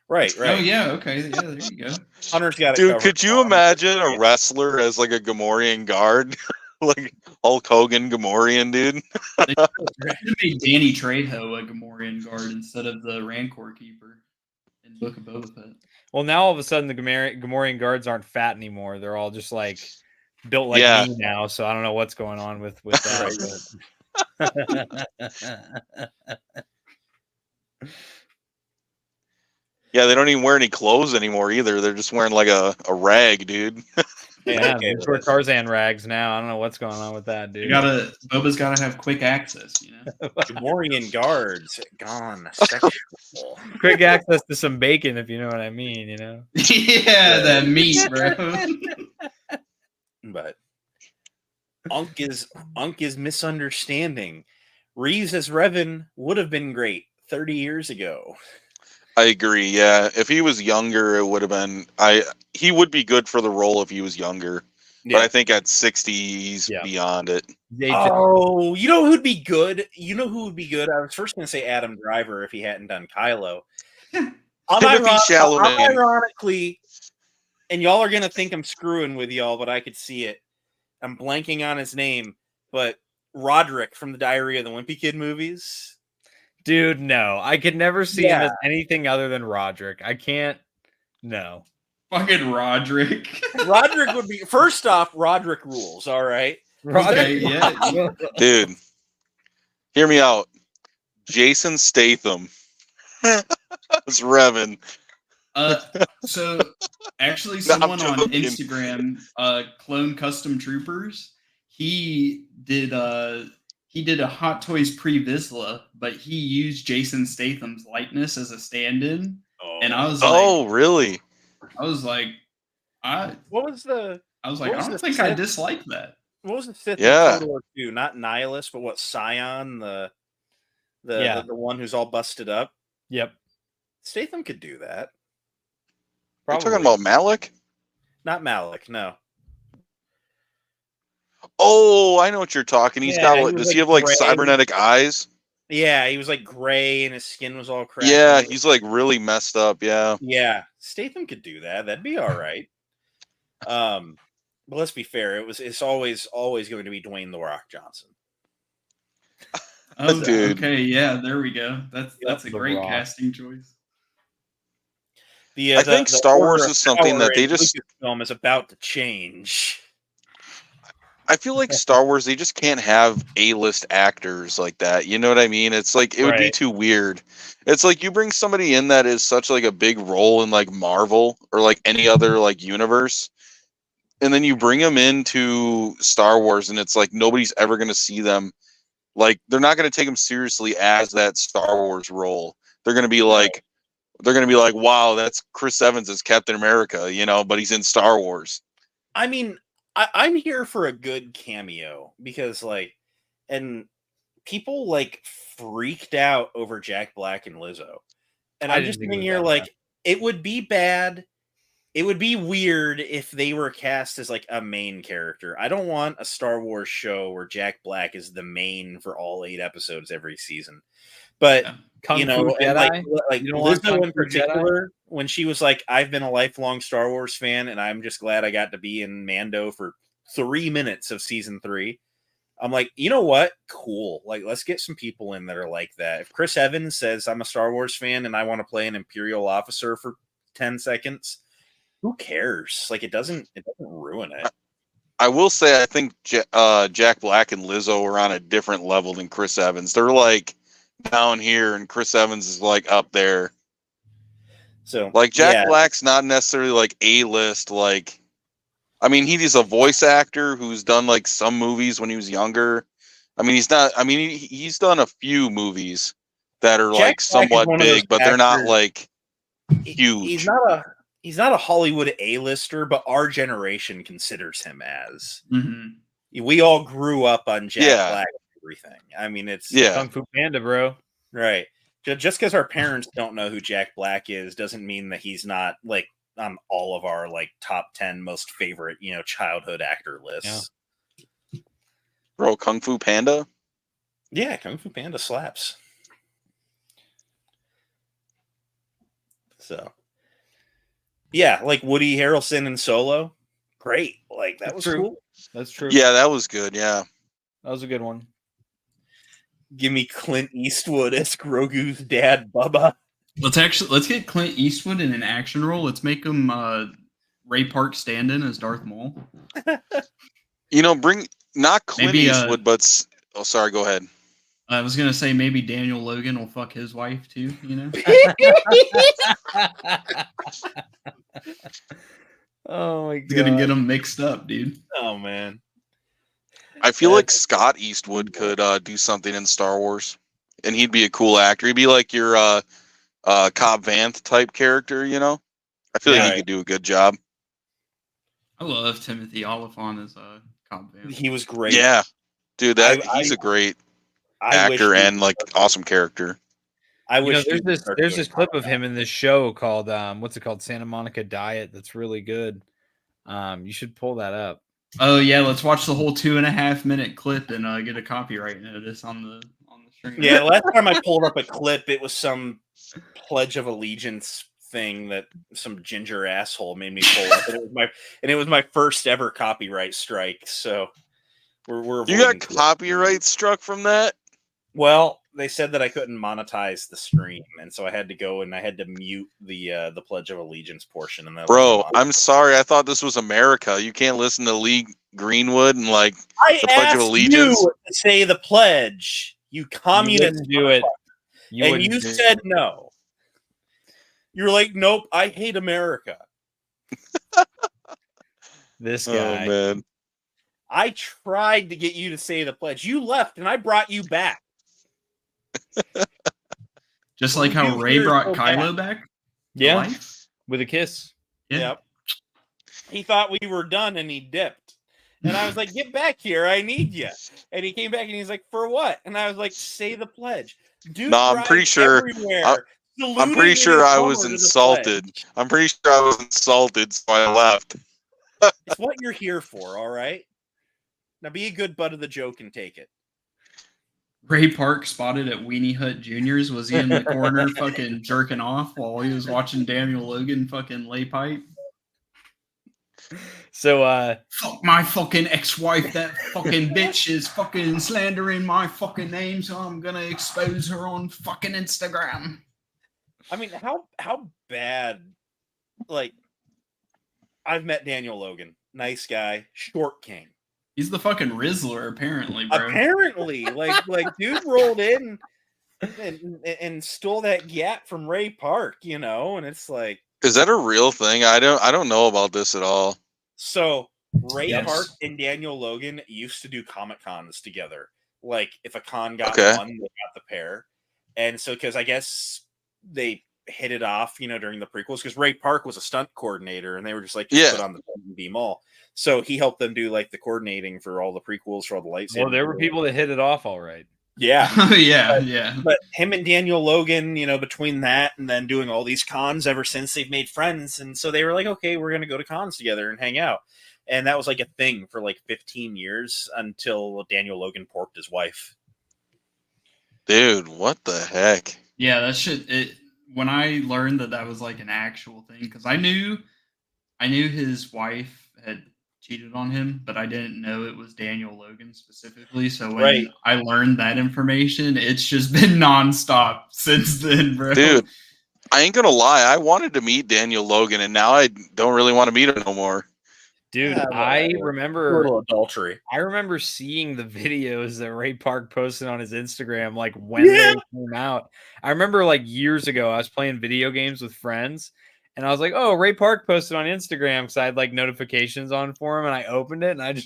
Right. Oh yeah. Okay. Yeah. There you go. Hunter's got it Dude, covered. could you imagine a wrestler as like a Gamorrean guard? Like Hulk Hogan Gamorrean, dude? They should have made Danny Trejo a Gamorrean guard instead of the Rancor Keeper in Book of Boba Fett. Well, now all of a sudden the Gamorrean guards aren't fat anymore. They're all just like built like me now. So I don't know what's going on with that. Yeah, they don't even wear any clothes anymore either. They're just wearing like a rag, dude. Yeah, these are Tarzan rags now. I don't know what's going on with that, dude. Boba's gotta have quick access, you know. Gamorrean guards gone sexual. Quick access to some bacon, if you know what I mean, you know. Yeah, that meat, bro. But Unk is misunderstanding. Reeves as Revan would have been great 30 years ago. I agree. Yeah, if he was younger, it would have been. He would be good for the role if he was younger. Yeah. But I think at 60, he's beyond it. Oh, you know who'd be good? You know who would be good? I was first going to say Adam Driver if he hadn't done Kylo. Ironically, and y'all are going to think I'm screwing with y'all, but I could see it. I'm blanking on his name, but Roderick from the Diary of the Wimpy Kid movies. Dude, no. I could never see him as anything other than Roderick. I can't. No. Fucking Roderick. Roderick would be... First off, Roderick rules, all right? Okay, yeah. Dude, hear me out. Jason Statham. That's Revan. So, actually, someone on Instagram, Clone Custom Troopers, he did a Hot Toys pre-Vizsla, but he used Jason Statham's likeness as a stand-in. Oh. And I was like, oh, really? I was like, I don't think I dislike that. What was the Sith? Yeah. Not Nihilus, but what, Scion, the one who's all busted up? Yep. Statham could do that. Are you talking about Malik? Not Malik, no. Oh, I know what you're talking. Does he have like cybernetic eyes? Yeah, he was like gray and his skin was all cracked. Yeah, he's like really messed up. Yeah. Yeah, Statham could do that. That'd be all right. But let's be fair. It's always going to be Dwayne "The Rock" Johnson. Oh, dude. Okay, yeah, there we go. That's a great casting choice. I think Star Wars is something that they just film is about to change. I feel like Star Wars, they just can't have A-list actors like that. You know what I mean? It's like, it would be too weird. It's like you bring somebody in that is such like a big role in like Marvel or like any other like universe, and then you bring them into Star Wars and it's like nobody's ever going to see them. Like, they're not going to take them seriously as that Star Wars role. They're going to be like, wow, that's Chris Evans as Captain America, you know, but he's in Star Wars. I mean, I'm here for a good cameo because, like, and people like freaked out over Jack Black and Lizzo, and I'm just sitting here like, it would be bad. It would be weird if they were cast as like a main character. I don't want a Star Wars show where Jack Black is the main for all 8 episodes every season. But you know, and like Lizzo in particular, when she was like, "I've been a lifelong Star Wars fan, and I'm just glad I got to be in Mando for 3 minutes of season 3." I'm like, you know what? Cool. Like, let's get some people in that are like that. If Chris Evans says I'm a Star Wars fan and I want to play an Imperial officer for 10 seconds, who cares? Like, it doesn't ruin it. I will say, I think Jack Black and Lizzo are on a different level than Chris Evans. They're like down here, and Chris Evans is like up there. So, like, Jack Black's not necessarily like A-list. Like, I mean, he's a voice actor who's done like some movies when he was younger. I mean, he's not. I mean, he's done a few movies that are like somewhat big, but they're not like huge. He's not a Hollywood A-lister, but our generation considers him as. Mm-hmm. We all grew up on Jack Black and everything. I mean, it's Kung Fu Panda, bro. Right. Just because our parents don't know who Jack Black is doesn't mean that he's not like on all of our like top 10 most favorite, you know, childhood actor lists. Bro, Kung Fu Panda? Yeah, Kung Fu Panda slaps. So, yeah, like Woody Harrelson in Solo. Great. Like, that was cool. That's true. Yeah, that was good. Yeah. That was a good one. Give me Clint Eastwood as Grogu's dad, Bubba. Let's get Clint Eastwood in an action role. Let's make him Ray Park stand-in as Darth Maul. Bring not Clint Maybe, Eastwood, but sorry, go ahead. I was gonna say maybe Daniel Logan will fuck his wife too. Oh my god! He's gonna get them mixed up, dude. Oh man. I feel like Scott Eastwood could do something in Star Wars, and he'd be a cool actor. He'd be like your Cobb Vanth type character, I feel like he could do a good job. I love Timothy Oliphant as Cobb Vanth. He was great. Yeah, dude, he's a great actor and like awesome character. I wish there's this clip of him in this show called what's it called, Santa Monica Diet. That's really good. You should pull that up. Oh yeah, let's watch the whole 2.5 minute clip and get a copyright notice on the stream. Yeah, last time I pulled up a clip, it was some Pledge of Allegiance thing that some ginger asshole made me pull up, and it was my first ever copyright strike. So we're you got copyright struck from that? Well, they said that I couldn't monetize the stream, and so I had to go and I had to mute the Pledge of Allegiance portion. And bro, I'm sorry, I thought this was America. You can't listen to Lee Greenwood and like the Pledge of Allegiance. You to say the pledge, you communist. You do it. And you said no. You're like, nope, I hate America. This guy. Oh man. I tried to get you to say the pledge. You left, and I brought you back. Just like how Ray brought Kylo back. Yeah, with a kiss. Yeah. Yep. He thought we were done, and he dipped. And I was like, "Get back here! I need you." And he came back, and he's like, "For what?" And I was like, "Say the pledge." Dude, no, I'm pretty sure. I'm pretty sure I was insulted. I'm pretty sure I was insulted, so I left. It's what you're here for, all right? Now be a good butt of the joke and take it. Ray Park spotted at Weenie Hut Juniors. Was he in the corner fucking jerking off while he was watching Daniel Logan fucking lay pipe? So, fuck my fucking ex-wife. That fucking bitch is fucking slandering my fucking name, so I'm gonna expose her on fucking Instagram. I mean, how bad? Like, I've met Daniel Logan, nice guy, short king. He's the fucking Rizzler, apparently, bro. Apparently, like dude rolled in and stole that gap from Ray Park, and it's like, is that a real thing? I don't know about this at all. So Ray Park and Daniel Logan used to do Comic Cons together. Like, if a con got one, they got the pair, and so because I guess they hit it off, during the prequels, because Ray Park was a stunt coordinator, and they were just like, put on the beam all. So he helped them do like the coordinating for all the prequels, for all the lightsabers. Well, there were people that hit it off all right. Yeah. yeah. But him and Daniel Logan, between that and then doing all these cons ever since, they've made friends. And so they were like, okay, we're going to go to cons together and hang out. And that was like a thing for like 15 years until Daniel Logan porked his wife. Dude, what the heck? Yeah, that shit. When I learned that was like an actual thing, because I knew his wife had cheated on him, but I didn't know it was Daniel Logan specifically. So when I learned that information, it's just been nonstop since then, bro. Dude, I ain't gonna lie. I wanted to meet Daniel Logan, and now I don't really want to meet him no more. Dude, I remember adultery. I remember seeing the videos that Ray Park posted on his Instagram, like when they came out. I remember like years ago, I was playing video games with friends, and I was like, "Oh, Ray Park posted on Instagram," because I had like notifications on for him, and I opened it, and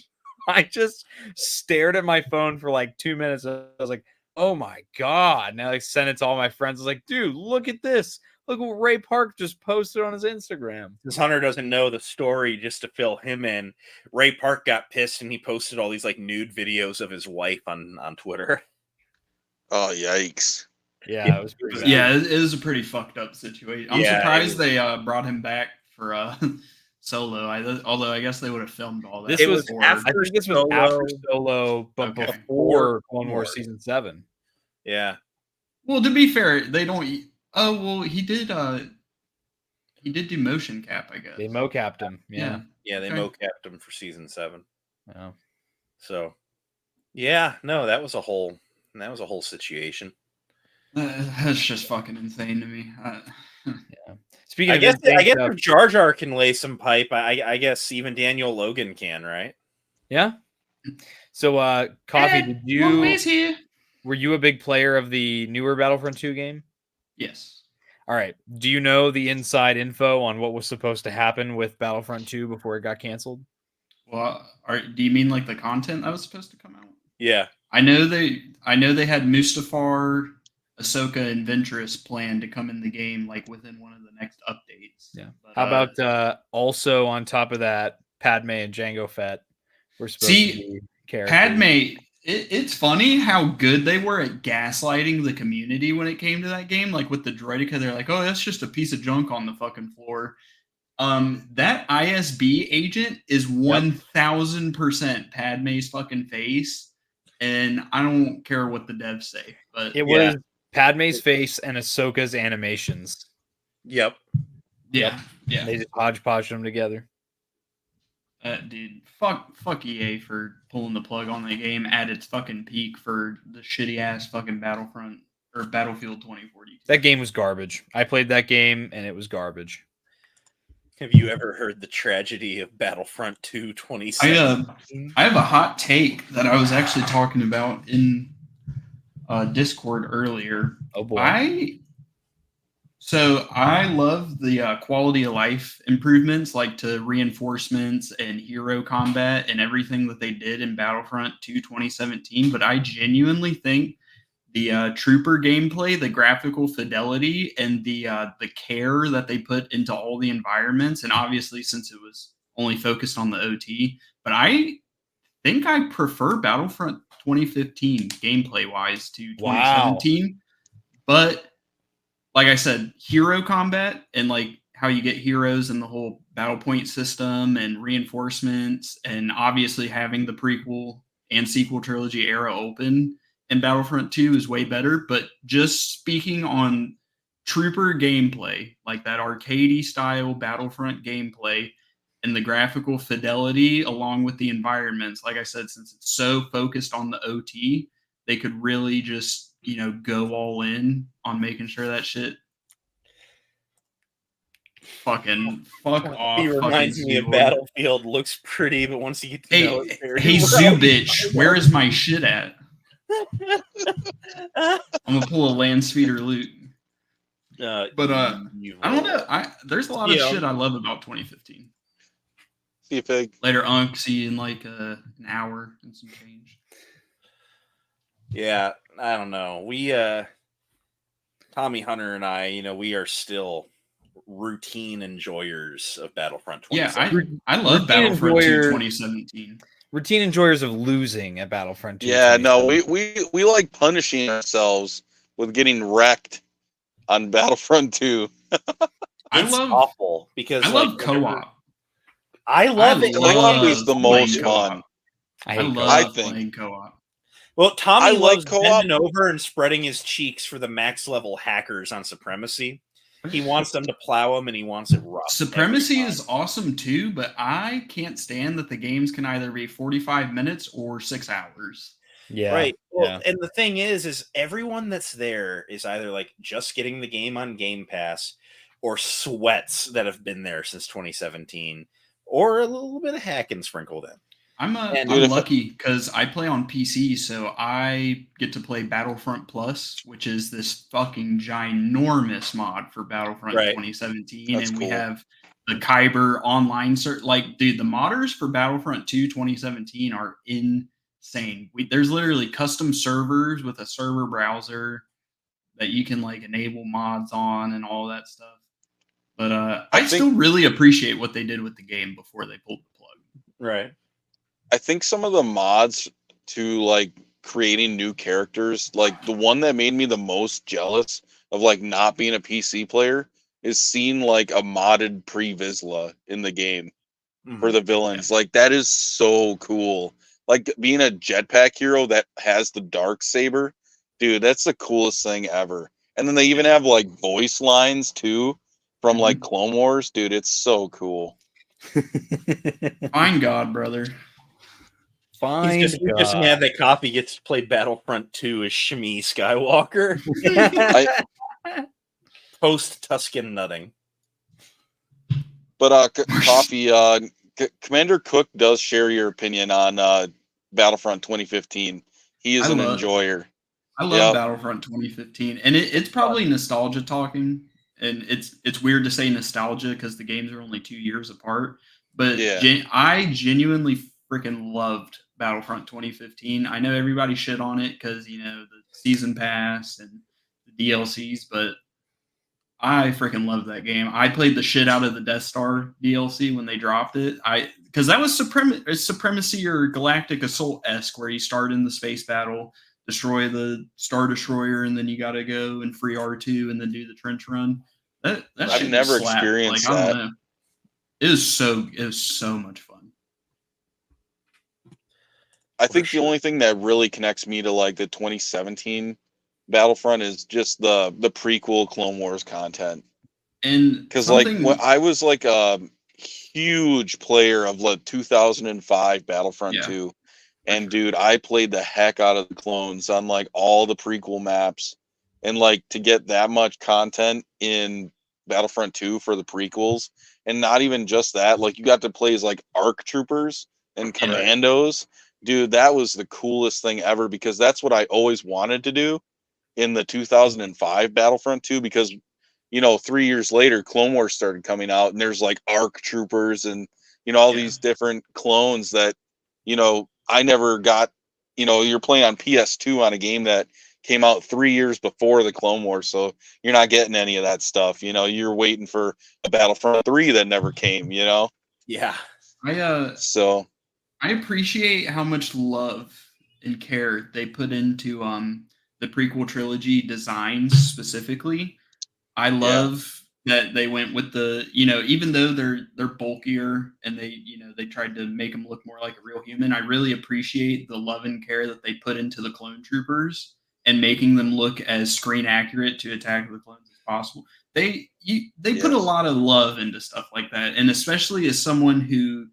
I just stared at my phone for like 2 minutes. I was like, "Oh my god!" And I like sent it to all my friends. I was like, "Dude, look at this! Look what Ray Park just posted on his Instagram." Because Hunter doesn't know the story, just to fill him in. Ray Park got pissed, and he posted all these like nude videos of his wife on Twitter. Oh yikes! Yeah, it was pretty bad. Yeah, it was a pretty fucked up situation. I'm surprised they brought him back for solo. Although I guess they would have filmed all that. This It was was after I think this was after Solo, but Okay. before Clone War. Wars Season 7. Yeah. Well, to be fair, they don't. Oh well, he did. He did do motion cap, I guess. They mocapped him. Yeah. Yeah, they Okay. mocapped him for Season 7. Yeah. So, yeah, no, that was a whole situation. That's just fucking insane to me. Speaking I of guess insane if stuff, Jar Jar can lay some pipe, I guess even Daniel Logan can, right? yeah. So, Cawfee, did you here? were you a big player of the newer Battlefront 2 game? Yes. All right. Do you know the inside info on what was supposed to happen with Battlefront 2 before it got canceled? Well, do you mean like the content that was supposed to come out? Yeah. I know they had Mustafar, Ahsoka, and Ventress planned to come in the game like within one of the next updates. Yeah. But, How about also on top of that, Padme and Jango Fett were supposed to be characters. Padme? It's funny how good they were at gaslighting the community when it came to that game. Like with the droideka, they're like, "Oh, that's just a piece of junk on the fucking floor." That ISB agent is 1000% Padme's fucking face, and I don't care what the devs say, but It was Padme's face and Ahsoka's animations. Yep. yeah. They just hodgepodged them together. Dude, fuck EA for pulling the plug on the game at its fucking peak for the shitty ass fucking Battlefront or Battlefield 2042. That game was garbage. I played that game and it was garbage. Have you ever heard the tragedy of Battlefront 2 2017? I have a hot take that I was actually talking about in Discord earlier. Oh boy. I love the quality of life improvements, like to reinforcements and hero combat and everything that they did in Battlefront 2 2017. But I genuinely think the trooper gameplay, the graphical fidelity, and the care that they put into all the environments, and obviously since it was only focused on the OT, but I think I prefer Battlefront 2015 gameplay wise to 2017. Wow. But like I said, hero combat and like how you get heroes and the whole battle point system and reinforcements, and obviously having the prequel and sequel trilogy era open in Battlefront 2 is way better. But just speaking on trooper gameplay, like that arcadey style Battlefront gameplay and the graphical fidelity along with the environments, like I said, since it's so focused on the OT, they could really just go all in on making sure that shit fuck off. He reminds me of Battlefield. Looks pretty, but once you get to know it very Hey, well, zoo bitch, where is my shit at? I'm gonna pull a land speeder loot. But I don't know. There's a lot of shit I love about 2015. See you, Pig. Later on, see you in like an hour and some change. Yeah, I don't know. We Tommy Hunter and I, we are still routine enjoyers of Battlefront 2017. I love Battlefront 2 2017. Routine enjoyers of losing at Battlefront 2. Yeah, no, we like punishing ourselves with getting wrecked on Battlefront 2. It's awful because I love co-op. I love it. Co-op is the most fun. I love playing co-op. Well, Tommy loves co-op. bending over and spreading his cheeks for the max level hackers on Supremacy. He wants them to plow him, and he wants it rough. Supremacy is awesome too, but I can't stand that the games can either be 45 minutes or 6 hours. Yeah, right. Well, and the thing is everyone that's there is either like just getting the game on Game Pass, or sweats that have been there since 2017, or a little bit of hacking sprinkled in. I'm lucky because I play on PC, so I get to play Battlefront Plus, which is this fucking ginormous mod for Battlefront 2017. That's and cool. We have the Kyber online the modders for Battlefront 2 2017 are insane. There's literally custom servers with a server browser that you can like enable mods on and all that stuff. But I still really appreciate what they did with the game before they pulled the plug. Right. I think some of the mods to like creating new characters, like the one that made me the most jealous of like not being a PC player is seeing like a modded Pre-Vizsla in the game. for the villains. Like, that is so cool. Like, being a jetpack hero that has the dark saber, dude, that's the coolest thing ever. And then they even have like voice lines too from like Clone Wars, dude. It's so cool. Fine God, brother. Fine. He's just mad that Cawfee gets to play Battlefront 2 as Shmi Skywalker. Post Tuscan nutting. But Cawfee, Commander Cook does share your opinion on Battlefront 2015. He is an enjoyer. I love Battlefront 2015, and it's probably nostalgia talking, and it's weird to say nostalgia because the games are only 2 years apart. But I genuinely freaking loved Battlefront 2015. I know everybody shit on it because the season pass and the DLCs, but I freaking loved that game. I played the shit out of the Death Star DLC when they dropped it. Because that was Supremacy or Galactic Assault-esque, where you start in the space battle, destroy the Star Destroyer, and then you got to go and free R2 and then do the trench run. That I've never experienced that. I don't know. It was so much fun. I think the only thing that really connects me to like the 2017 Battlefront is just the prequel Clone Wars content. And because like I was like a huge player of like 2005 Battlefront 2, and dude, I played the heck out of the clones on like all the prequel maps, and like to get that much content in Battlefront 2 for the prequels, and not even just that, like you got to play as like ARC troopers and commandos. Dude, that was the coolest thing ever, because that's what I always wanted to do in the 2005 Battlefront 2, because 3 years later Clone Wars started coming out, and there's like ARC troopers and all these different clones that I never got. You're playing on PS2 on a game that came out 3 years before the Clone Wars, so you're not getting any of that stuff. You're waiting for a Battlefront 3 that never came. Yeah. I appreciate how much love and care they put into the prequel trilogy designs specifically. I love that they went with the, even though they're bulkier and they tried to make them look more like a real human. I really appreciate the love and care that they put into the clone troopers and making them look as screen accurate to Attack of the Clones as possible. They put a lot of love into stuff like that, and especially as someone who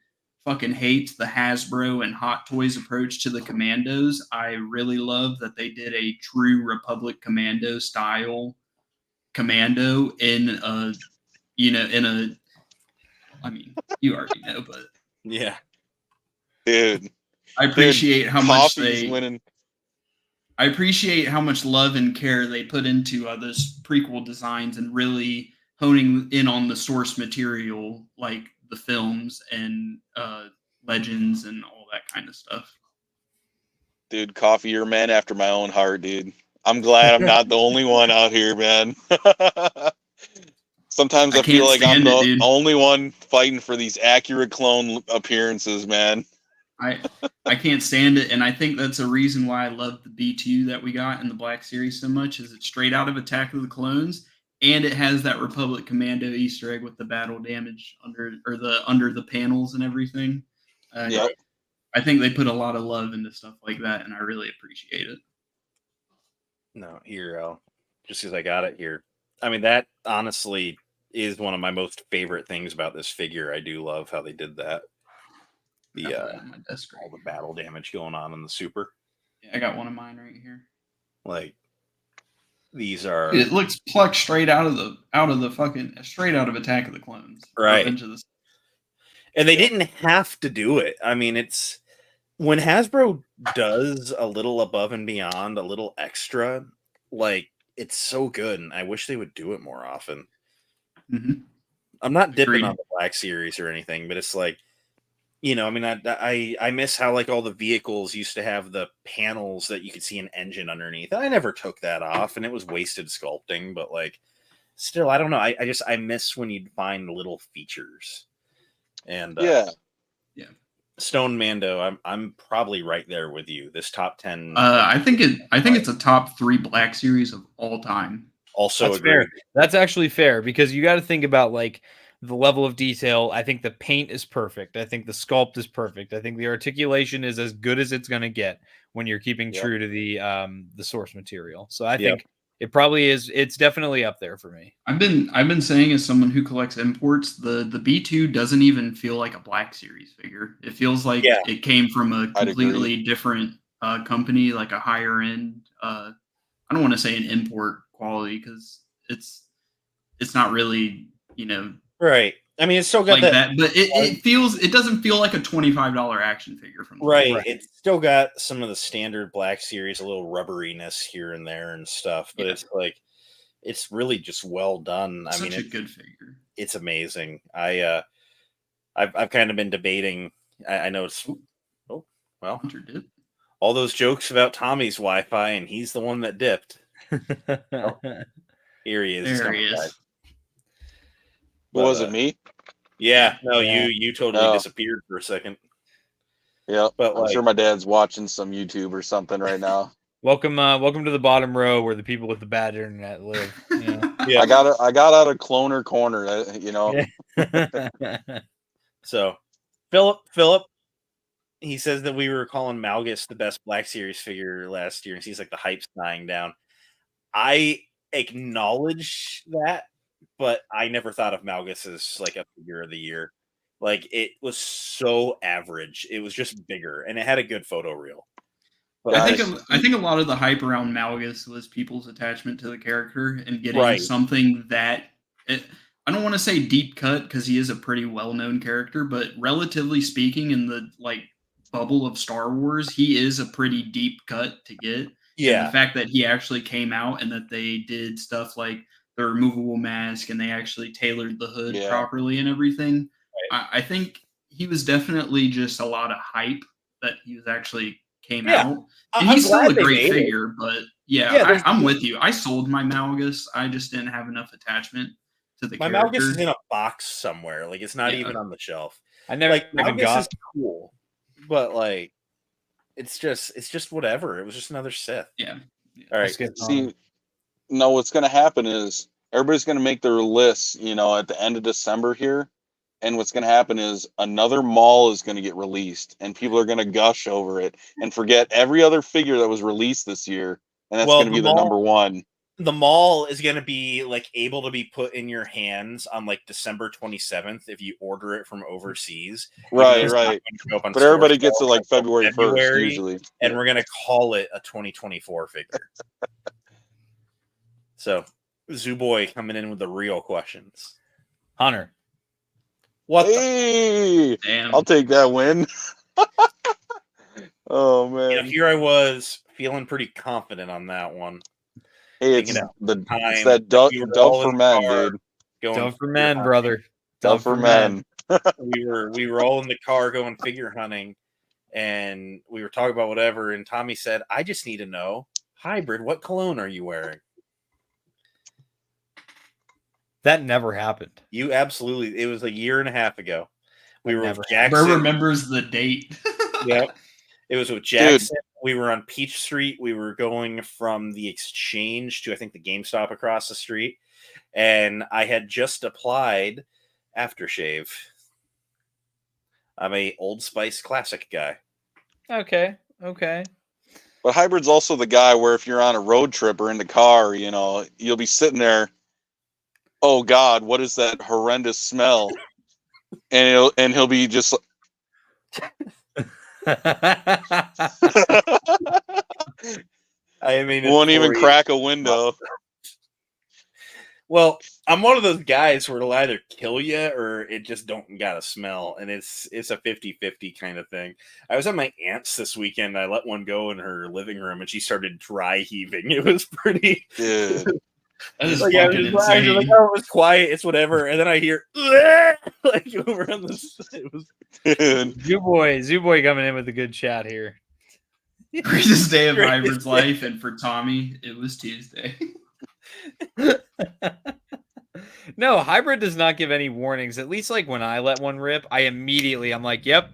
fucking hates the Hasbro and Hot Toys approach to the commandos, I really love that they did a true Republic Commando style commando in a I mean, you already know, but dude, I appreciate how much winning. I appreciate how much love and care they put into those prequel designs and really honing in on the source material, like the films and legends and all that kind of stuff. Dude, Cawfee, you're a man after my own heart, dude. I'm glad I'm not the only one out here, man. Sometimes I feel like I'm the only one fighting for these accurate clone appearances, man. I can't stand it, and I think that's a reason why I love the B2 that we got in the Black Series so much, is it's straight out of Attack of the Clones, and it has that Republic Commando Easter egg with the battle damage under the panels and everything. I think they put a lot of love into stuff like that, and I really appreciate it. No, here, just because I got it here. I mean, that honestly is one of my most favorite things about this figure. I do love how they did that. All the battle damage going on in the super. Yeah, I got one of mine right here. Like, these are. It looks plucked straight out of Attack of the Clones. Right. And they didn't have to do it. I mean, it's when Hasbro does a little above and beyond, a little extra, like, it's so good, and I wish they would do it more often. Mm-hmm. I'm not dipping on the Black Series or anything, but it's like, I mean, I miss how like all the vehicles used to have the panels that you could see an engine underneath. I never took that off, and it was wasted sculpting, but like, still, I don't know. I miss when you'd find little features. And Stone Mando, I'm probably right there with you. This top 10. I think it's a top 3 Black Series of all time. Also, that's fair. That's actually fair, because you got to think about like the level of detail. I think the paint is perfect. I think the sculpt is perfect. I think the articulation is as good as it's going to get when you're keeping true to the source material. So I think it probably is. It's definitely up there for me. I've been saying, as someone who collects imports, the B2 doesn't even feel like a Black Series figure. It feels like it came from a completely different company, like a higher end. I don't want to say an import quality because it's not really, right. I mean, it's still got like that, but it doesn't feel like a $25 action figure from the right. It's still got some of the standard Black Series, a little rubberiness here and there and stuff, but it's like, it's really just well done. I mean, it's a good figure. It's amazing. I've kind of been debating. I know it's well, Hunter dipped. All those jokes about Tommy's Wi-Fi, and he's the one that dipped. Here he is. There he is. Was it me? Yeah, no, you totally disappeared for a second. Yeah, but I'm sure my dad's watching some YouTube or something right now. Welcome to the bottom row where the people with the bad internet live. Yeah. I got out of Cloner Corner, So, Philip, he says that we were calling Malgus the best Black Series figure last year, and he's like the hype's dying down. I acknowledge that, but I never thought of Malgus as like a figure of the year. Like, it was so average. It was just bigger, and it had a good photo reel. But I think a lot of the hype around Malgus was people's attachment to the character and getting something that I don't want to say deep cut because he is a pretty well-known character, but relatively speaking, in the bubble of Star Wars, he is a pretty deep cut to get. Yeah, and the fact that he actually came out and that they did stuff like the removable mask and they actually tailored the hood properly and everything. Right. I think he was definitely just a lot of hype that he was actually came out. And he's still a great figure, but I'm with you. I sold my Malgus. I just didn't have enough attachment to the character. My Malgus is in a box somewhere. Like, it's not even on the shelf. I never Malgus is cool, but like, it's just whatever. It was just another Sith. Yeah. All right. See, no, what's going to happen is everybody's going to make their lists, at the end of December here. And what's going to happen is another mall is going to get released and people are going to gush over it and forget every other figure that was released this year. And that's going to be the number one. The mall is going to be able to be put in your hands on December 27th if you order it from overseas. Right. But everybody gets it February 1st usually. And we're going to call it a 2024 figure. So, Zoo Boy coming in with the real questions. Hunter. What? Hey, I'll take that win. Oh man! Here I was feeling pretty confident on that one. Hey, it's that dove for men, dude. Dove for men, brother. Dove for men. we were all in the car going figure hunting, and we were talking about whatever. And Tommy said, "I just need to know, hybrid, what cologne are you wearing?" That never happened. You absolutely. It was a year and a half ago. We were with Jackson. Burr remembers the date. Yep. It was with Jackson. Dude. We were on Peach Street. We were going from the Exchange to, I think, the GameStop across the street. And I had just applied aftershave. I'm a Old Spice classic guy. Okay. But hybrid's also the guy where if you're on a road trip or in the car, you'll be sitting there. Oh God, what is that horrendous smell? And he'll be just I mean, won't even crack a window. Well, I'm one of those guys where it'll either kill you or it just don't got a smell, and it's a 50-50 kind of thing. I was at my aunt's this weekend. I let one go in her living room, and she started dry heaving. It was pretty. Dude. That is fucking insane. It was quiet. It's whatever, and then I hear over on the side. It was Zoo Boy coming in with a good chat here. Greatest day of Hybrid's life, and for Tommy, it was Tuesday. No, Hybrid does not give any warnings. At least when I let one rip, I'm like, yep,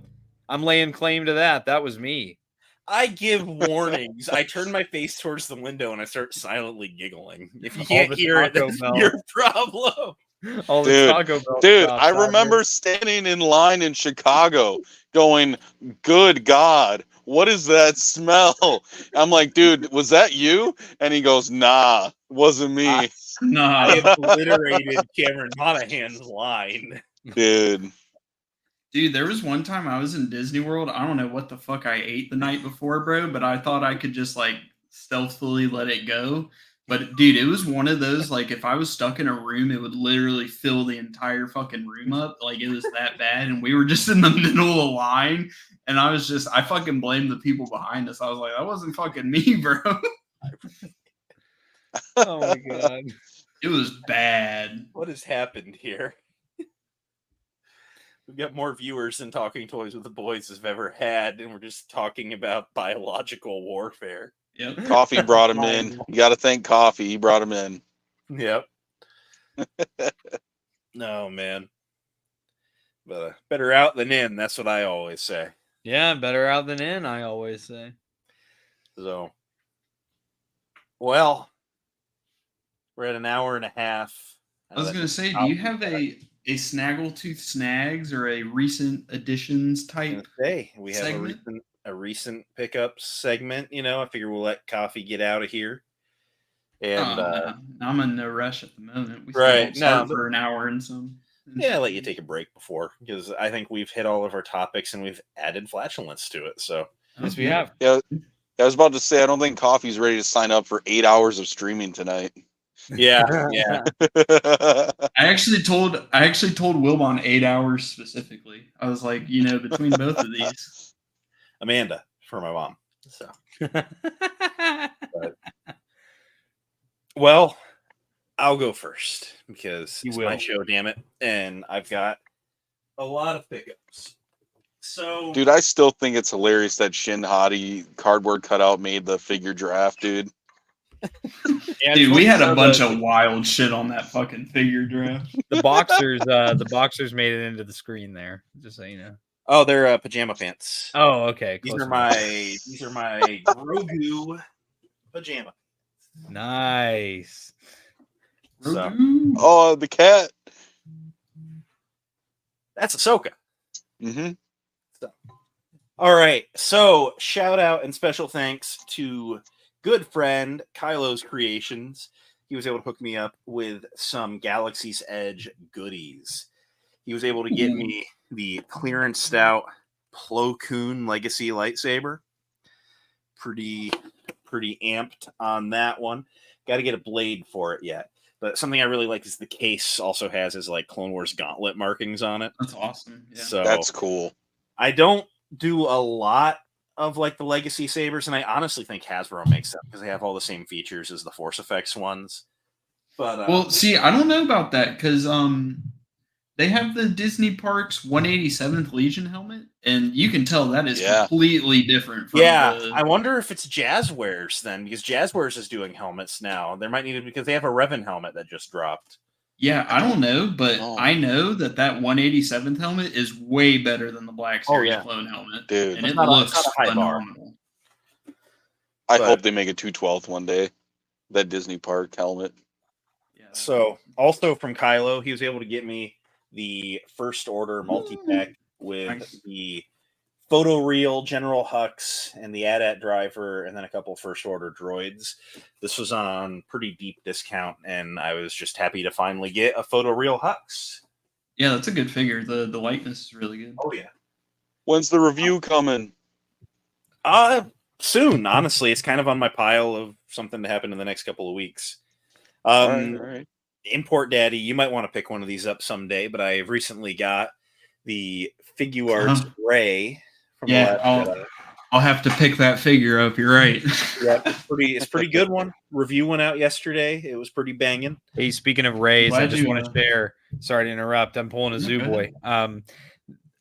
I'm laying claim to that. That was me. I give warnings. I turn my face towards the window and I start silently giggling. If you can't hear it, that's your problem. All the Dude, Taco Bell Dude, shops I out remember standing in line in Chicago going, good God, what is that smell? I'm like, dude, was that you? And he goes, nah, wasn't me. I Nah, obliterated Cameron Monahan's line. Dude. dude, there was one time I was in Disney World. I don't know what the fuck I ate the night before, bro, but I thought I could just like stealthily let it go. But dude, it was one of those like if I was stuck in a room, it would literally fill the entire fucking room up. Like it was that bad. And we were just in the middle of a line. And I fucking blamed the people behind us. I was like, that wasn't fucking me, bro. Oh my god. It was bad. What has happened here? We've got more viewers than Talking Toys with the Boys has ever had, and we're just talking about biological warfare. Yep. Cawfee brought him in. You got to thank Cawfee. He brought him in. Yep. No, man. But better out than in. That's what I always say. Yeah, better out than in, I always say. So, well, we're at an hour and a half. I was gonna say, do you have a Snaggletooth Snags or a recent additions type? We have segment? a recent pickup segment. You know, I figure we'll let Cawfee get out of here. And No, I'm in no rush at the moment. We Right, still start no, for an hour and some. yeah, I'll let you take a break before, because I think we've hit all of our topics and we've added flatulence to it. So Yes, we have. Yeah, I was about to say, I don't think Cawfee's ready to sign up for 8 hours of streaming tonight. yeah. I actually told Wilbon 8 hours specifically. I was like, between both of these. Amanda for my mom. So well, I'll go first because it's my show, damn it, and I've got a lot of pickups. So, dude, I still think it's hilarious that Shin Hati cardboard cutout made the figure draft, dude. Dude, we had a bunch of wild shit on that fucking figure draft. The boxers made it into the screen there, just so you know. Oh, they're pajama pants. Oh, okay. These are my Grogu pajama. Nice. So, oh, the cat. That's Ahsoka. Mm-hmm. So, all right. So, shout out and special thanks to good friend Kylo's Creations. He was able to hook me up with some Galaxy's Edge goodies. He was able to get me the clearance stout Plo Koon Legacy lightsaber. Pretty amped on that one. Got to get a blade for it yet. But something I really like is the case also has his like Clone Wars gauntlet markings on it. That's awesome. Yeah. So that's cool. I don't do a lot of like the Legacy sabers, and I honestly think Hasbro makes them because they have all the same features as the Force Effects ones. But well, see, I don't know about that because they have the Disney Parks 187th Legion helmet, and you can tell that is completely different. From I wonder if it's Jazzwares then, because Jazzwares is doing helmets now. There might need to, because they have a Revan helmet that just dropped. Yeah, I don't know, but I know that 187th helmet is way better than the Black Series clone helmet, dude, and it looks phenomenal. I hope they make a 212th one day. That Disney Park helmet. Yeah. So also from Kylo, he was able to get me the First Order multi-pack with the photoreal General Hux and the AT-AT driver, and then a couple First Order droids. This was on pretty deep discount, and I was just happy to finally get a photoreal Hux. Yeah, that's a good figure. The likeness is really good. Oh yeah. When's the review coming? Soon. Honestly, it's kind of on my pile of something to happen in the next couple of weeks. All right. Import Daddy, you might want to pick one of these up someday, but I recently got the Figuarts Ray. I'll have to pick that figure up. You're right. Yeah, it's pretty good one. Review went out yesterday. It was pretty banging. Hey, speaking of Rays, I just want to share. Sorry to interrupt. I'm pulling a Zoo Boy.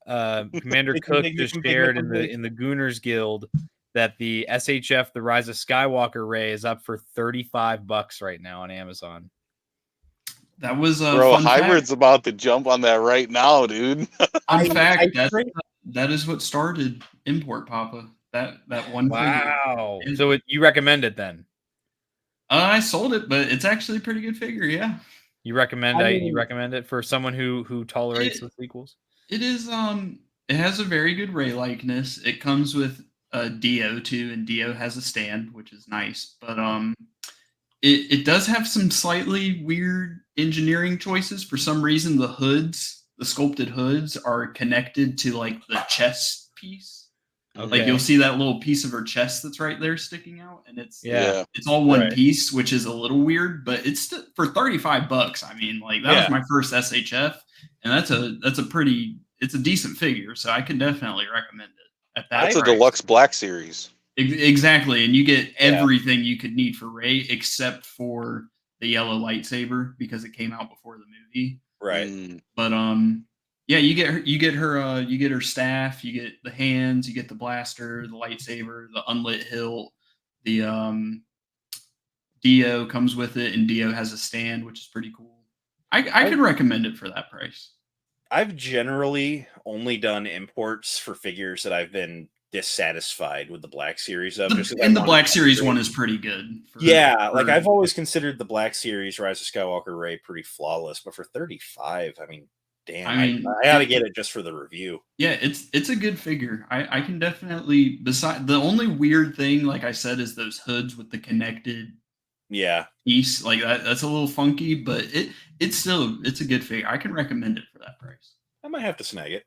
Commander Cook just shared in the Gooners Guild that the SHF The Rise of Skywalker Ray is up for $35 right now on Amazon. That was a bro. fun Hybrid's fact. About to jump on that right now, dude. Fun fact, that is what started Import Papa. That one. Wow. So you recommend it then? I sold it, but it's actually a pretty good figure. Yeah. You recommend I you mean, recommend it for someone who tolerates the sequels? It is it has a very good Ray likeness. It comes with a Dio too, and Dio has a stand, which is nice. But it does have some slightly weird engineering choices. For some reason, the sculpted hoods are connected to like the chest piece. Like you'll see that little piece of her chest that's right there sticking out, and it's all one piece, which is a little weird, but it's for $35. I mean, like that was my first SHF, and that's a decent figure, so I can definitely recommend it at that. It's a deluxe Black Series. Exactly, and you get everything you could need for Rey except for the yellow lightsaber because it came out before the movie. Right. But yeah, you get her staff, you get the hands, you get the blaster, the lightsaber, the unlit hilt, the Dio comes with it, and Dio has a stand, which is pretty cool. I could recommend it for that price. I've generally only done imports for figures that I've been dissatisfied with the Black Series of. And the Black Series one is pretty good. Like I've always considered the Black Series Rise of Skywalker Rey pretty flawless, but for 35, I mean, damn, I gotta get it just for the review. Yeah, it's a good figure. I can definitely. Beside the only weird thing, like I said, is those hoods with the connected piece. Like that's a little funky, but it's a good figure. I can recommend it for that price. I might have to snag it.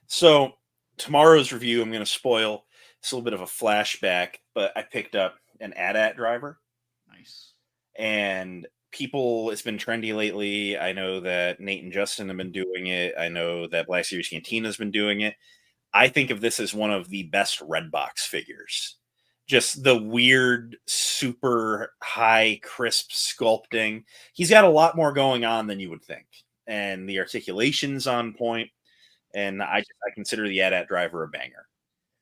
So tomorrow's review, I'm going to spoil. It's a little bit of a flashback, but I picked up an AT-AT driver. Nice. And it's been trendy lately. I know that Nate and Justin have been doing it. I know that Black Series Cantina has been doing it. I think of this as one of the best Redbox figures. Just the weird, super high, crisp sculpting. He's got a lot more going on than you would think. And the articulation's on point. And I consider the AT-AT driver a banger.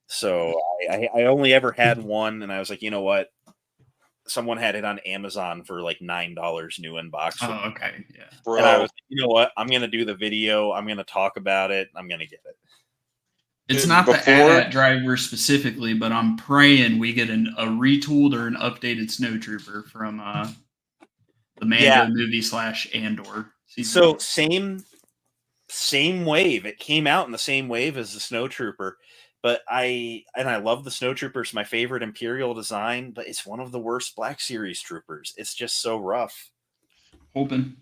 So I only ever had one, and I was like, you know what? Someone had it on Amazon for like $9 new in box. Oh, okay, yeah. Bro. And I was like, you know what? I'm gonna do the video. I'm gonna talk about it. I'm gonna get it. It's not the AT-AT driver specifically, but I'm praying we get a retooled or an updated Snowtrooper from the Mando movie / Andor. So same wave. It came out in the same wave as the Snowtrooper, but I love the Snowtrooper. It's my favorite Imperial design, but it's one of the worst Black Series troopers. It's just so rough. Hoping.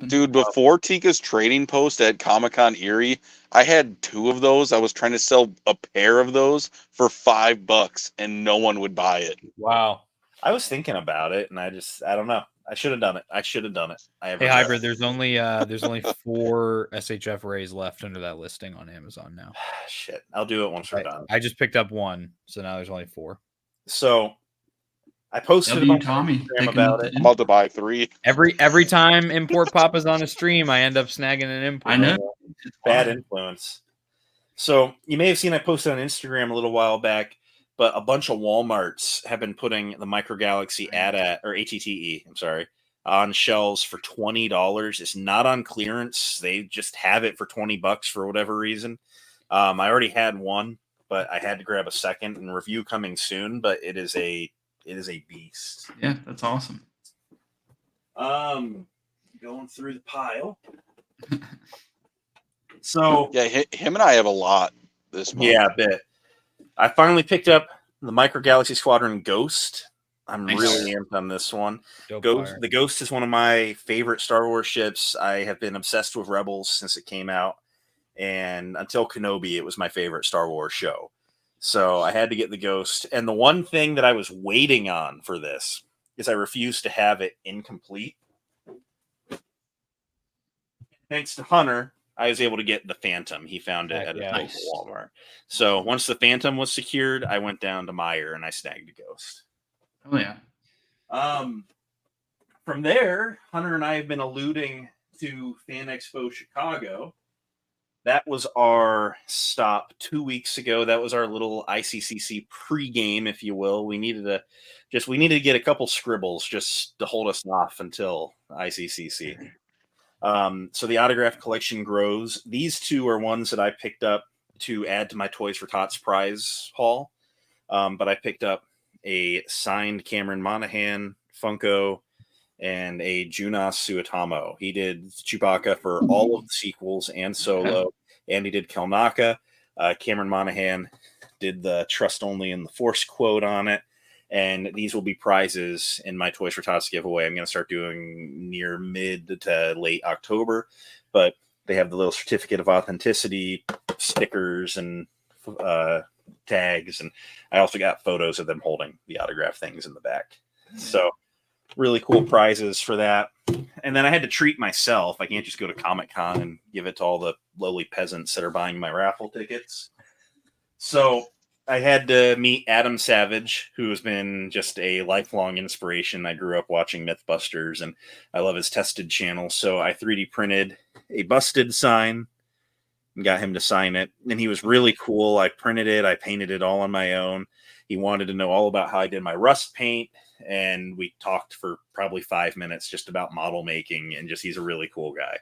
Dude, before Tika's trading post at Comic-Con Erie, I had 2 of those. I was trying to sell a pair of those for $5, and no one would buy it. Wow. I was thinking about it, and I don't know. I should have done it. Hey, Hybrid, there's only 4 SHF Rays left under that listing on Amazon now. Shit. I'll do it once we're done. I just picked up 1, so now there's only 4. So I posted Tommy about it. I'm about to buy 3. Every time Import Papa's on a stream, I end up snagging an import. I know. It's bad influence. So you may have seen I posted on Instagram a little while back, but a bunch of Walmarts have been putting the Micro Galaxy AT-AT or ATTE, I'm sorry, on shelves for $20. It's not on clearance. They just have it for $20 for whatever reason. I already had one, but I had to grab a second, and review coming soon, but it is a beast. Yeah, that's awesome. Going through the pile. So yeah, him and I have a lot this month. Yeah, a bit. I finally picked up the Micro Galaxy Squadron Ghost. I'm really amped on this one. The Ghost is one of my favorite Star Wars ships. I have been obsessed with Rebels since it came out, and until Kenobi, it was my favorite Star Wars show. So I had to get the Ghost. And the one thing that I was waiting on for this is I refused to have it incomplete. Thanks to Hunter, I was able to get the Phantom. He found it at a local Walmart. So once the Phantom was secured, I went down to Meijer and I snagged a Ghost. Oh, yeah. From there, Hunter and I have been alluding to Fan Expo Chicago. That was our stop 2 weeks ago. That was our little ICCC pregame, if you will. We needed to get a couple scribbles just to hold us off until ICCC. So the autograph collection grows. These 2 are ones that I picked up to add to my Toys for Tots prize haul. But I picked up a signed Cameron Monaghan Funko, and a Junas Suetamo. He did Chewbacca for all of the sequels and Solo, and he did Kelnaka. Cameron Monaghan did the Trust Only and the Force quote on it. And these will be prizes in my Toys for Tots giveaway. I'm going to start doing near mid to late October, but they have the little certificate of authenticity stickers and tags. And I also got photos of them holding the autograph things in the back. So really cool prizes for that. And then I had to treat myself. I can't just go to Comic-Con and give it to all the lowly peasants that are buying my raffle tickets. So I had to meet Adam Savage, who has been just a lifelong inspiration. I grew up watching Mythbusters, and I love his Tested channel. So I 3D printed a Busted sign and got him to sign it. And he was really cool. I printed it. I painted it all on my own. He wanted to know all about how I did my rust paint. And we talked for probably 5 minutes just about model making. And just, he's a really cool guy.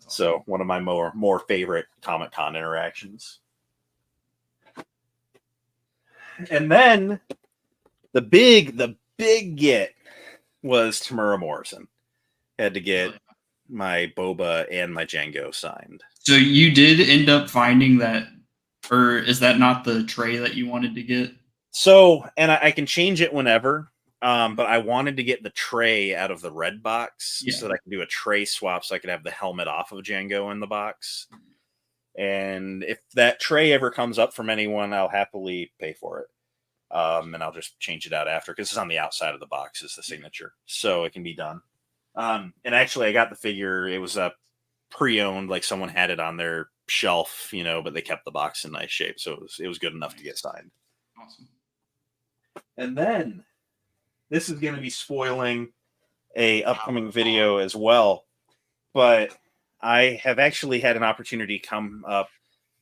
So one of my more favorite Comic-Con interactions. And then the big get was Tamura Morrison. Had to get my Boba and my Jango signed. So you did end up finding that, or is that not the tray that you wanted to get? So, and I can change it whenever, but I wanted to get the tray out of the red box so that I can do a tray swap so I could have the helmet off of Jango in the box. And if that tray ever comes up from anyone, I'll happily pay for it. And I'll just change it out after, because it's on the outside of the box is the signature. So it can be done. And actually, I got the figure. It was pre-owned, like someone had it on their shelf, but they kept the box in nice shape. So it was good enough to get signed. Awesome. And then this is going to be spoiling a upcoming video as well. But I have actually had an opportunity come up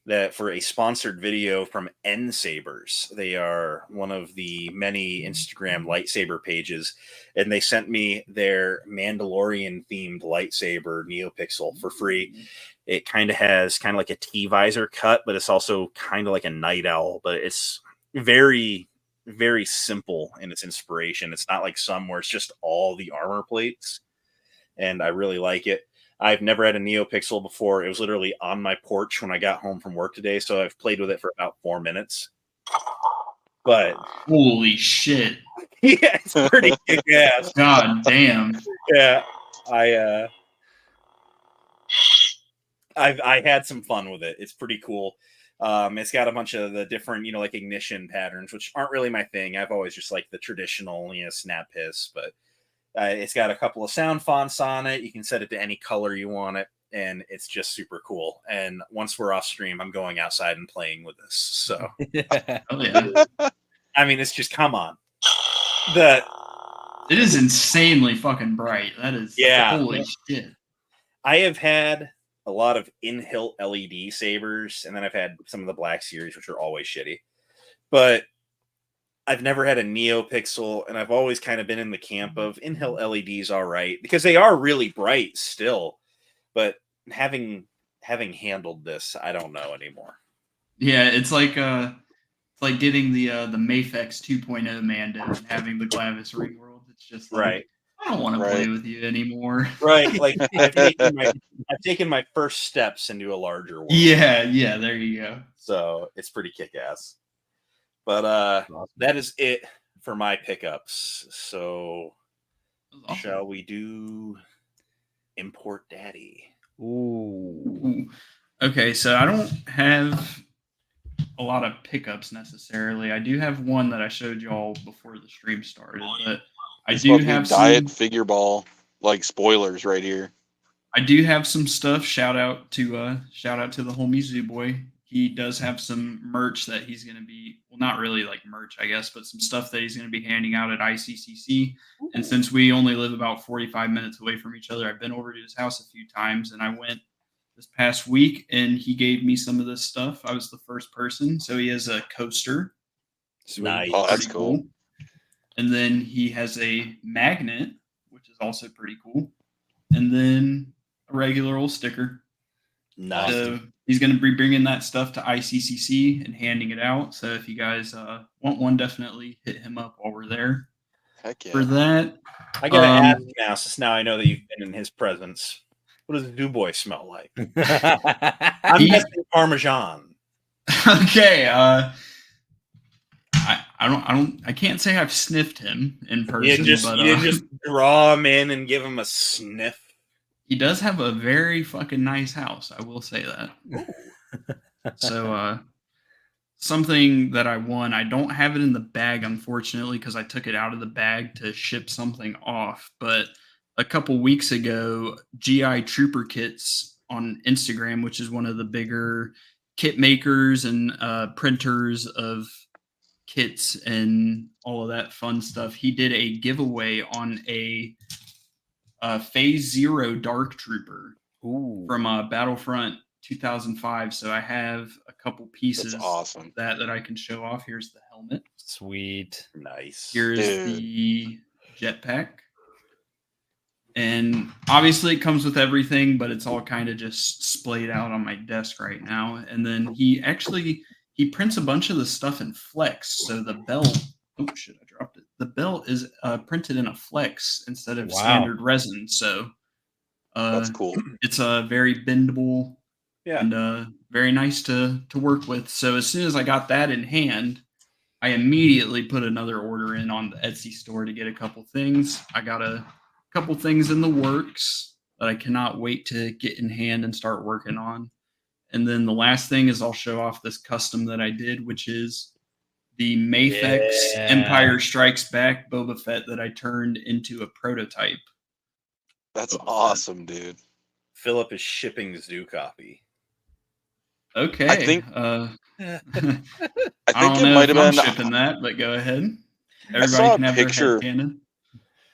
that for a sponsored video from N-Sabers. They are one of the many Instagram lightsaber pages, and they sent me their Mandalorian themed lightsaber NeoPixel for free. It kind of has like a T-visor cut, but it's also kind of like a night owl, but it's very, very simple in its inspiration. It's not like some where it's just all the armor plates, and I really like it. I've never had a NeoPixel before. It was literally on my porch when I got home from work today, so I've played with it for about 4 minutes. But holy shit. Yeah, it's pretty kick-ass. God damn. Yeah. I had some fun with it. It's pretty cool. It's got a bunch of the different, like ignition patterns, which aren't really my thing. I've always just liked the traditional, snap hiss, but it's got a couple of sound fonts on it. You can set it to any color you want it, and it's just super cool. And once we're off stream, I'm going outside and playing with this. So, I mean, it's just, come on. It is insanely fucking bright. That is, holy shit. I have had a lot of in-hilt LED sabers, and then I've had some of the Black Series, which are always shitty. But I've never had a NeoPixel, and I've always kind of been in the camp of in-hilt LEDs all right, because they are really bright still. But having handled this, I don't know anymore. Yeah, it's like getting the Mafex 2.0 Mando and having the Glavis Ring World. It's just like, right. I don't want to play with you anymore. Right. Like I've taken my first steps into a larger world. Yeah, there you go. So it's pretty kick-ass. But awesome. That is it for my pickups. So awesome. Shall we do Import Daddy? Ooh. Okay, so I don't have a lot of pickups necessarily. I do have one that I showed y'all before the stream started, but I do have some diet figure ball like spoilers right here. I do have some stuff. Shout out to the homie Zoo Boy. He does have some merch that he's going to be, well, not really like merch, I guess, but some stuff that he's going to be handing out at ICCC. Ooh. And since we only live about 45 minutes away from each other, I've been over to his house a few times, and I went this past week, and he gave me some of this stuff. I was the first person. So he has a coaster. Nice. Oh, that's cool. And then he has a magnet, which is also pretty cool. And then a regular old sticker. Nice. So he's going to be bringing that stuff to ICCC and handing it out. So if you guys want one, definitely hit him up while we're there. Heck yeah. For that, I gotta ask now, since now I know that you've been in his presence. What does Du-Bois smell like? I'm guessing Parmesan. Okay. I can't say I've sniffed him in person. You didn't just draw him in and give him a sniff. He does have a very fucking nice house. I will say that. So, something that I won, I don't have it in the bag, unfortunately, because I took it out of the bag to ship something off. But a couple weeks ago, GI Trooper Kits on Instagram, which is one of the bigger kit makers and printers of kits and all of that fun stuff, he did a giveaway on a Phase Zero Dark Trooper from Battlefront 2005. So I have a couple pieces awesome. that I can show off. Here's the helmet. Sweet. Nice. Here's the jetpack. And obviously it comes with everything, but it's all kind of just splayed out on my desk right now. And then he prints a bunch of the stuff in flex. So the belt, oh shit, I dropped it. The belt is printed in a flex instead of standard resin. So that's cool. It's a very bendable and very nice to work with. So as soon as I got that in hand, I immediately put another order in on the Etsy store to get a couple things. I got a couple things in the works that I cannot wait to get in hand and start working on. And then the last thing is I'll show off this custom that I did, which is the Mafex Empire Strikes Back Boba Fett that I turned into a prototype. That's awesome, dude. Philip is shipping Zoo copy. Okay. I think I it don't know might if have I'm been shipping that, but go ahead. I saw a can have picture. their headcanon.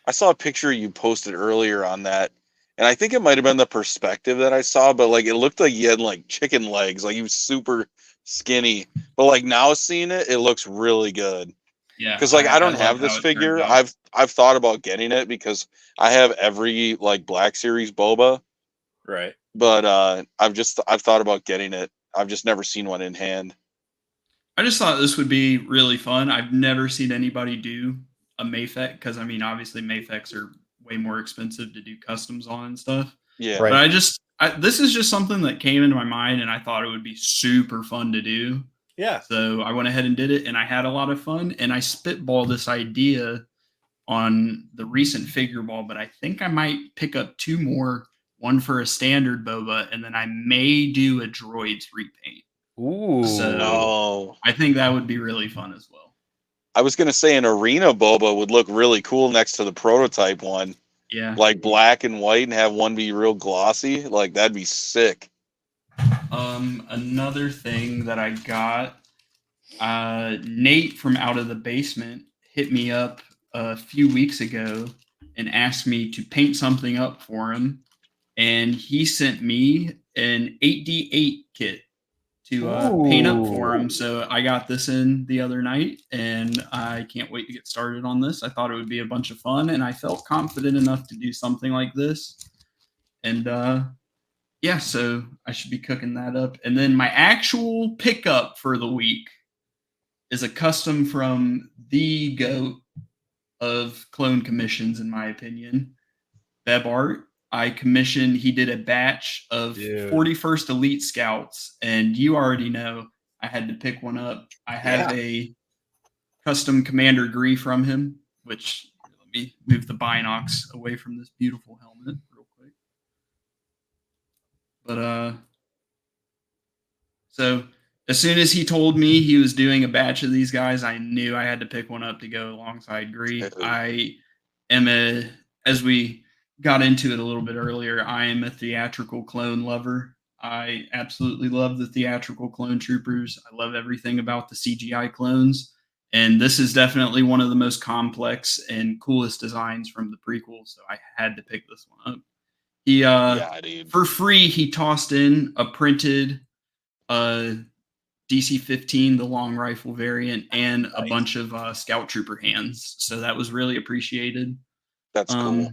I saw a picture you posted earlier on that, and I think it might have been the perspective that I saw, but like it looked like he had like chicken legs, like he was super skinny. But like now seeing it, it looks really good. Yeah, because like I don't love have how this it figure. turned out. I've thought about getting it because I have every like Black Series Boba, Right. but I've thought about getting it. I've just never seen one in hand. I just thought this would be really fun. I've never seen anybody do a Mafex because I mean, obviously Mafex are way more expensive to do customs on and stuff. Yeah, Right. But this is just something that came into my mind, and I thought it would be super fun to do. Yeah. So I went ahead and did it, and I had a lot of fun. And I spitballed this idea on the recent figure ball, but I think I might pick up two more. One for a standard Boba, and then I may do a droids repaint. Ooh. So I think that would be really fun as well. I was gonna say an arena Boba would look really cool next to the prototype one. Yeah. Like black and white, and have one be real glossy. Like that'd be sick. Another thing that I got, Nate from Out of the Basement hit me up a few weeks ago and asked me to paint something up for him. And he sent me an 8D8 kit to paint up for him. So I got this in the other night, and I can't wait to get started on this. I thought it would be a bunch of fun, and I felt confident enough to do something like this. And yeah, so I should be cooking that up. And then my actual pickup for the week is a custom from the GOAT of clone commissions, in my opinion, Beb Art. He did a batch of 41st Elite Scouts, and you already know I had to pick one up. I have a custom Commander Gree from him, which let me move the binocs away from this beautiful helmet real quick. But so as soon as he told me he was doing a batch of these guys, I knew I had to pick one up to go alongside Gree. I am as we got into it a little bit earlier, I am a theatrical clone lover. I absolutely love the theatrical clone troopers. I love everything about the CGI clones. And this is definitely one of the most complex and coolest designs from the prequel. So I had to pick this one up. He, for free, he tossed in a printed DC-15, the long rifle variant, and a bunch of Scout Trooper hands. So that was really appreciated. That's cool.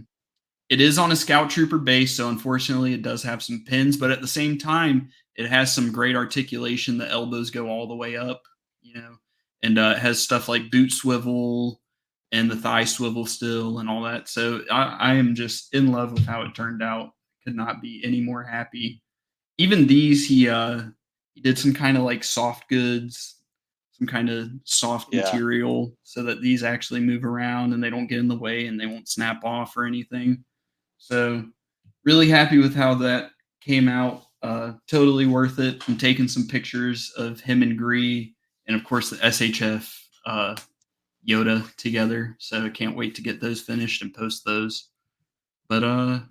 It is on a Scout Trooper base, so unfortunately it does have some pins, but at the same time, it has some great articulation. The elbows go all the way up, and it has stuff like boot swivel, and the thigh swivel still and all that. So I am just in love with how it turned out. Could not be any more happy. Even these, he did some kind of like soft goods, some kind of soft material so that these actually move around and they don't get in the way and they won't snap off or anything. So really happy with how that came out. Totally worth it. I'm taking some pictures of him and Gree and of course the SHF Yoda together. So I can't wait to get those finished and post those. But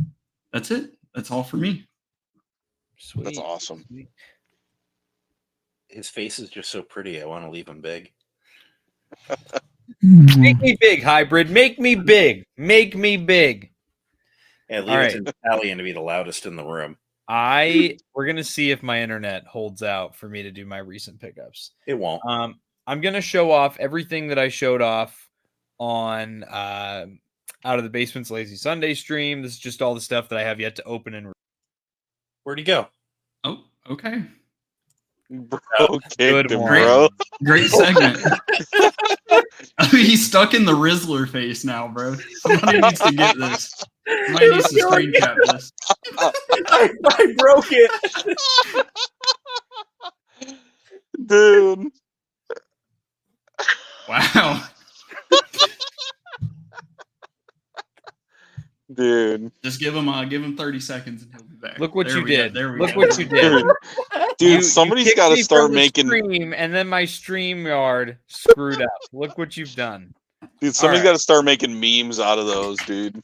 that's it. That's all for me. Sweet. That's awesome. Sweet. His face is just so pretty. I want to leave him big. Make me big, hybrid. Make me big. Make me big. Yeah, leave it to Italian to be the loudest in the room. We're gonna see if my internet holds out for me to do my recent pickups. It won't. I'm gonna show off everything that I showed off on Out of the Basement's Lazy Sunday stream. This is just all the stuff that I have yet to open and. Where'd he go? Oh, okay. Bro, Good morning. bro. Great segment. He's stuck in the Rizzler face now, bro. Somebody needs to get this. Somebody needs to screen cap this. I broke it. Dude. Wow. Dude. Just give him 30 seconds and he'll be back. Look what There you we go. did. There we Look go. what you did. Dude, somebody's got to start making. Stream, and then my StreamYard screwed up. Look what you've done. Dude, somebody's got to start making memes out of those, dude.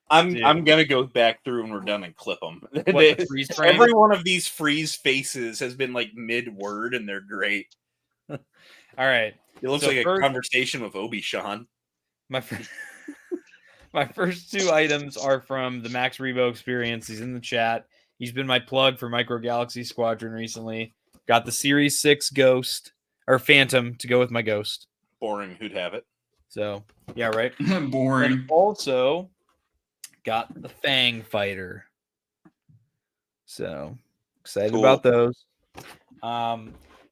I'm gonna go back through when we're done and clip them. What, the freeze frame? Every one of these freeze faces has been like mid-word, and they're great. All right. It looks like a conversation with Obi-Sean. My first two items are from the Max Rebo experience. He's in the chat. He's been my plug for Micro Galaxy Squadron recently. Got the Series 6 Ghost or Phantom to go with my Ghost. Boring. Who'd have it? So, yeah, right. Boring. And also got the Fang Fighter. So, excited about those.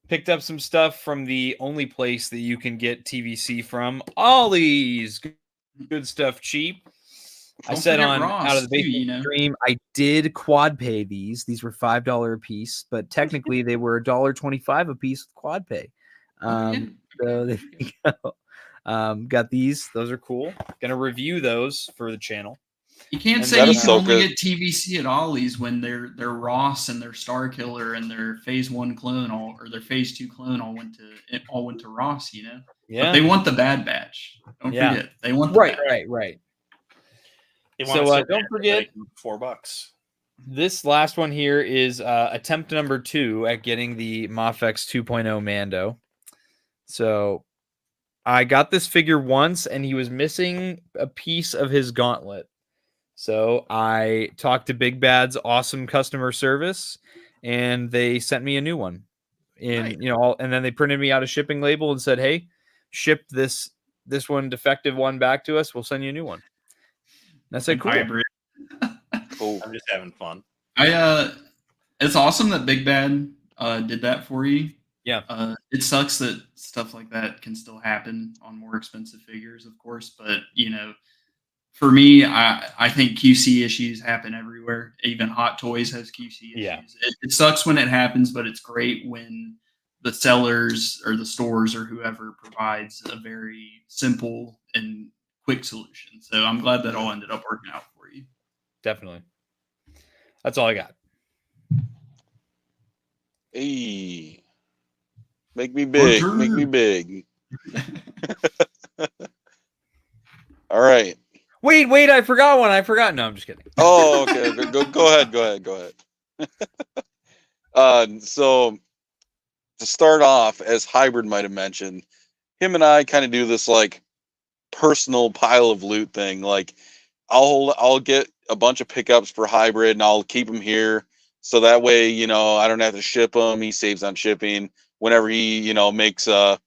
Picked up some stuff from the only place that you can get TVC from, Ollie's. Good stuff, cheap. I said on Ross, Out of the Basement stream, I did quad pay these. These were $5 a piece, but technically they were $1.25 a piece with quad pay. So there you go. Got these. Those are cool. Gonna review those for the channel. You can't say you can only get TVC at Ollie's when their Ross and their Star Killer and their Phase 1 clone or their Phase 2 clone all went to Ross, you know? Yeah. But they want the Bad Batch. Don't forget. They want the right. So don't forget $4. This last one here is attempt number 2 at getting the Mafex 2.0 Mando. So I got this figure once and he was missing a piece of his gauntlet. So I talked to Big Bad's awesome customer service and they sent me a new one. And then they printed me out a shipping label and said, "Hey, ship this one defective one back to us. We'll send you a new one." And I said, "Cool." Cool. I'm just having fun. It's awesome that Big Bad did that for you. Yeah. It sucks that stuff like that can still happen on more expensive figures, of course, but for me, I think QC issues happen everywhere. Even Hot Toys has QC issues. Yeah. It sucks when it happens, but it's great when the sellers or the stores or whoever provides a very simple and quick solution. So I'm glad that all ended up working out for you. Definitely. That's all I got. Hey, make me big. Make me big. All right. Wait, I forgot one. No, I'm just kidding. Oh, okay. Go ahead. So to start off, as Hybrid might have mentioned, him and I kind of do this like personal pile of loot thing. Like I'll get a bunch of pickups for Hybrid and I'll keep them here. So that way, I don't have to ship them. He saves on shipping whenever he, makes a,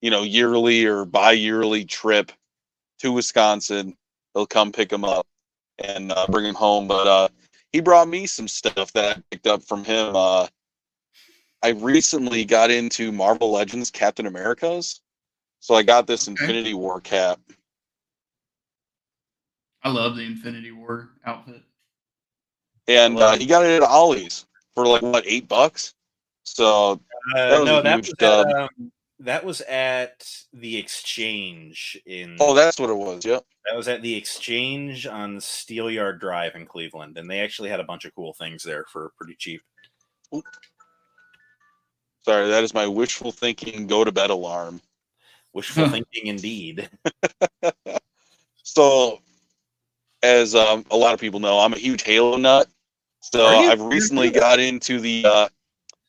yearly or bi-yearly trip to Wisconsin. He'll come pick them up and bring them home. But he brought me some stuff that I picked up from him. I recently got into Marvel Legends Captain America's. So I got this Infinity War cap. I love the Infinity War outfit. And he got it at Ollie's for like what, $8? So that was a huge dub. That was at the Exchange in. Oh, that's what it was. Yep. That was at the Exchange on Steelyard Drive in Cleveland, and they actually had a bunch of cool things there for pretty cheap. Sorry, that is my wishful thinking go to bed alarm. Wishful thinking indeed. So, as a lot of people know, I'm a huge Halo nut. So I've recently got into the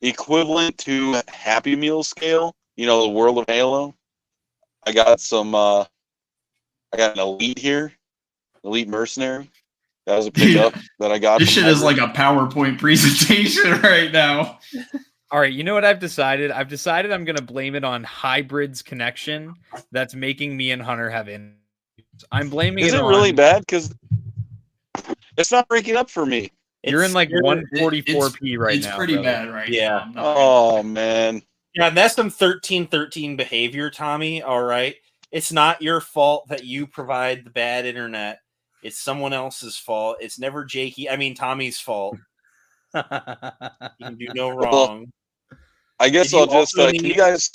equivalent to Happy Meal scale. You know, the world of Halo. I got some. I got an Elite here, Elite Mercenary. That was a pickup that I got. This shit is like a PowerPoint presentation right now. All right, you know what I've decided? I've decided I'm going to blame it on Hybrid's connection that's making me and Hunter have in. I'm blaming it on... Is it really bad? Because it's not breaking up for me. You're in like 144p right now. It's pretty bad right now. Oh, man. Yeah, and that's some 1313 behavior, Tommy. All right. It's not your fault that you provide the bad internet. It's someone else's fault. It's never Tommy's fault. You can do no wrong. Well, I guess I'll just can you guys...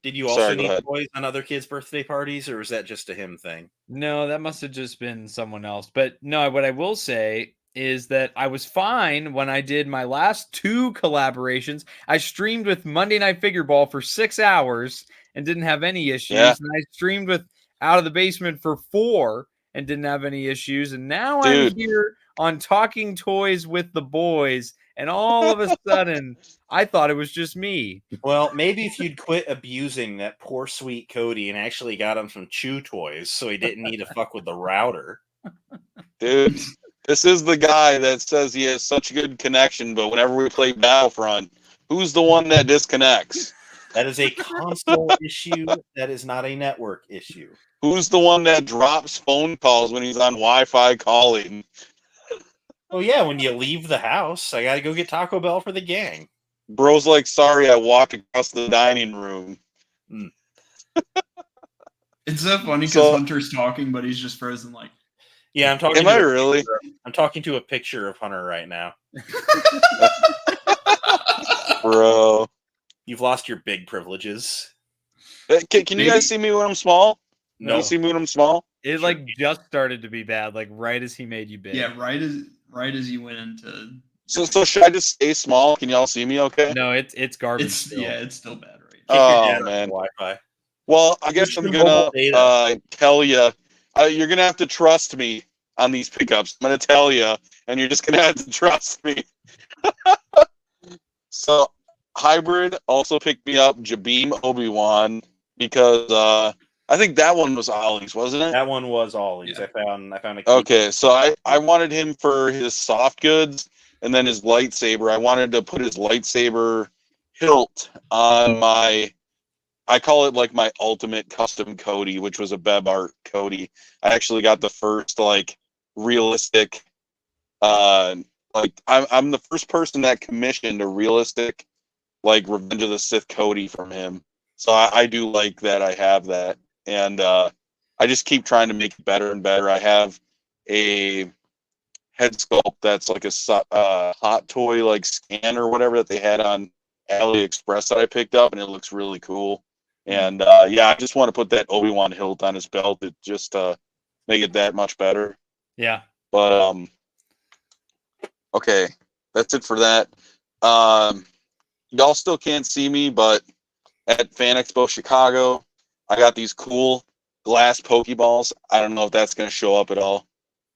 Did you also need toys on other kids' birthday parties, or was that just a him thing? No, that must have just been someone else. But no, what I will say is that I was fine when I did my last 2 collaborations. I streamed with Monday Night Figure Ball for 6 hours and didn't have any issues. Yeah. And I streamed with Out of the Basement for 4 and didn't have any issues. And now I'm here on Talking Toys with the Boys, and all of a sudden, I thought it was just me. Well, maybe if you'd quit abusing that poor sweet Cody and actually got him some Chew toys so he didn't need to fuck with the router. Dude, this is the guy that says he has such a good connection, but whenever we play Battlefront, who's the one that disconnects? That is a console issue. That is not a network issue. Who's the one that drops phone calls when he's on Wi-Fi calling? Oh, yeah, when you leave the house, I got to go get Taco Bell for the gang. Bro's like, sorry, I walked across the dining room. It's so funny because Hunter's talking, but he's just frozen like... Yeah, I'm talking. Am I really? I'm talking to a picture of Hunter right now. Bro. You've lost your big privileges. Can you guys see me when I'm small? No. Can you see me when I'm small? It like just started to be bad, like right as he made you big. Yeah, right as you went into. So should I just stay small? Can y'all see me okay? No, it's garbage. Still. Yeah, it's still bad right now. Oh man. Wi-Fi. Well, I guess I'm gonna tell you. You're gonna have to trust me on these pickups. I'm gonna tell you, and you're just gonna have to trust me. So, Hybrid also picked me up Jabeam Obi-Wan because I think that one was Ollie's, wasn't it? That one was Ollie's. Yeah. I found a key. Okay, so I wanted him for his soft goods and then his lightsaber. I wanted to put his lightsaber hilt on my, I call it like my ultimate custom Cody, which was a Beb Art Cody. I actually got the first like realistic, like I'm the first person that commissioned a realistic like Revenge of the Sith Cody from him. So I do like that I have that. And I just keep trying to make it better and better. I have a head sculpt that's like a hot toy like scan or whatever that they had on AliExpress that I picked up, and it looks really cool. And yeah, I just want to put that Obi-Wan hilt on his belt to just make it that much better. Yeah. But okay, that's it for that. Y'all still can't see me, but at Fan Expo Chicago, I got these cool glass Pokeballs. I don't know if that's going to show up at all,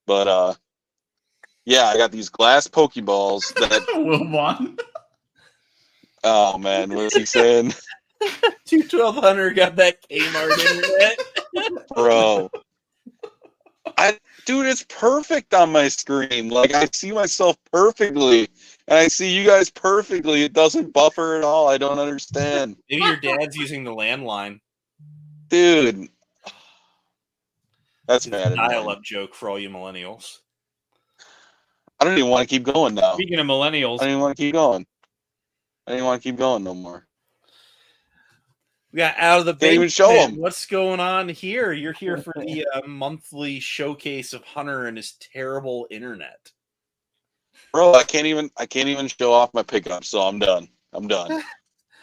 but yeah, I got these glass Pokeballs that will want. Oh man, what's he saying? 212 got that Kmart internet. Bro. Dude, it's perfect on my screen. Like I see myself perfectly. And I see you guys perfectly. It doesn't buffer at all. I don't understand. Maybe your dad's using the landline. Dude. That's bad. Dial-up joke for all you millennials. I don't even want to keep going now. Speaking of millennials. I don't even want to keep going. I don't even want to keep going no more. We got out of the Can't even show basement. him. What's going on here? You're here for the monthly showcase of Hunter and his terrible internet. Bro, I can't even show off my pickup, so I'm done.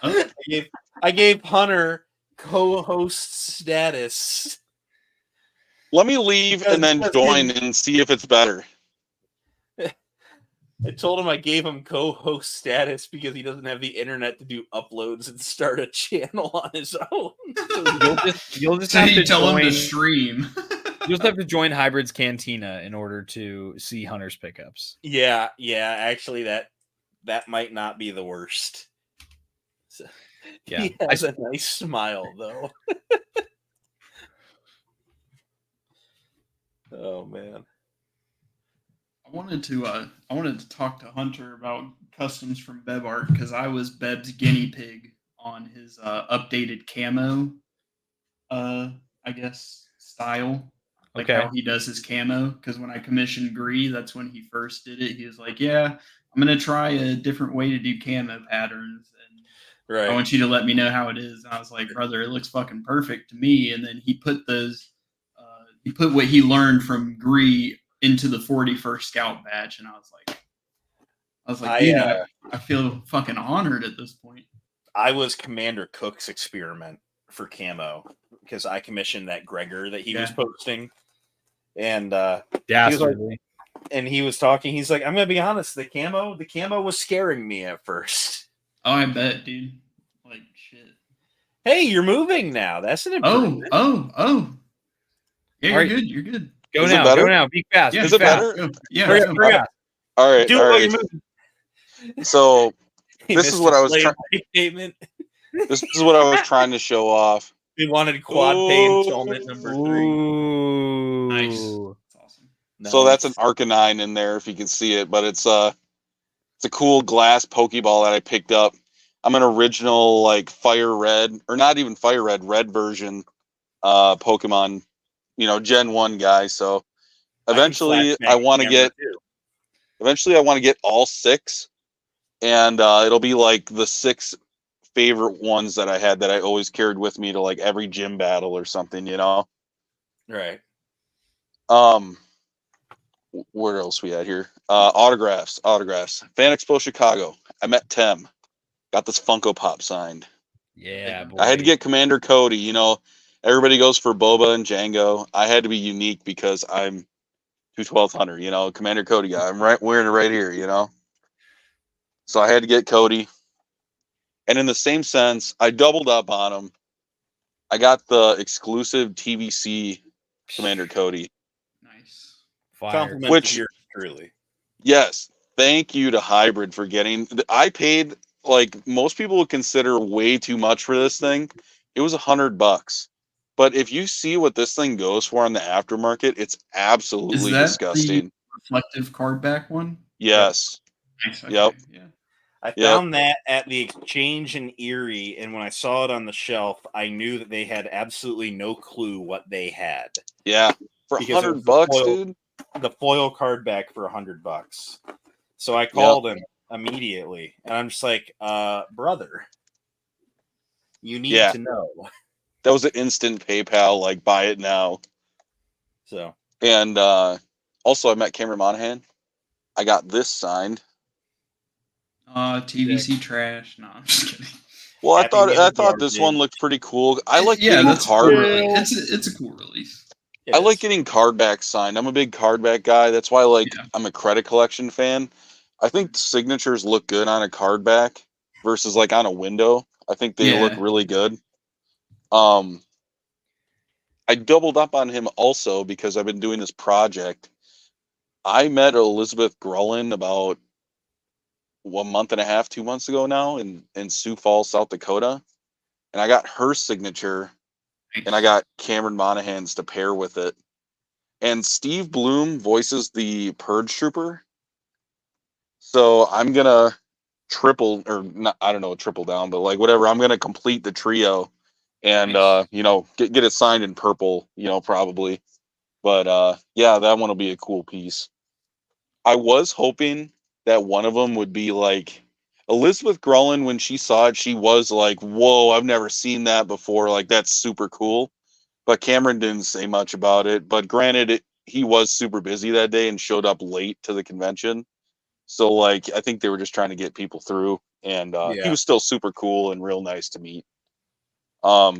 I gave Hunter co-host status. Let me leave and then join and see if it's better. I told him I gave him co-host status because he doesn't have the internet to do uploads and start a channel on his own. You'll just So have you to tell him to join. stream. You'll just have to join Hybrid's Cantina in order to see Hunter's pickups. Yeah. Actually, that might not be the worst. So, Yeah, he has a nice smile though. Oh man. I wanted to talk to Hunter about customs from Beb Art because I was Beb's guinea pig on his updated camo, I guess style, like how he does his camo. Because when I commissioned Gree, that's when he first did it. He was like, "Yeah, I'm gonna try a different way to do camo patterns, and I want you to let me know how it is." And I was like, "Brother, it looks fucking perfect to me." And then he put he put what he learned from Gree into the 41st Scout badge, and I was like, dude, I feel fucking honored at this point. I was Commander Cook's experiment for camo because I commissioned that Gregor that he was posting, and he was talking. He's like, "I'm gonna be honest, the camo was scaring me at first." Oh, I bet, dude. Like shit. Hey, you're moving now. That's an improvement. Oh. Yeah, All you're right. good. You're good. Go now. Be fast. Yeah, Is it better? Go. Yeah. Hurry up. All right. Do it while you're moving. So this is what I was trying. Payment. This is what I was trying to show off. We wanted quad pay installment number 3. Ooh. Nice. That's awesome. So that's an Arcanine in there if you can see it, but it's a cool glass Pokeball that I picked up. I'm an original like fire red, or not even fire red version Pokemon, Gen 1 guy. So eventually I want to get all 6, and it'll be like the 6 favorite ones that I had that I always carried with me to like every gym battle or something, Right. Where else we at here? Autographs. Fan Expo Chicago. I met Tem. Got this Funko Pop signed. Yeah, boy. I had to get Commander Cody. Everybody goes for Boba and Django. I had to be unique because I'm 212 Hunter, Commander Cody guy. I'm wearing it right here, So I had to get Cody. And in the same sense, I doubled up on him. I got the exclusive TVC Commander Cody. Nice. Compliment Which, to yours truly. Yes, thank you to Hybrid for getting. I paid like most people would consider way too much for this thing. It was $100, but if you see what this thing goes for on the aftermarket, it's absolutely disgusting. The reflective card back one? Yes. Nice. Okay. Yep. Yeah. I found that at the exchange in Erie, and when I saw it on the shelf, I knew that they had absolutely no clue what they had. Yeah, for $100, dude. The foil card back for $100. So I called him immediately, and I'm just like, brother, you need to know. That was an instant PayPal, like buy it now. So, and also I met Cameron Monahan. I got this signed. TVC trash. No, I'm just kidding. Well, I thought this one looked pretty cool. I like getting card. It's a cool release. I like getting card back signed. I'm a big card back guy. That's why I'm a credit collection fan. I think signatures look good on a card back versus like on a window. I think they look really good. I doubled up on him also because I've been doing this project. I met Elizabeth Grullen about 1 month and a half, 2 months ago now in Sioux Falls, South Dakota. And I got her signature and I got Cameron Monahan's to pair with it. And Steve Bloom voices the Purge Trooper. So I'm going to triple down, but like whatever. I'm going to complete the trio and, get it signed in purple, probably. But that one will be a cool piece. I was hoping that one of them would be like Elizabeth Grullen, when she saw it, she was like, whoa, I've never seen that before. Like, that's super cool. But Cameron didn't say much about it. But granted, he was super busy that day and showed up late to the convention. So, like, I think they were just trying to get people through. And he was still super cool and real nice to meet.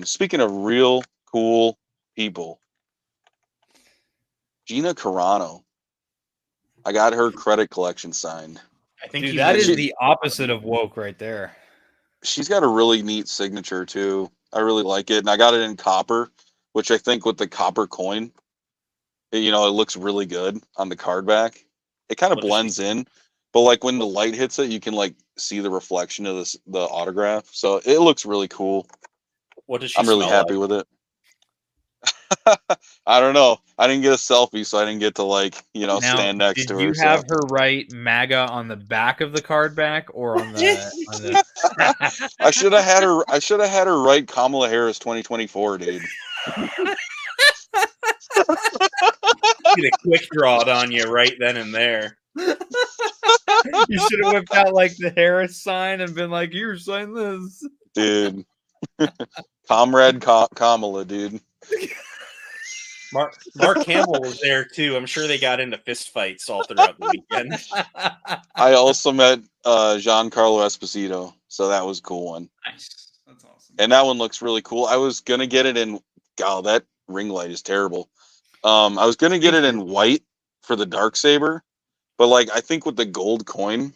Speaking of real cool people, Gina Carano. I got her credit collection signed. I think Dude, that is the opposite of woke right there. She's got a really neat signature too. I really like it, and I got it in copper, which I think with the copper coin, it looks really good on the card back. It kind of blends in, but like when the light hits it, you can like see the reflection of the autograph. So it looks really cool. What does she? I'm really happy with it. I don't know. I didn't get a selfie, so I didn't get to stand next to her. Did you have her write MAGA on the back of the card back or on the I should have had her. I should have had her write Kamala Harris 2024, dude. Get a quick draw on you right then and there. You should have whipped out like the Harris sign and been like, "Here, sign this, dude." Comrade Kamala, dude. Mark Campbell was there too. I'm sure they got into fist fights all throughout the weekend. I also met Giancarlo Esposito, so that was a cool one. Nice, that's awesome. And that one looks really cool. I was gonna get it in. God, that ring light is terrible. I was gonna get it in white for the Darksaber, but like I think with the gold coin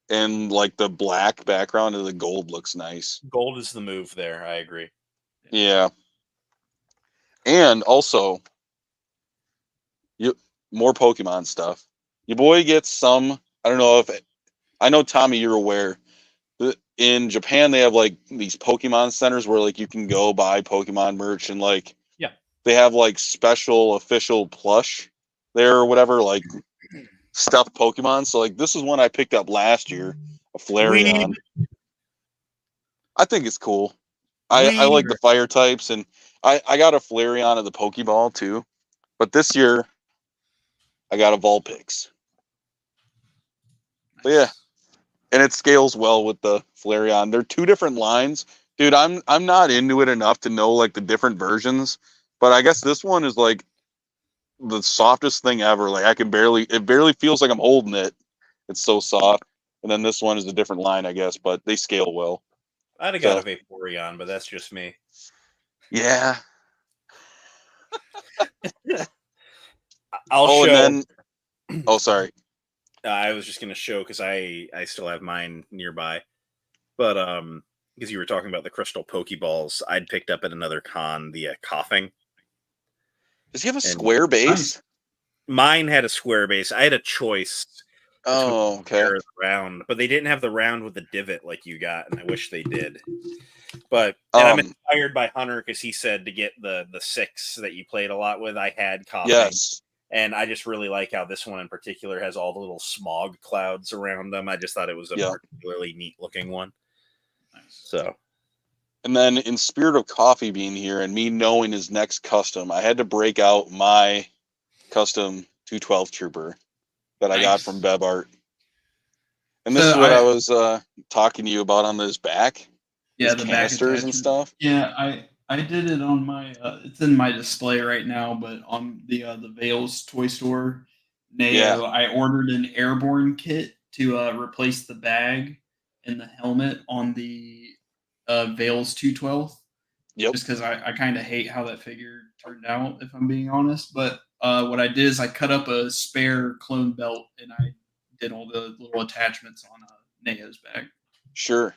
and like the black background of the gold looks nice. Gold is the move there. I agree. Yeah. And also, more Pokemon stuff. Your boy gets some. I don't know I know Tommy, you're aware. In Japan, they have like these Pokemon centers where like you can go buy Pokemon merch and like they have like special official plush there or whatever, like stuffed Pokemon. So like this is one I picked up last year, a Flareon. I think it's cool. I like the fire types, and I got a Flareon of the Pokeball too, but this year I got a Vulpix. But yeah, and it scales well with the Flareon. They're two different lines, dude. I'm not into it enough to know like the different versions, but I guess this one is like the softest thing ever. Like it barely feels like I'm holding it. It's so soft. And then this one is a different line, I guess, but they scale well. I'd have got a Vaporeon, but that's just me. Yeah. I'll show. Sorry. I was just gonna show because I still have mine nearby, but because you were talking about the crystal Pokeballs, I'd picked up at another con the Cawfee. Does he have a square base? Mine had a square base. I had a choice. Oh, okay. Round, but they didn't have the round with the divot like you got, and I wish they did. But I'm inspired by Hunter because he said to get the 6 that you played a lot with. I had Cawfee. Yes. And I just really like how this one in particular has all the little smog clouds around them. I just thought it was a particularly neat looking one. Nice. So, and then in spirit of Cawfee being here and me knowing his next custom, I had to break out my custom 212 Trooper that I got from Bev Art. And this is what I was talking to you about on this back. Yeah, the canisters and stuff. Yeah, I did it on my it's in my display right now, but on the Vales toy store, I ordered an airborne kit to replace the bag and the helmet on the Vales 212. Yep. Just because I kind of hate how that figure turned out, if I'm being honest. But what I did is I cut up a spare clone belt and I did all the little attachments on Neo's bag. Sure.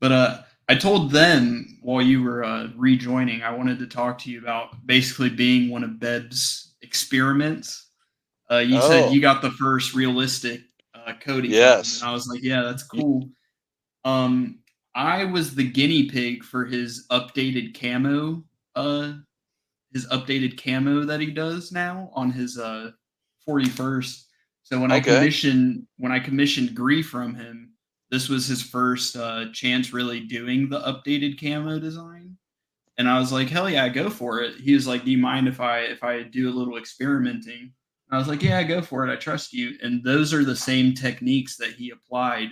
But I told them while you were rejoining, I wanted to talk to you about basically being one of Beb's experiments. You said you got the first realistic Cody. Yes. And I was like, yeah, that's cool. I was the guinea pig for his updated camo. His updated camo that he does now on his 41st. So when I commissioned Grief from him, this was his first chance really doing the updated camo design. And I was like, hell yeah, go for it. He was like, do you mind if I do a little experimenting? I was like, yeah, go for it. I trust you. And those are the same techniques that he applied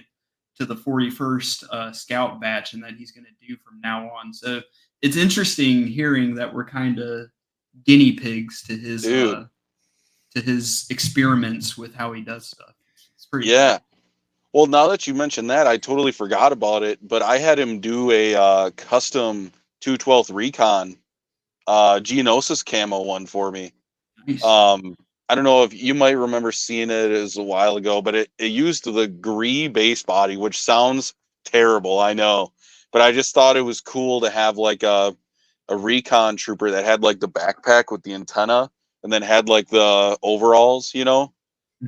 to the 41st scout batch and that he's going to do from now on. So it's interesting hearing that we're kind of guinea pigs to his experiments with how he does stuff. It's pretty Yeah. Cool. Well, now that you mentioned that, I totally forgot about it, but I had him do a custom 212th Recon Geonosis camo one for me. Nice. I don't know if you might remember seeing it as a while ago, but it used the Gree base body, which sounds terrible, I know. But I just thought it was cool to have like a recon trooper that had like the backpack with the antenna and then had like the overalls, you know?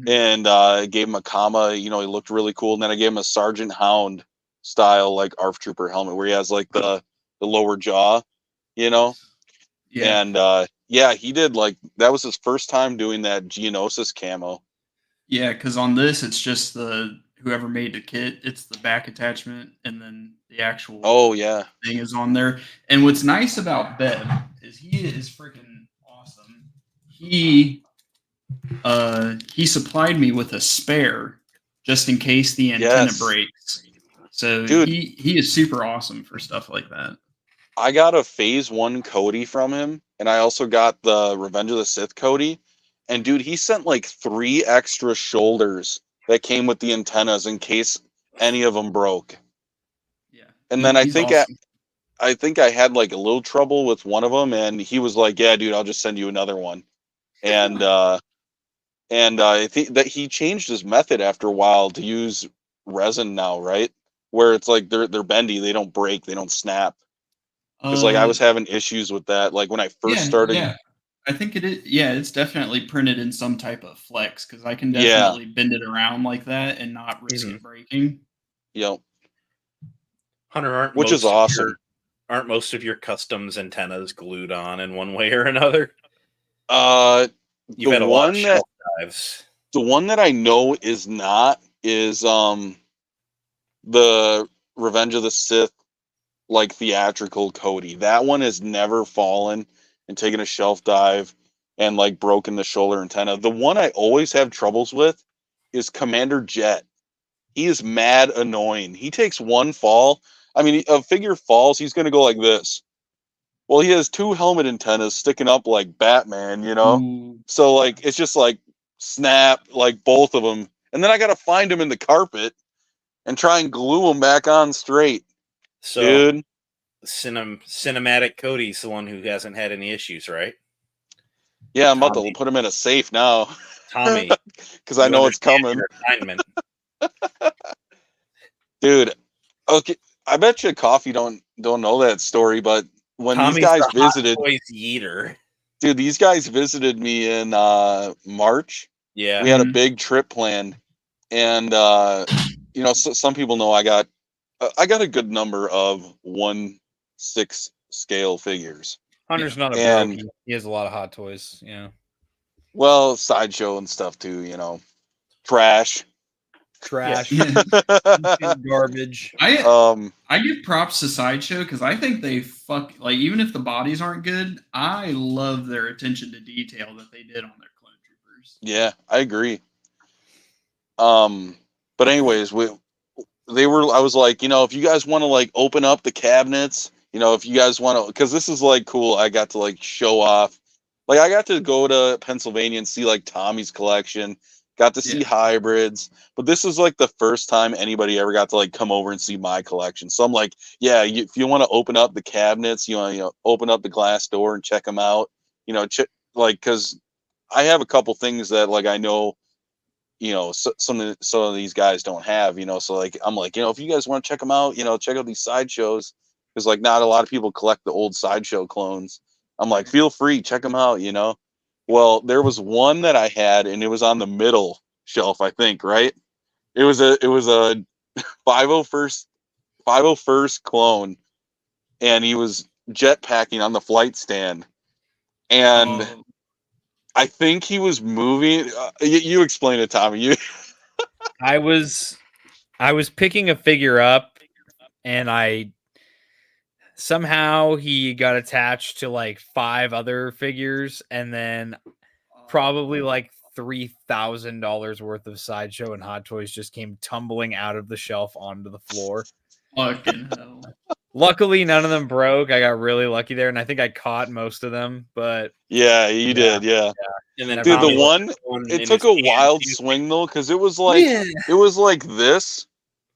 And I gave him a comma, you know, he looked really cool. And then I gave him a Sergeant Hound style like ARF Trooper helmet where he has like the lower jaw, you know? Yeah. And yeah, he did like that was his first time doing that Geonosis camo. Yeah, because on this it's just the whoever made the kit, it's the back attachment and then the actual thing is on there. And what's nice about Bev is he is freaking awesome. He supplied me with a spare just in case the antenna breaks. So dude, he is super awesome for stuff like that. I got a Phase 1 Cody from him, and I also got the Revenge of the Sith Cody. And dude, he sent like 3 extra shoulders that came with the antennas in case any of them broke. Yeah. And then I think awesome. I think I had like a little trouble with one of them, and he was like, "Yeah, dude, I'll just send you another one." And I think that he changed his method after a while to use resin now, right? Where it's like they're bendy, they don't break, they don't snap. Because like I was having issues with that, like when I first started. Yeah, I think it is. Yeah, it's definitely printed in some type of flex because I can definitely bend it around like that and not risk it breaking. Yep. Hunter, which is awesome. Aren't most of your customs antennas glued on in one way or another? You've had a lot of shelf dives. The one that I know is not is the Revenge of the Sith like theatrical Cody. That one has never fallen and taken a shelf dive and like broken the shoulder antenna. The one I always have troubles with is Commander Jet. He is mad annoying. He takes one fall. I mean, a figure falls, he's going to go like this. Well, he has 2 helmet antennas sticking up like Batman, you know? Ooh. So, like, it's just like snap, like both of them. And then I got to find him in the carpet and try and glue him back on straight. So, dude. Cinematic Cody's the one who hasn't had any issues, right? Yeah, I'm about to put him in a safe now. Tommy. Because I know it's coming. Dude, okay. I bet you Cawfee don't know that story, but when Tommy's these guys visited, Yeeter. Dude, these guys visited me in March. Yeah, we had a big trip planned, and you know, so, some people know I got a good number of 1/6 scale figures. Hunter's not a broke. He has a lot of hot toys. Yeah. Well, sideshow and stuff too. You know, trash. Garbage. I give props to Sideshow because I think they like even if the bodies aren't good, I love their attention to detail that they did on their clone troopers. Yeah, I agree. But anyways, I was like, you know, if you guys want to like open up the cabinets, you know, if you guys want to, because this is like cool, I got to like show off. Like I got to go to Pennsylvania and see like Tommy's collection. Got to see hybrids, but this is like the first time anybody ever got to like come over and see my collection. So I'm like, yeah, if you want to open up the cabinets, you want to open up the glass door and check them out, you know, like because I have a couple things that like I know, you know, some of these guys don't have, you know. So like I'm like, you know, if you guys want to check them out, you know, check out these sideshows because like not a lot of people collect the old sideshow clones. I'm like, feel free, check them out, you know. Well, there was one that I had, and it was on the middle shelf, I think, right? It was a 501st clone, and he was jetpacking on the flight stand, and I think he was moving. You explain it, Tommy. I was picking a figure up, and somehow he got attached to like 5 other figures, and then probably like $3,000 worth of Sideshow and Hot Toys just came tumbling out of the shelf onto the floor. Fucking hell. Luckily, none of them broke. I got really lucky there, and I think I caught most of them. But yeah, you did, yeah. And then Dude, Tommy the one it took a wild too. swing though, because it was like this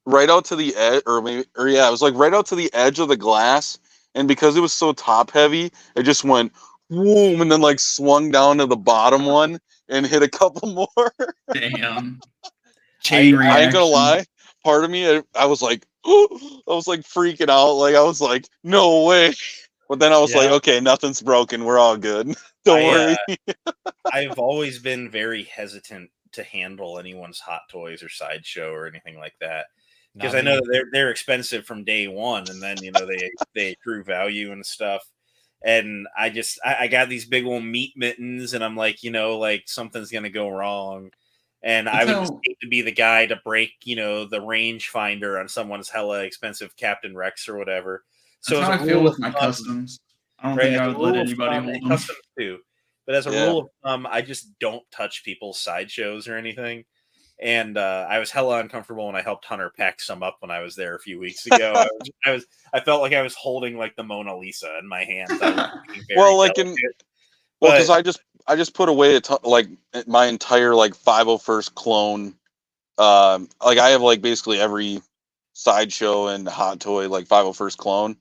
right out to the edge, it was like right out to the edge of the glass, and because it was so top heavy, it just went boom, and then like swung down to the bottom one and hit a couple more. Damn. Chain reaction. I ain't gonna lie. Part of me, I was like, I was like freaking out. Like I was like, no way. But then I was like, okay, nothing's broken. We're all good. Don't worry. I've always been very hesitant to handle anyone's Hot Toys or Sideshow or anything like that, because I know that they're expensive from day one, and then they accrue value and stuff. And I got these big old meat mittens, and I'm like, like something's gonna go wrong. And I would just hate to be the guy to break, the rangefinder on someone's hella expensive Captain Rex or whatever. So that's how I feel with my customs. I don't think I would let anybody hold them. Customs too. But as a rule of thumb, I just don't touch people's sideshows or anything. And I was hella uncomfortable when I helped Hunter pack some up when I was there a few weeks ago. I felt like I was holding like the Mona Lisa in my hands. Because I just put away like my entire like 501st clone. Like I have like basically every Sideshow and Hot Toy like 501st clone.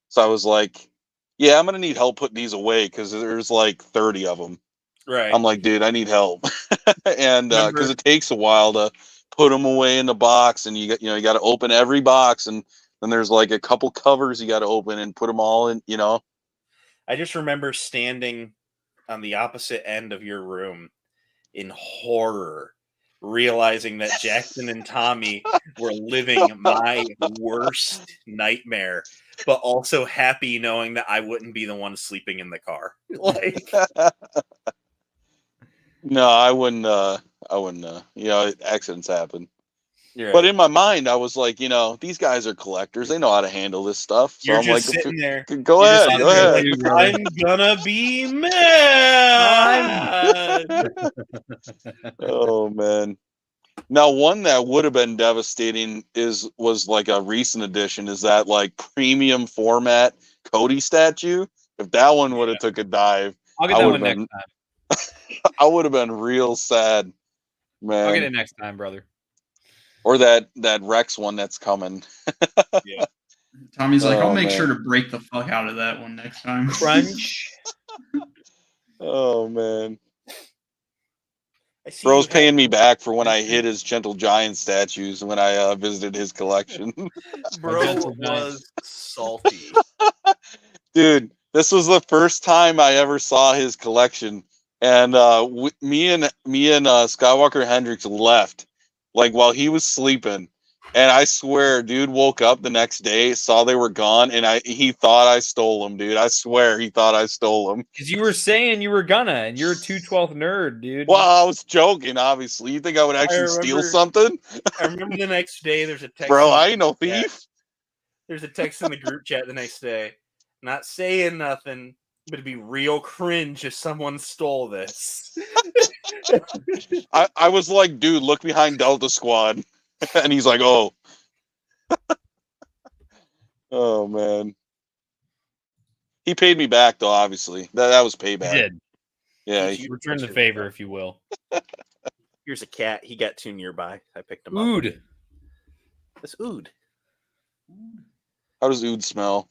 So I was like, yeah, I'm gonna need help putting these away because there's like 30 of them. Right. I'm like, dude, I need help, and because it takes a while to put them away in the box, and you got to open every box, and then there's like a couple covers you got to open and put them all in. I just remember standing on the opposite end of your room in horror, realizing that Jackson and Tommy were living my worst nightmare, but also happy knowing that I wouldn't be the one sleeping in the car. Like, no, I wouldn't. Accidents happen. Right. But in my mind, I was like, these guys are collectors. They know how to handle this stuff. So I'm like, sitting there. Go ahead. Like, I'm gonna be mad. Oh man. Now, one that would have been devastating was like a recent addition. Is that like premium format Cody statue? If that one would have took a dive, I'll get that one next time. I would have been real sad, man. I'll get it next time, brother. Or that Rex one that's coming. Yeah. Tommy's like, I'll make sure to break the fuck out of that one next time. Crunch. Oh man. Bro's paying me back for when I hit his Gentle Giant statues when I visited his collection. Bro was salty. Dude, this was the first time I ever saw his collection. And me and Skywalker Hendricks left like while he was sleeping. And I swear, dude woke up the next day, saw they were gone, and he thought I stole them, dude. I swear he thought I stole them. Because you were saying you were gonna, and you're a 212 nerd, dude. Well, I was joking, obviously. You think I would actually steal something? I remember the next day there's a text. Bro, I ain't no thief. Chat. There's a text in the group chat the next day. Not saying nothing, but it'd be real cringe if someone stole this. I was like, dude, look behind Delta Squad. And he's like, oh. Oh, man. He paid me back, though, obviously. That was payback. He did. Yeah. He returned the favor, if you will. Here's a cat. He got two nearby. I picked him up. Ood. That's Ood. How does Ood smell?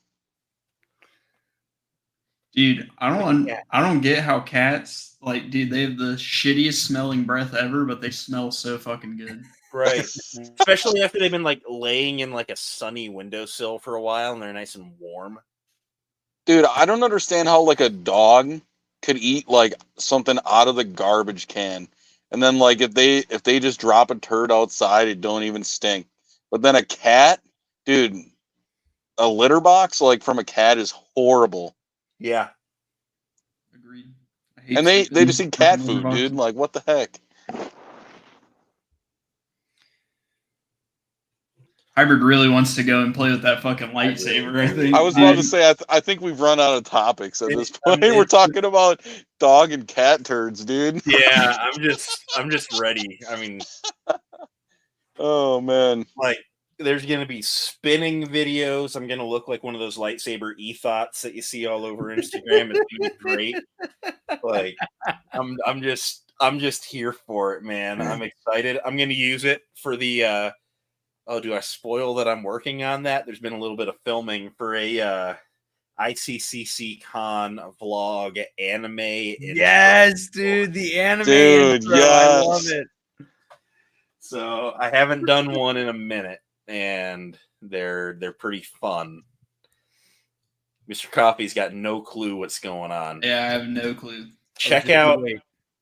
Dude, I don't get how cats, like, dude, they have the shittiest smelling breath ever, but they smell so fucking good. Right. Especially after they've been like laying in like a sunny windowsill for a while and they're nice and warm. Dude, I don't understand how like a dog could eat like something out of the garbage can. And then like if they just drop a turd outside, it don't even stink. But then a cat, dude, a litter box like from a cat is horrible. Yeah. Agreed. And they just eat cat food, dude. Like what the heck? Hybrid really wants to go and play with that fucking lightsaber. I think. I was about to say, I think we've run out of topics at this point. We're talking about dog and cat turds, dude. Yeah, I'm just ready. I mean, oh man, like there's gonna be spinning videos. I'm gonna look like one of those lightsaber e-thoughts that you see all over Instagram. It's gonna be great. Like I'm just here for it, man. I'm excited. I'm gonna use it for the oh, do I spoil that I'm working on that? There's been a little bit of filming for a ICCC con vlog anime. Yes, dude, the anime dude, intro. yes. I love it. So I haven't done one in a minute, and they're pretty fun. Mr. Cawfee's got no clue what's going on. Yeah, I have no clue. Check out.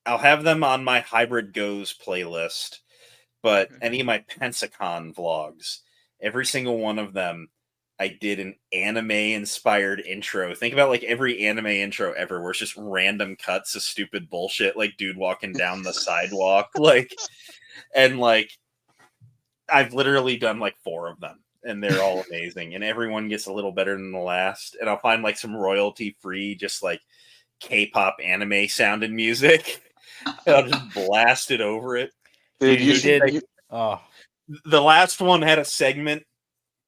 I'll have them on my Hybrid Goes playlist, but any of my PulseCon vlogs, every single one of them, I did an anime-inspired intro. Think about like every anime intro ever, where it's just random cuts of stupid bullshit, like dude walking down the sidewalk, like, and like I've literally done like 4 of them, and they're all amazing, and everyone gets a little better than the last. And I'll find like some royalty-free, just like K-pop anime sounding music. And I'll just blast it over it. Dude, you did. Oh, The last one had a segment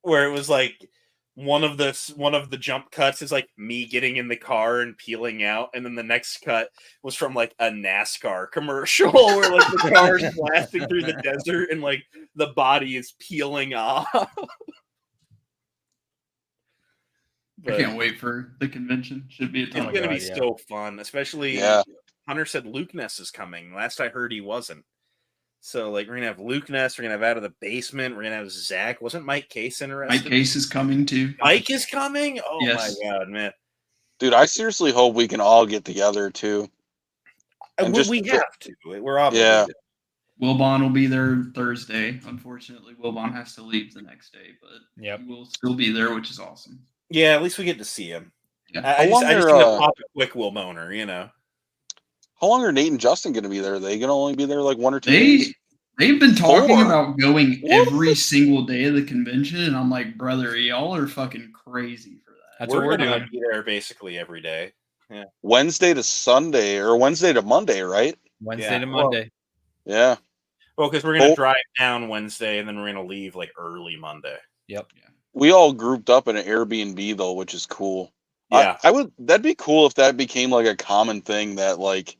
where it was like one of the jump cuts is like me getting in the car and peeling out, and then the next cut was from like a NASCAR commercial where like the car's blasting through the desert and like the body is peeling off. I can't wait for the convention. Should be a ton. It's gonna be so fun, especially. Hunter said Luke Ness is coming. Last I heard, he wasn't. So, like, we're gonna have Luke Ness. We're gonna have Out of the Basement. We're gonna have Zach. Wasn't Mike Case interested? Mike Case is coming too. Mike is coming. Oh yes. my god, man! Dude, I seriously hope we can all get together too. And we have to. We're obligated. Yeah. Wilbon will be there Thursday. Unfortunately, Wilbon has to leave the next day, but he will still be there, which is awesome. Yeah, at least we get to see him. Yeah. I just gonna pop a quick Will Boner, you know. How long are Nate and Justin going to be there? Are they going to only be there like 1 or 2 days? They've been talking about going every single day of the convention, and I'm like, brother, y'all are fucking crazy for that. That's what we're doing. Be there basically every day. Yeah. Wednesday to Sunday or Wednesday to Monday, right? Wednesday to Monday. Yeah. Well, because we're gonna drive down Wednesday and then we're gonna leave like early Monday. Yep. Yeah. We all grouped up in an Airbnb though, which is cool. Yeah. I would. That'd be cool if that became like a common thing that like,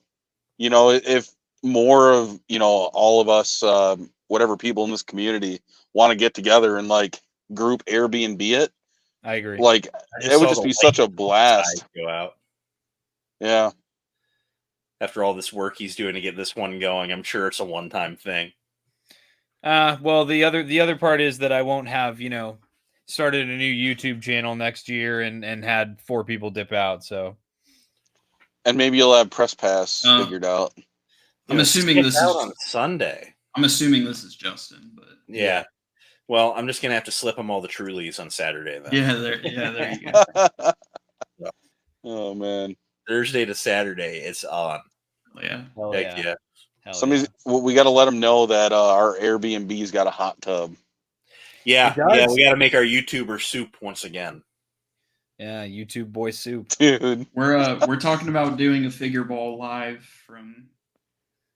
you know, if more of, you know, all of us, whatever people in this community want to get together and like group Airbnb it. I agree. Like it would just be such a blast. Go out. Yeah. After all this work he's doing to get this one going, I'm sure it's a one-time thing. Well, the other part is that I won't have, you know, started a new YouTube channel next year and had 4 people dip out. So, and maybe you'll have press pass figured out. I'm assuming this is on Sunday. I'm assuming this is Justin, but yeah. Well, I'm just gonna have to slip him all the Trulies on Saturday then. Yeah, there you go. Oh man, Thursday to Saturday, it's on. Yeah, heck yeah. We got to let them know that our Airbnb's got a hot tub. Yeah, we got to make our YouTuber soup once again. Yeah, YouTube boy soup, dude. We're talking about doing a figure ball live from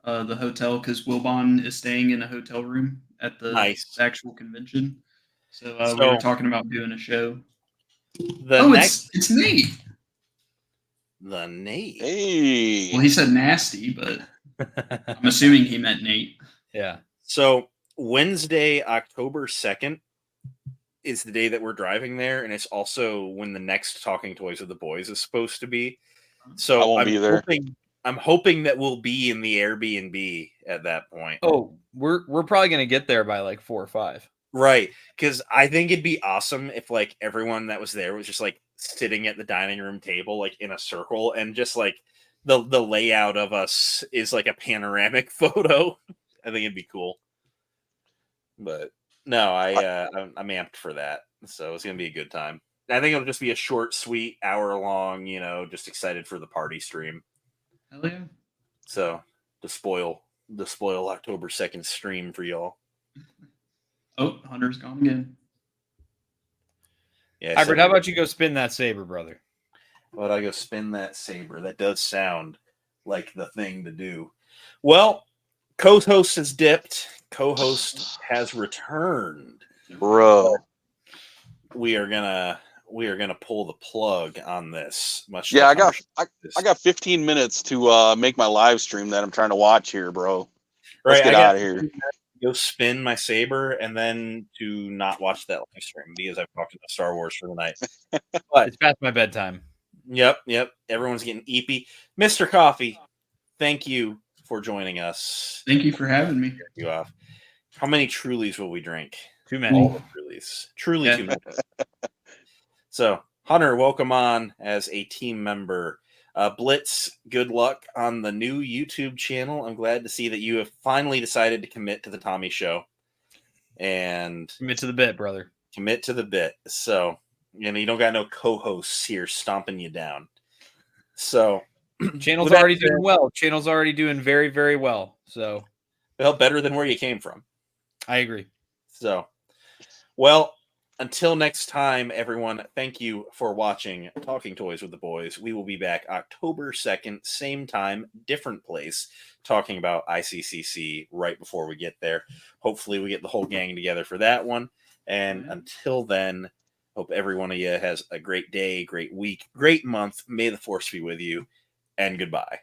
the hotel because Wilbon is staying in a hotel room at the actual convention. So we were talking about doing a show. It's Nate. The Nate. Hey. Well, he said nasty, but I'm assuming he meant Nate. Yeah. So Wednesday, October 2nd is the day that we're driving there, and it's also when the next Talking Toys of the Boys is supposed to be. So I won't be there. I'm hoping that we'll be in the Airbnb at that point. Oh, we're probably gonna get there by like 4 or 5. Right, because I think it'd be awesome if like everyone that was there was just like sitting at the dining room table, like in a circle, and just like the layout of us is like a panoramic photo. I think it'd be cool. But no, I'm amped for that. So it's gonna be a good time. I think it'll just be a short, sweet, hour-long. You know, just excited for the party stream. Hell yeah! So to spoil October 2nd stream for y'all. Oh, Hunter's gone again. Yeah, Hybrid, how about you go spin that saber, brother? But I go spin that saber. That does sound like the thing to do. Well, co-host has dipped. Co-host has returned. Bro. We are gonna pull the plug on this. Much Yeah, like I got 15 minutes to make my live stream that I'm trying to watch here, bro. Let's right. get out of here. Go spin my saber and then to not watch that live stream because I've talked about Star Wars for the night. But It's past my bedtime. Yep. Everyone's getting eepy. Mr. Cawfee, thank you for joining us. Thank you for having me. You off. How many Trulies will we drink? Too many. All the Trulies. Truly Yeah. too many. So, Hunter, welcome on as a team member. Blitz, good luck on the new YouTube channel. I'm glad to see that you have finally decided to commit to the Tommy Show. And Commit to the bit, brother. Commit to the bit. So, you don't got no co-hosts here stomping you down. So, channel's already doing well. Channel's already doing very, very well. So, well, better than where you came from. I agree. So, well, until next time, everyone, thank you for watching Talking Toys with the Boys. We will be back October 2nd, same time, different place, talking about ICCC right before we get there. Hopefully, we get the whole gang together for that one. And until then, hope every one of you has a great day, great week, great month. May the force be with you, and goodbye.